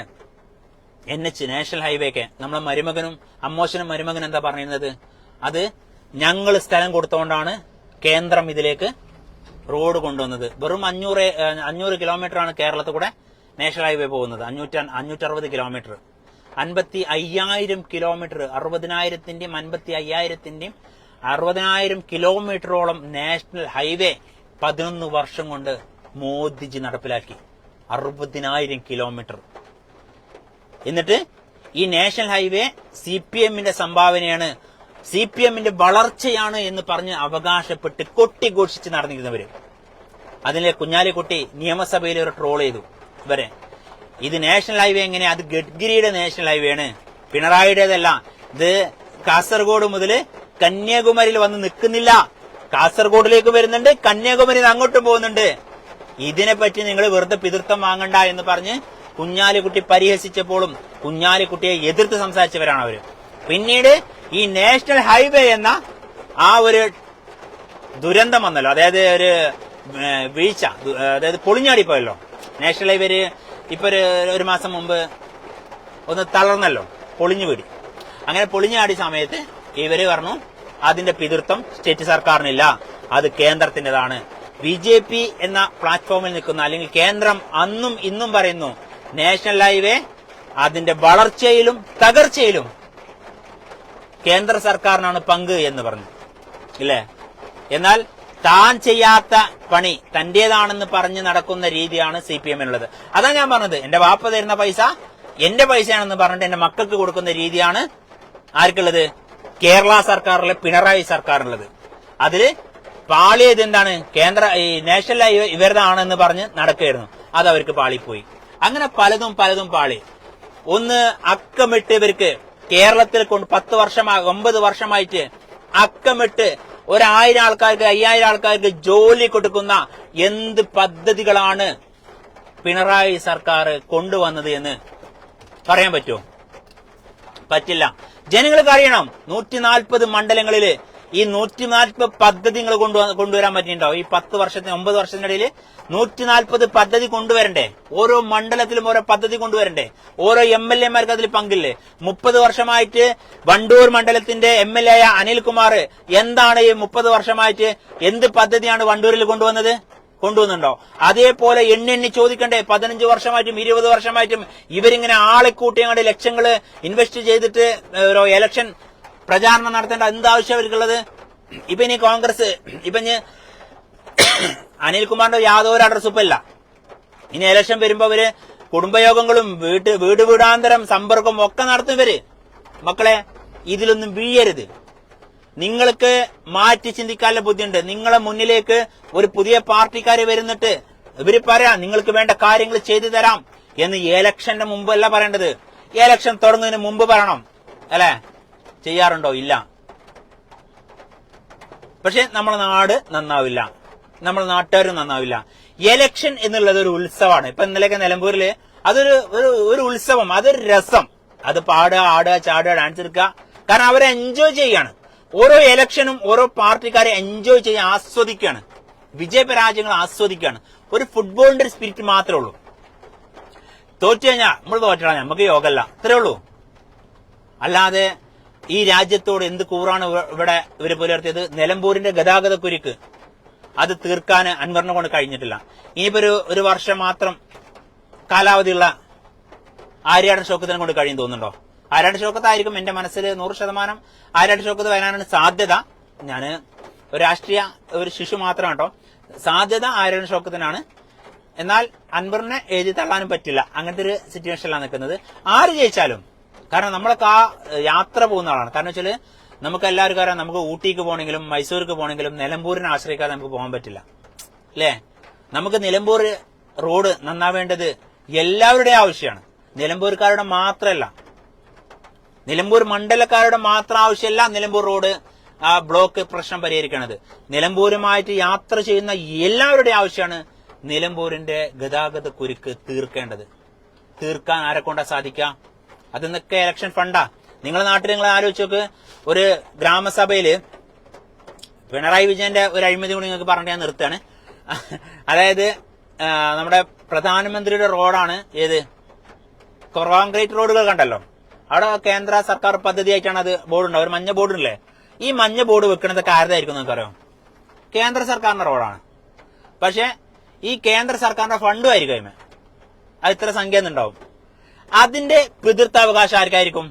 NH നാഷണൽ ഹൈവേ ഒക്കെ നമ്മളെ അമ്മോശനും മരുമകനും എന്താ പറയുന്നത്? അത് ഞങ്ങൾ സ്ഥലം കൊടുത്തുകൊണ്ടാണ് കേന്ദ്രം ഇതിലേക്ക് റോഡ് കൊണ്ടുവന്നത്. വെറും 500 കിലോമീറ്റർ ആണ് കേരളത്തിൽ കൂടെ നാഷണൽ ഹൈവേ പോകുന്നത്. 560 കിലോമീറ്റർ, 55,000 കിലോമീറ്റർ, 60,000-ന്റെയും 55,000-ന്റെയും 60,000 കിലോമീറ്ററോളം നാഷണൽ ഹൈവേ 11 വർഷം കൊണ്ട് മോദിജി നടപ്പിലാക്കി. 60,000 കിലോമീറ്റർ. എന്നിട്ട് ഈ നാഷണൽ ഹൈവേ CPM-ന്റെ സംഭാവനയാണ്, CPM-ന്റെ വളർച്ചയാണ് എന്ന് പറഞ്ഞ് അവകാശപ്പെട്ട് കൊട്ടിഘോഷിച്ച് നടന്നിരുന്നവര്. അതിലെ കുഞ്ഞാലിക്കുട്ടി നിയമസഭയിൽ ഒരു ട്രോൾ ചെയ്തു ഇവരെ. ഇത് നാഷണൽ ഹൈവേ എങ്ങനെ? അത് ഗഡ്കരിയുടെ നാഷണൽ ഹൈവേ ആണ്, പിണറായിയുടേതല്ല. ഇത് കാസർഗോഡ് മുതൽ കന്യാകുമാരിയിൽ വന്ന് നിൽക്കുന്നില്ല. കാസർഗോഡിലേക്ക് വരുന്നുണ്ട്, കന്യാകുമാരിയിൽ അങ്ങോട്ടും പോകുന്നുണ്ട്. ഇതിനെപ്പറ്റി നിങ്ങൾ വെറുതെ പിതൃത്വം വാങ്ങണ്ട എന്ന് പറഞ്ഞ് കുഞ്ഞാലിക്കുട്ടി പരിഹസിച്ചപ്പോഴും കുഞ്ഞാലിക്കുട്ടിയെ എതിർത്ത് സംസാരിച്ചവരാണ് അവര്. പിന്നീട് ഈ നാഷണൽ ഹൈവേ എന്ന ആ ഒരു ദുരന്തം വന്നല്ലോ, അതായത് ഒരു വീഴ്ച, അതായത് പൊളിഞ്ഞാടിപ്പോയല്ലോ നാഷണൽ ഹൈവേ. ഇപ്പൊ ഒരു മാസം മുമ്പ് ഒന്ന് തളർന്നല്ലോ, പൊളിഞ്ഞു വീടി. അങ്ങനെ പൊളിഞ്ഞാടിയ സമയത്ത് ഇവര് പറഞ്ഞു അതിന്റെ പിതൃത്വം സ്റ്റേറ്റ് സർക്കാരിനില്ല, അത് കേന്ദ്രത്തിൻ്റെതാണ്. BJP എന്ന പ്ലാറ്റ്ഫോമിൽ നിൽക്കുന്ന, അല്ലെങ്കിൽ കേന്ദ്രം അന്നും ഇന്നും പറയുന്നു നാഷണൽ ഹൈവേ അതിന്റെ വളർച്ചയിലും തകർച്ചയിലും കേന്ദ്ര സർക്കാരിനാണ് പങ്ക് എന്ന് പറഞ്ഞു, ഇല്ലേ? എന്നാൽ താൻ ചെയ്യാത്ത പണി തന്റേതാണെന്ന് പറഞ്ഞ് നടക്കുന്ന രീതിയാണ് CPM-നുള്ളത്. അതാ ഞാൻ പറഞ്ഞത്, എന്റെ വാപ്പ തരുന്ന പൈസ എന്റെ പൈസയാണെന്ന് പറഞ്ഞിട്ട് എന്റെ മക്കൾക്ക് കൊടുക്കുന്ന രീതിയാണ് ആർക്കുള്ളത്? കേരള സർക്കാരിലെ പിണറായി സർക്കാരിനുള്ളത്. അതില് പാളിയത് എന്താണ്? ഈ നാഷണൽ ഹൈവേ ഇവരുടെയാണെന്ന് പറഞ്ഞ് നടക്കുകയായിരുന്നു, അത് അവർക്ക് പാളിപ്പോയി. അങ്ങനെ പലതും പാളി. ഒന്ന് അക്കമിട്ട് ഇവർക്ക് കേരളത്തിൽ കൊണ്ട് 9 വർഷമായിട്ട് അക്കമിട്ട് 1,000 ആൾക്കാർക്ക് 5,000 ആൾക്കാർക്ക് ജോലി കൊടുക്കുന്ന എന്ത് പദ്ധതികളാണ് പിണറായി സർക്കാർ കൊണ്ടുവന്നത് എന്ന് പറയാൻ പറ്റുമോ? പറ്റില്ല. ജനങ്ങൾക്ക് അറിയണം. 140 മണ്ഡലങ്ങളില് ഈ 140 പദ്ധതികൾ കൊണ്ടുവരാൻ പറ്റിയിട്ടുണ്ടോ? ഈ 9 വർഷത്തിനിടയിൽ 140 പദ്ധതി കൊണ്ടുവരണ്ടേ? ഓരോ മണ്ഡലത്തിലും ഓരോ പദ്ധതി കൊണ്ടുവരണ്ടേ? ഓരോ MLA-മാർക്ക് അതിൽ പങ്കില്ലേ? 30 വർഷമായിട്ട് വണ്ടൂർ മണ്ഡലത്തിന്റെ MLA ആയ അനിൽകുമാർ എന്താണ് ഈ 30 വർഷമായിട്ട് എന്ത് പദ്ധതിയാണ് വണ്ടൂരിൽ കൊണ്ടുവന്നുണ്ടോ? അതേപോലെ എണ്ണി ചോദിക്കണ്ടേ? 15 വർഷമായിട്ടും 20 വർഷമായിട്ടും ഇവരിങ്ങനെ ആളെ കൂട്ടിയങ്ങാണ്ട് ലക്ഷങ്ങള് ഇൻവെസ്റ്റ് ചെയ്തിട്ട് ഓരോ ഇലക്ഷൻ പ്രചാരണം നടത്തേണ്ട എന്താവശ്യം അവർക്കുള്ളത്? ഇപ്പൊ ഇനി കോൺഗ്രസ് അനിൽകുമാറിന്റെ യാതൊരു അഡ്രസ്സും ഇല്ല. ഇനി ഇലക്ഷൻ വരുമ്പോ അവര് കുടുംബയോഗങ്ങളും വീടാന്തരം സമ്പർക്കവും ഒക്കെ നടത്തും ഇവര്. മക്കളെ, ഇതിലൊന്നും വീഴരുത്. നിങ്ങൾക്ക് മാറ്റി ചിന്തിക്കാനുള്ള ബുദ്ധിയുണ്ട്. നിങ്ങളെ മുന്നിലേക്ക് ഒരു പുതിയ പാർട്ടിക്കാര് വരുന്നിട്ട് ഇവര് പറയാം നിങ്ങൾക്ക് വേണ്ട കാര്യങ്ങൾ ചെയ്തു തരാം എന്ന് ഇലക്ഷന്റെ മുമ്പല്ല പറയേണ്ടത്, ഇലക്ഷൻ തുടങ്ങുന്നതിന് മുമ്പ് പറയണം, അല്ലെ? ചെയ്യാറുണ്ടോ? ഇല്ല. പക്ഷെ നമ്മളെ നാട് നന്നാവില്ല, നമ്മളെ നാട്ടുകാരും നന്നാവില്ല. ഇലക്ഷൻ എന്നുള്ളത് ഒരു ഉത്സവമാണ്. ഇപ്പൊ ഇന്നലെയൊക്കെ നിലമ്പൂരില് അതൊരു ഉത്സവം, അതൊരു രസം. അത് പാടുക, ആടുക, ചാടുക, ഡാൻസ് എടുക്കുക. കാരണം അവരെ എൻജോയ് ചെയ്യാണ്. ഓരോ ഇലക്ഷനും ഓരോ പാർട്ടിക്കാരെ എൻജോയ് ചെയ്യാൻ ആസ്വദിക്കുകയാണ്, വിജയപരാജയങ്ങൾ ആസ്വദിക്കുകയാണ്. ഒരു ഫുട്ബോളിന്റെ ഒരു സ്പിരിറ്റ് മാത്രമേ ഉള്ളൂ. തോറ്റു കഴിഞ്ഞാൽ നമ്മൾ തോറ്റാണ്, നമുക്ക് യോഗമല്ല, അത്രേ ഉള്ളൂ. അല്ലാതെ ഈ രാജ്യത്തോട് എന്ത് കൂറാണ് ഇവര് പുലർത്തിയത്? നിലമ്പൂരിന്റെ ഗതാഗത കുരുക്ക് അത് തീർക്കാൻ അൻവറിനെ കൊണ്ട് കഴിഞ്ഞിട്ടില്ല. ഇനിയിപ്പോ ഒരു വർഷം മാത്രം കാലാവധിയുള്ള ആര്യാടൻ ഷൗക്കത്തിനെ കൊണ്ട് കഴിയും തോന്നുന്നുണ്ടോ? ആര്യാടൻ ഷൗക്കത്തായിരിക്കും എന്റെ മനസ്സിൽ 100% ആര്യാടൻ ഷൗക്കത്ത് വരാനാണ് സാധ്യത. ഞാന് ഒരു രാഷ്ട്രീയ ശിശു മാത്രം കേട്ടോ. സാധ്യത ആര്യാടൻ ഷൗക്കത്തിനാണ്. എന്നാൽ അൻവറിനെ എഴുതി തള്ളാനും പറ്റില്ല. അങ്ങനത്തെ ഒരു സിറ്റുവേഷനിലാണ് നിൽക്കുന്നത്. ആര് ജയിച്ചാലും, കാരണം നമ്മളൊക്കെ ആ യാത്ര പോകുന്ന ആളാണ്. കാരണം വെച്ചാല് നമുക്ക് എല്ലാവർക്കും അറിയാം, നമുക്ക് ഊട്ടിക്ക് പോകണമെങ്കിലും മൈസൂർക്ക് പോകണമെങ്കിലും നിലമ്പൂരിനെ ആശ്രയിക്കാതെ നമുക്ക് പോകാൻ പറ്റില്ല, അല്ലേ? നമുക്ക് നിലമ്പൂർ റോഡ് നന്നാവേണ്ടത് എല്ലാവരുടെയും ആവശ്യമാണ്. നിലമ്പൂർക്കാരുടെ മാത്രമല്ല, നിലമ്പൂർ മണ്ഡലക്കാരുടെ മാത്രം ആവശ്യമല്ല നിലമ്പൂർ റോഡ് ആ ബ്ലോക്ക് പ്രശ്നം പരിഹരിക്കണത്. നിലമ്പൂരുമായിട്ട് യാത്ര ചെയ്യുന്ന എല്ലാവരുടെയും ആവശ്യമാണ് നിലമ്പൂരിന്റെ ഗതാഗത കുരുക്ക് തീർക്കേണ്ടത്. തീർക്കാൻ ആരെ കൊണ്ടാ സാധിക്കുക? അതൊന്നൊക്കെ ഇലക്ഷൻ ഫണ്ടാ. നിങ്ങളുടെ നാട്ടിൽ നിങ്ങൾ ആലോചിച്ച് നോക്ക്, ഒരു ഗ്രാമസഭയില് പിണറായി വിജയന്റെ ഒരു അഴിമതി കൂടി നിങ്ങൾക്ക് പറഞ്ഞിട്ട് ഞാൻ നിർത്തുകയാണ്. അതായത് നമ്മുടെ പ്രധാനമന്ത്രിയുടെ റോഡാണ് ഏത്, കോൺക്രീറ്റ് റോഡുകൾ കണ്ടല്ലോ, അവിടെ കേന്ദ്ര സർക്കാർ പദ്ധതിയായിട്ടാണ് അത് ബോർഡുണ്ടാവും, ഒരു മഞ്ഞ ബോർഡില്ലേ, ഈ മഞ്ഞ ബോർഡ് വെക്കണതൊക്കെ ആരുതായിരിക്കും നിങ്ങൾക്കറിയോ? കേന്ദ്ര സർക്കാരിന്റെ റോഡാണ്. പക്ഷെ ഈ കേന്ദ്ര സർക്കാരിന്റെ ഫണ്ടും ആയിരിക്കും അത് ഇത്ര സംഖ്യ ഉണ്ടാവും. അതിന്റെ പിതൃത്വാവകാശം ആർക്കായിരിക്കും?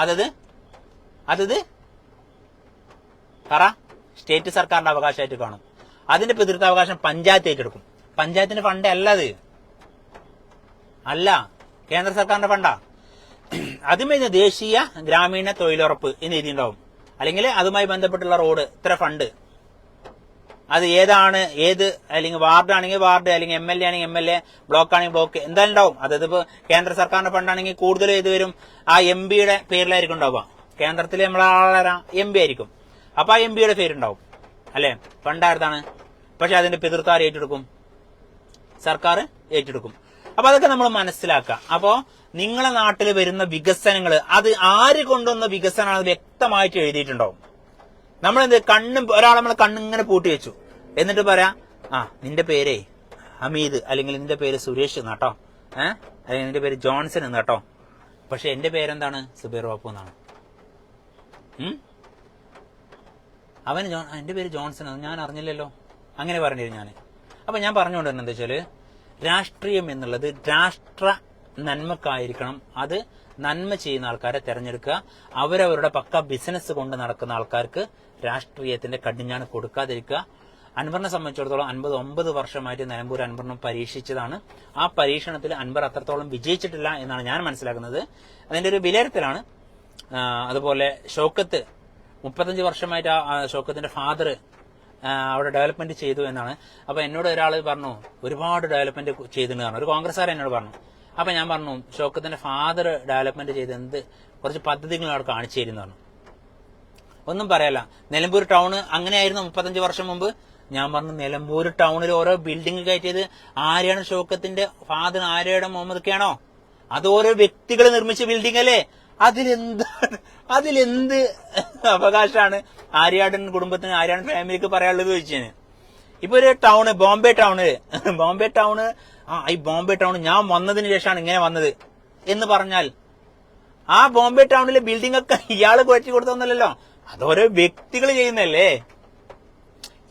അതത് പറ, സ്റ്റേറ്റ് സർക്കാരിന്റെ അവകാശമായിട്ട് കാണും. അതിന്റെ പിതൃത്വാവകാശം പഞ്ചായത്ത് ഏറ്റെടുക്കും. പഞ്ചായത്തിന്റെ ഫണ്ട് അല്ല, കേന്ദ്ര സർക്കാരിന്റെ ഫണ്ടാ. അതുമേ ദേശീയ ഗ്രാമീണ തൊഴിലുറപ്പ് എന്ന് എഴുതിയിട്ടുണ്ടാവും. അല്ലെങ്കിൽ അതുമായി ബന്ധപ്പെട്ടുള്ള റോഡ് ഇത്ര ഫണ്ട്, അത് ഏത് അല്ലെങ്കിൽ വാർഡ് ആണെങ്കിൽ വാർഡ്, അല്ലെങ്കിൽ MLA ആണെങ്കിൽ MLA, ബ്ലോക്ക് ആണെങ്കിൽ ബ്ലോക്ക്, എന്തായാലും ഉണ്ടാവും. അതായത് ഇപ്പൊ കേന്ദ്ര സർക്കാരിന്റെ ഫണ്ടാണെങ്കിൽ കൂടുതൽ ഏത് വരും? ആ MP-യുടെ പേരിലായിരിക്കും ഉണ്ടാവുക. കേന്ദ്രത്തിൽ നമ്മളാളാ MP ആയിരിക്കും. അപ്പൊ ആ MP-യുടെ പേരുണ്ടാവും അല്ലെ? ഫണ്ടാരതാണ്. പക്ഷെ അതിന്റെ പിതൃത്വം ഏറ്റെടുക്കും, സർക്കാർ ഏറ്റെടുക്കും. അപ്പൊ അതൊക്കെ നമ്മൾ മനസ്സിലാക്കുക. അപ്പോ നിങ്ങളെ നാട്ടിൽ വരുന്ന വികസനങ്ങൾ അത് ആര് കൊണ്ടുവന്ന വികസനമാണ് വ്യക്തമായിട്ട് എഴുതിയിട്ടുണ്ടാവും. നമ്മളെന്ത് ഒരാളെ നമ്മളെ കണ്ണിങ്ങനെ പൂട്ടി വെച്ചു, എന്നിട്ട് പറയാ നിന്റെ പേരേ ഹമീദ്, അല്ലെങ്കിൽ നിന്റെ പേര് സുരേഷ് എന്നാട്ടോ, അല്ലെങ്കിൽ നിന്റെ പേര് ജോൺസൺ എന്നാട്ടോ, പക്ഷെ എന്റെ പേരെന്താണ്? സുബൈർ ബാപ്പു എന്നാണ്. അവന് എന്റെ പേര് ജോൺസൺ, ഞാൻ അറിഞ്ഞില്ലല്ലോ, അങ്ങനെ പറഞ്ഞിരുന്നു ഞാൻ. അപ്പൊ ഞാൻ പറഞ്ഞുകൊണ്ടിരുന്നത് എന്താ വെച്ചാല്, രാഷ്ട്രീയം എന്നുള്ളത് രാഷ്ട്ര നന്മക്കായിരിക്കണം. അത് നന്മ ചെയ്യുന്ന ആൾക്കാരെ തെരഞ്ഞെടുക്കുക. അവരവരുടെ പക്ക ബിസിനസ് കൊണ്ട് നടക്കുന്ന ആൾക്കാർക്ക് രാഷ്ട്രീയത്തിന്റെ കടിഞ്ഞാണ് കൊടുക്കാതിരിക്കുക. അൻവറിനെ സംബന്ധിച്ചിടത്തോളം 59 വർഷമായിട്ട് നിലമ്പൂർ അൻവറിനും പരീക്ഷിച്ചതാണ്. ആ പരീക്ഷണത്തിൽ അൻവർ അത്രത്തോളം വിജയിച്ചിട്ടില്ല എന്നാണ് ഞാൻ മനസ്സിലാക്കുന്നത്. അതിന്റെ ഒരു വിലയിരുത്തലാണ്. അതുപോലെ ഷൗക്കത്ത് 35 വർഷമായിട്ട് ഷൗക്കത്തിന്റെ ഫാദർ അവിടെ ഡെവലപ്മെന്റ് ചെയ്തു എന്നാണ്. അപ്പൊ എന്നോട് ഒരാൾ പറഞ്ഞു ഒരുപാട് ഡെവലപ്മെന്റ് ചെയ്തെന്ന് പറഞ്ഞു, ഒരു കോൺഗ്രസ്സുകാരൻ എന്നോട് പറഞ്ഞു. അപ്പൊ ഞാൻ പറഞ്ഞു ഷൗക്കത്തിന്റെ ഫാദർ ഡെവലപ്മെന്റ് ചെയ്ത് കുറച്ച് പദ്ധതികൾ അവിടെ കാണിച്ചു തരുന്നു പറഞ്ഞു. ഒന്നും പറയല്ല, നിലമ്പൂർ ടൗണ് അങ്ങനെയായിരുന്നു 35 വർഷം മുമ്പ്. ഞാൻ പറഞ്ഞു നിലമ്പൂർ ടൗണിൽ ഓരോ ബിൽഡിംഗ് കയറ്റിയത് ആര്യാണ്? ഷൗക്കത്തിന്റെ ഫാദർ ആര്യയുടെ മുഹമ്മദ്? അത് ഓരോ വ്യക്തികൾ നിർമ്മിച്ച ബിൽഡിംഗ് അല്ലേ? അതിലെന്ത് അവകാശമാണ് ആര്യാടൻ കുടുംബത്തിന്, ആര്യാടൻ ഫാമിലിക്ക് പറയാനുള്ളത് ചോദിച്ചേന്. ഇപ്പൊ ഒരു ടൗണ്, ബോംബെ ടൗണ് ഈ ബോംബെ ടൗൺ ഞാൻ വന്നതിന് ശേഷമാണ് ഇങ്ങനെ വന്നത് എന്ന് പറഞ്ഞാൽ ആ ബോംബെ ടൗണിലെ ബിൽഡിംഗ് ഒക്കെ ഇയാള് കയറ്റി കൊടുത്തൊന്നല്ലോ, അതോരോ വ്യക്തികൾ ചെയ്യുന്നല്ലേ.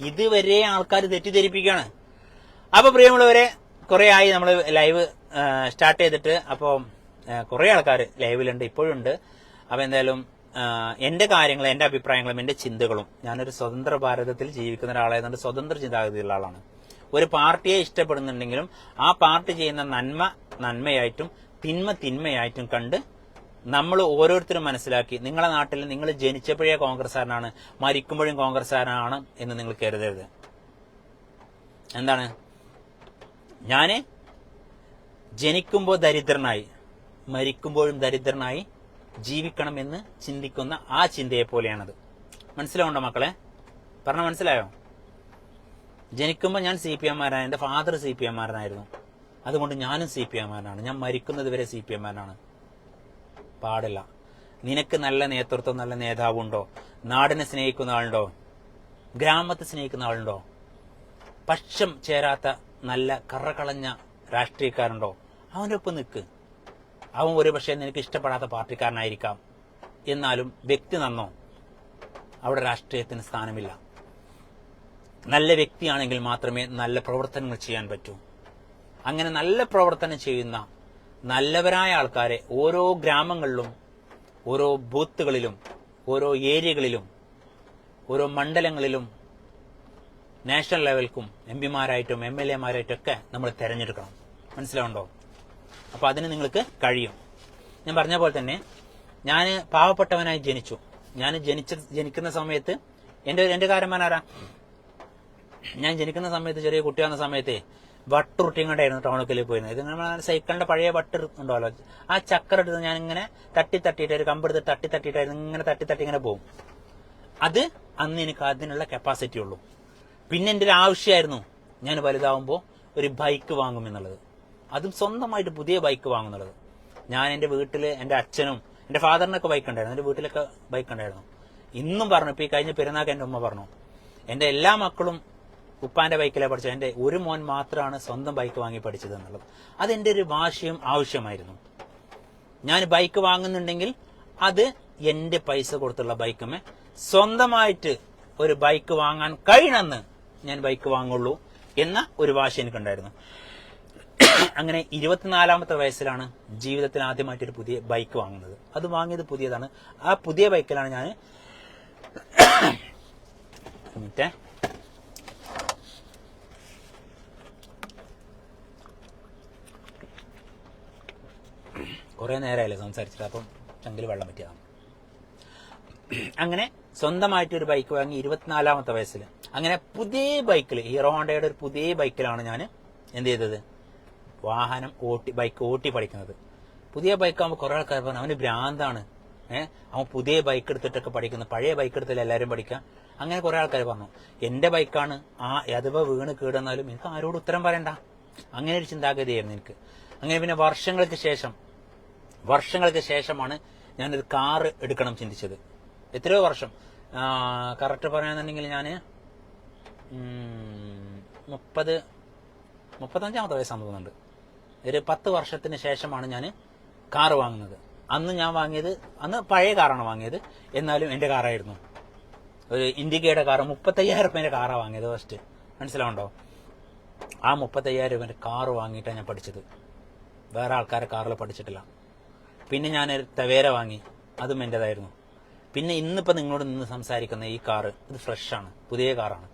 ഇതുവരെ ആൾക്കാർ തെറ്റിദ്ധരിപ്പിക്കുകയാണ്. അപ്പൊ പ്രിയമുള്ളവരെ, കുറെ ആയി നമ്മൾ ലൈവ് സ്റ്റാർട്ട് ചെയ്തിട്ട്. അപ്പൊ കുറെ ആൾക്കാർ ലൈവിലുണ്ട്, ഇപ്പോഴും ഉണ്ട്. അപ്പൊ എന്തായാലും എന്റെ കാര്യങ്ങളും എന്റെ അഭിപ്രായങ്ങളും എന്റെ ചിന്തകളും, ഞാനൊരു സ്വതന്ത്ര ഭാരതത്തിൽ ജീവിക്കുന്ന ഒരാളായതുകൊണ്ട് സ്വതന്ത്ര ചിന്താഗതിയുള്ള ആളാണ്. ഒരു പാർട്ടിയെ ഇഷ്ടപ്പെടുന്നുണ്ടെങ്കിലും ആ പാർട്ടി ചെയ്യുന്ന നന്മ നന്മയായിട്ടും തിന്മ തിന്മയായിട്ടും കണ്ട് നമ്മൾ ഓരോരുത്തരും മനസ്സിലാക്കി. നിങ്ങളെ നാട്ടിൽ നിങ്ങൾ ജനിച്ചപ്പോഴേ കോൺഗ്രസ്സുകാരനാണ്, മരിക്കുമ്പോഴും കോൺഗ്രസ്സുകാരനാണ് എന്ന് നിങ്ങൾ കരുതരുത്. എന്താണ്, ഞാന് ജനിക്കുമ്പോൾ ദരിദ്രനായി മരിക്കുമ്പോഴും ദരിദ്രനായി ജീവിക്കണം എന്ന് ചിന്തിക്കുന്ന ആ ചിന്തയെ പോലെയാണത്. മനസ്സിലാവുണ്ടോ മക്കളെ? പറഞ്ഞ മനസ്സിലായോ? ജനിക്കുമ്പോൾ ഞാൻ CPM-കാരനാണ്, എന്റെ ഫാദർ CPM-കാരനായിരുന്നു, അതുകൊണ്ട് ഞാനും CPM-കാരനാണ്, ഞാൻ മരിക്കുന്നത് വരെ CPM-കാരനാണ്. പാടില്ല. നിനക്ക് നല്ല നേതൃത്വം, നല്ല നേതാവുണ്ടോ? നാടിനെ സ്നേഹിക്കുന്ന ആളുണ്ടോ? ഗ്രാമത്തെ സ്നേഹിക്കുന്ന ആളുണ്ടോ? പക്ഷം ചേരാത്ത നല്ല കറകളഞ്ഞ രാഷ്ട്രീയക്കാരുണ്ടോ? അവന്റെ ഒപ്പം നിൽക്ക്. അവൻ ഒരു പക്ഷേ നിനക്ക് ഇഷ്ടപ്പെടാത്ത പാർട്ടിക്കാരനായിരിക്കാം, എന്നാലും വ്യക്തി നന്നോ? അവിടെ രാഷ്ട്രീയത്തിന് സ്ഥാനമില്ല. നല്ല വ്യക്തിയാണെങ്കിൽ മാത്രമേ നല്ല പ്രവർത്തനങ്ങൾ ചെയ്യാൻ പറ്റൂ. അങ്ങനെ നല്ല പ്രവർത്തനം ചെയ്യുന്ന നല്ലവരായ ആൾക്കാരെ ഓരോ ഗ്രാമങ്ങളിലും, ഓരോ ബൂത്തുകളിലും, ഓരോ ഏരിയകളിലും, ഓരോ മണ്ഡലങ്ങളിലും, നാഷണൽ ലെവൽക്കും MP-മാരായിട്ടും MLA-മാരായിട്ടും ഒക്കെ നമ്മൾ തെരഞ്ഞെടുക്കണം. മനസ്സിലാവുണ്ടോ? അപ്പൊ അതിന് നിങ്ങൾക്ക് കഴിയും. ഞാൻ പറഞ്ഞ പോലെ തന്നെ ഞാൻ പാവപ്പെട്ടവനായി ജനിച്ചു. ഞാൻ ജനിക്കുന്ന സമയത്ത് എന്റെ കാര്യമാനാരാ, ഞാൻ ജനിക്കുന്ന സമയത്ത് ചെറിയ കുട്ടിയാകുന്ന സമയത്തെ വട്ടുറുട്ടിങ്ങണ്ടായിരുന്നു ടൗണിൽ പോയിരുന്നത്. ഇത് നമ്മൾ സൈക്കിളിന്റെ പഴയ വട്ട് ഉണ്ടല്ലോ, ആ ചക്കര എടുത്ത് ഞാൻ ഇങ്ങനെ തട്ടിയിട്ട് ഒരു കമ്പെടുത്ത് തട്ടിയിട്ടായിരുന്നു ഇങ്ങനെ തട്ടി ഇങ്ങനെ പോകും. അത് അന്ന് എനിക്ക് അതിനുള്ള കപ്പാസിറ്റി ഉള്ളൂ. പിന്നെ എന്റെ ഒരു ആവശ്യമായിരുന്നു ഞാൻ വലുതാവുമ്പോൾ ഒരു ബൈക്ക് വാങ്ങുമെന്നുള്ളത്, അതും സ്വന്തമായിട്ട് പുതിയ ബൈക്ക് വാങ്ങുന്നുള്ളത്. ഞാൻ എന്റെ വീട്ടില് എന്റെ അച്ഛനും എന്റെ ഫാദറിനൊക്കെ ബൈക്ക് ഉണ്ടായിരുന്നു, എന്റെ വീട്ടിലൊക്കെ ബൈക്ക് ഉണ്ടായിരുന്നു. ഇന്നും പറഞ്ഞു, ഇപ്പൊ ഈ കഴിഞ്ഞ പെരുന്നാൾക്ക് എന്റെ ഉമ്മ പറഞ്ഞു, എന്റെ എല്ലാ മക്കളും ഉപ്പാന്റെ ബൈക്കിലാണ് പഠിച്ചത്, എന്റെ ഒരു മോൻ മാത്രമാണ് സ്വന്തം ബൈക്ക് വാങ്ങി പഠിച്ചത് എന്നുള്ളത്. അതെന്റെ ഒരു വാശിയും ആവശ്യമായിരുന്നു. ഞാൻ ബൈക്ക് വാങ്ങുന്നുണ്ടെങ്കിൽ അത് എന്റെ പൈസ കൊടുത്തുള്ള ബൈക്കുമേ സ്വന്തമായിട്ട് ഒരു ബൈക്ക് വാങ്ങാൻ കഴിയണമെന്ന് ഞാൻ ബൈക്ക് വാങ്ങുള്ളൂ എന്ന ഒരു വാശി എനിക്കുണ്ടായിരുന്നു. അങ്ങനെ 24-ാമത്തെ വയസ്സിലാണ് ജീവിതത്തിൽ ആദ്യമായിട്ടൊരു പുതിയ ബൈക്ക് വാങ്ങുന്നത്. അത് വാങ്ങിയത് പുതിയതാണ്. ആ പുതിയ ബൈക്കിലാണ് ഞാൻ കുറെ നേരമായില്ലേ സംസാരിച്ചിട്ട്, അപ്പം ചങ്കിൽ വെള്ളം പറ്റിയതാണ്. അങ്ങനെ സ്വന്തമായിട്ടൊരു ബൈക്ക് വാങ്ങി 24-ാമത്തെ വയസ്സിൽ. അങ്ങനെ പുതിയ ബൈക്കിൽ, ഹീറോ ഹോണ്ടയുടെ ഒരു പുതിയ ബൈക്കിലാണ് ഞാൻ എന്ത് ചെയ്തത്, ബൈക്ക് ഓട്ടി പഠിക്കുന്നത്. പുതിയ ബൈക്കാകുമ്പോൾ കുറെ ആൾക്കാർ പറഞ്ഞു അവന് ഭ്രാന്താണ്, അവൻ പുതിയ ബൈക്ക് എടുത്തിട്ടൊക്കെ പഠിക്കുന്നത്, പഴയ ബൈക്ക് എടുത്തില്ല എല്ലാവരും പഠിക്കാം. അങ്ങനെ കുറെ ആൾക്കാർ പറഞ്ഞു. എന്റെ ബൈക്കാണ്, അഥവാ വീണ് കേടുവന്നാലും എനിക്ക് ആരോട് ഉത്തരം പറയണ്ട, അങ്ങനെ ഒരു ചിന്താഗതിയായിരുന്നു എനിക്ക്. അങ്ങനെ പിന്നെ വർഷങ്ങൾക്ക് ശേഷമാണ് ഞാനൊരു കാറ് എടുക്കണം ചിന്തിച്ചത്. എത്രയോ വർഷം, കറക്റ്റ് പറയാന്നുണ്ടെങ്കിൽ ഞാൻ 35-ാമത്തെ വയസ്സാണെന്ന് തോന്നുന്നുണ്ട്. ഒരു 10 വർഷത്തിന് ശേഷമാണ് ഞാൻ കാറ് വാങ്ങുന്നത്. അന്ന് ഞാൻ വാങ്ങിയത്, അന്ന് പഴയ കാറാണ് വാങ്ങിയത്, എന്നാലും എന്റെ കാറായിരുന്നു. ഒരു ഇൻഡിക്കയുടെ കാറ്, 35,000 രൂപേന്റെ കാറാണ് വാങ്ങിയത് ഫസ്റ്റ്. മനസ്സിലാവുണ്ടോ? ആ 35,000 രൂപേന്റെ കാറ് വാങ്ങിയിട്ടാണ് ഞാൻ പഠിച്ചത്. വേറെ ആൾക്കാരെ കാറിൽ പഠിച്ചിട്ടില്ല. പിന്നെ ഞാനൊരു തവേര വാങ്ങി, അതും എന്റേതായിരുന്നു. പിന്നെ ഇന്നിപ്പോ നിങ്ങളോട് നിന്ന് സംസാരിക്കുന്ന ഈ കാറ്, ഇത് ഫ്രഷാണ്, പുതിയ കാറാണ്.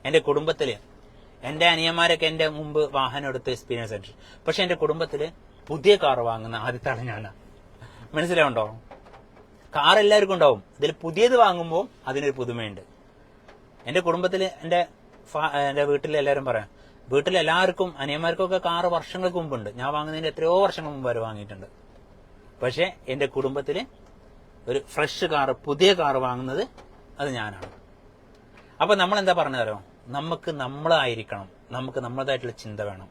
എന്റെ കുടുംബത്തില് എന്റെ അനിയന്മാരൊക്കെ എന്റെ മുമ്പ് വാഹനം എടുത്ത് എക്സ്പീരിയൻസ് ആയിട്ട്, പക്ഷെ എന്റെ കുടുംബത്തില് പുതിയ കാർ വാങ്ങുന്ന ആദ്യത്തെ ആള് ഞാനാണ്. മനസ്സിലാവുണ്ടോ? കാർ എല്ലാവർക്കും ഉണ്ടാവും, ഇതിൽ പുതിയത് വാങ്ങുമ്പോൾ അതിനൊരു പുതുമയുണ്ട്. എന്റെ കുടുംബത്തില് എന്റെ വീട്ടിൽ എല്ലാവരും പറയാം, വീട്ടിലെല്ലാവർക്കും അനിയന്മാർക്കൊക്കെ കാറ് വർഷങ്ങൾക്ക് മുമ്പുണ്ട്. ഞാൻ വാങ്ങുന്നതിന് എത്രയോ വർഷങ്ങൾ മുമ്പ് വരെ വാങ്ങിയിട്ടുണ്ട്. പക്ഷെ എന്റെ കുടുംബത്തില് ഒരു ഫ്രഷ് കാറ്, പുതിയ കാറ് വാങ്ങുന്നത് അത് ഞാനാണ്. അപ്പൊ നമ്മൾ എന്താ പറഞ്ഞു തരാം, നമുക്ക് നമ്മളായിരിക്കണം, നമുക്ക് നമ്മളതായിട്ടുള്ള ചിന്ത വേണം,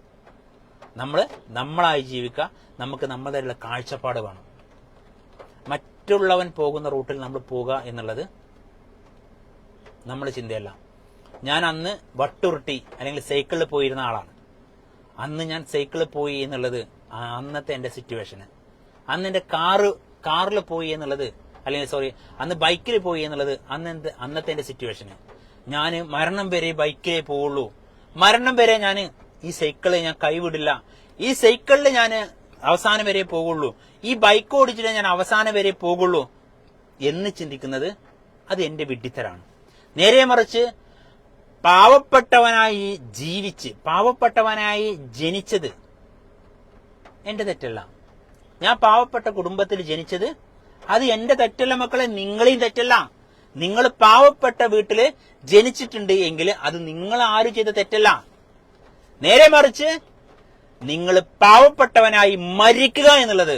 നമ്മളായി ജീവിക്കുക, നമുക്ക് നമ്മളതായിട്ടുള്ള കാഴ്ചപ്പാട് വേണം. മറ്റുള്ളവൻ പോകുന്ന റൂട്ടിൽ നമ്മൾ പോകുക എന്നുള്ളത് നമ്മുടെ ചിന്തയല്ല. ഞാൻ അന്ന് വട്ടുരുട്ടി അല്ലെങ്കിൽ സൈക്കിളിൽ പോയിരുന്ന ആളാണ്. അന്ന് ഞാൻ സൈക്കിളിൽ പോയി എന്നുള്ളത് അന്നത്തെ എന്റെ സിറ്റുവേഷന്. അന്ന് എന്റെ കാറിൽ പോയി എന്നുള്ളത്, അല്ലെങ്കിൽ സോറി, അന്ന് ബൈക്കിൽ പോയി എന്നുള്ളത് അന്നത്തെ എന്റെ സിറ്റുവേഷന്. ഞാൻ മരണം വരെ ബൈക്കിലേ പോവുള്ളൂ, മരണം വരെ ഞാൻ ഈ സൈക്കിള് ഞാൻ കൈവിടില്ല, ഈ സൈക്കിളിൽ ഞാൻ അവസാനം വരെ പോകുള്ളൂ, ഈ ബൈക്ക് ഓടിച്ചിട്ട് ഞാൻ അവസാനം വരെ പോകുള്ളൂ എന്ന് ചിന്തിക്കുന്നത് അത് എന്റെ വിഡ്ഢിത്തരാണ്. നേരെ മറിച്ച് പാവപ്പെട്ടവനായി ജനിച്ചത് എന്റെ തെറ്റല്ല. ഞാൻ പാവപ്പെട്ട കുടുംബത്തിൽ ജനിച്ചത് അത് എന്റെ തെറ്റല്ല മക്കളെ, നിങ്ങളെയും തെറ്റല്ല. നിങ്ങൾ പാവപ്പെട്ട വീട്ടില് ജനിച്ചിട്ടുണ്ട് എങ്കിൽ അത് നിങ്ങൾ ആരും ചെയ്ത തെറ്റല്ല. നേരെ മറിച്ച് നിങ്ങൾ പാവപ്പെട്ടവനായി മരിക്കുക എന്നുള്ളത്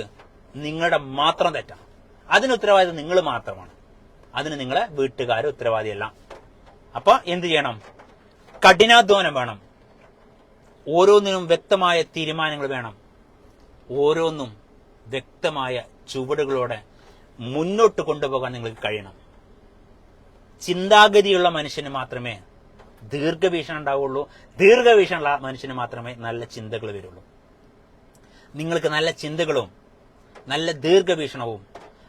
നിങ്ങളുടെ മാത്രം തെറ്റാണ്. അതിന് ഉത്തരവാദിത്വം നിങ്ങൾ മാത്രമാണ്, അതിന് നിങ്ങളെ വീട്ടുകാർ ഉത്തരവാദിയല്ല. അപ്പൊ എന്ത് ചെയ്യണം? കഠിനാധ്വാനം വേണം, ഓരോന്നിനും വ്യക്തമായ തീരുമാനങ്ങൾ വേണം, ഓരോന്നും വ്യക്തമായ ചുവടുകളോടെ മുന്നോട്ട് കൊണ്ടുപോകാൻ നിങ്ങൾക്ക് കഴിയണം. ചിന്താഗതിയുള്ള മനുഷ്യന് മാത്രമേ ദീർഘവീക്ഷണം ഉണ്ടാവുള്ളൂ, ദീർഘവീക്ഷണമുള്ള മനുഷ്യന് മാത്രമേ നല്ല ചിന്തകൾ വരുള്ളൂ. നിങ്ങൾക്ക് നല്ല ചിന്തകളും നല്ല ദീർഘവീക്ഷണവും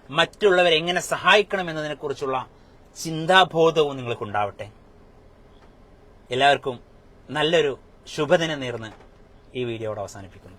മറ്റുള്ളവരെ എങ്ങനെ സഹായിക്കണം എന്നതിനെ കുറിച്ചുള്ള ചിന്താബോധവും നിങ്ങൾക്ക് ഉണ്ടാവട്ടെ. എല്ലാവർക്കും നല്ലൊരു ശുഭദിനം നേർന്ന് ഈ വീഡിയോയോട് അവസാനിപ്പിക്കുന്നു.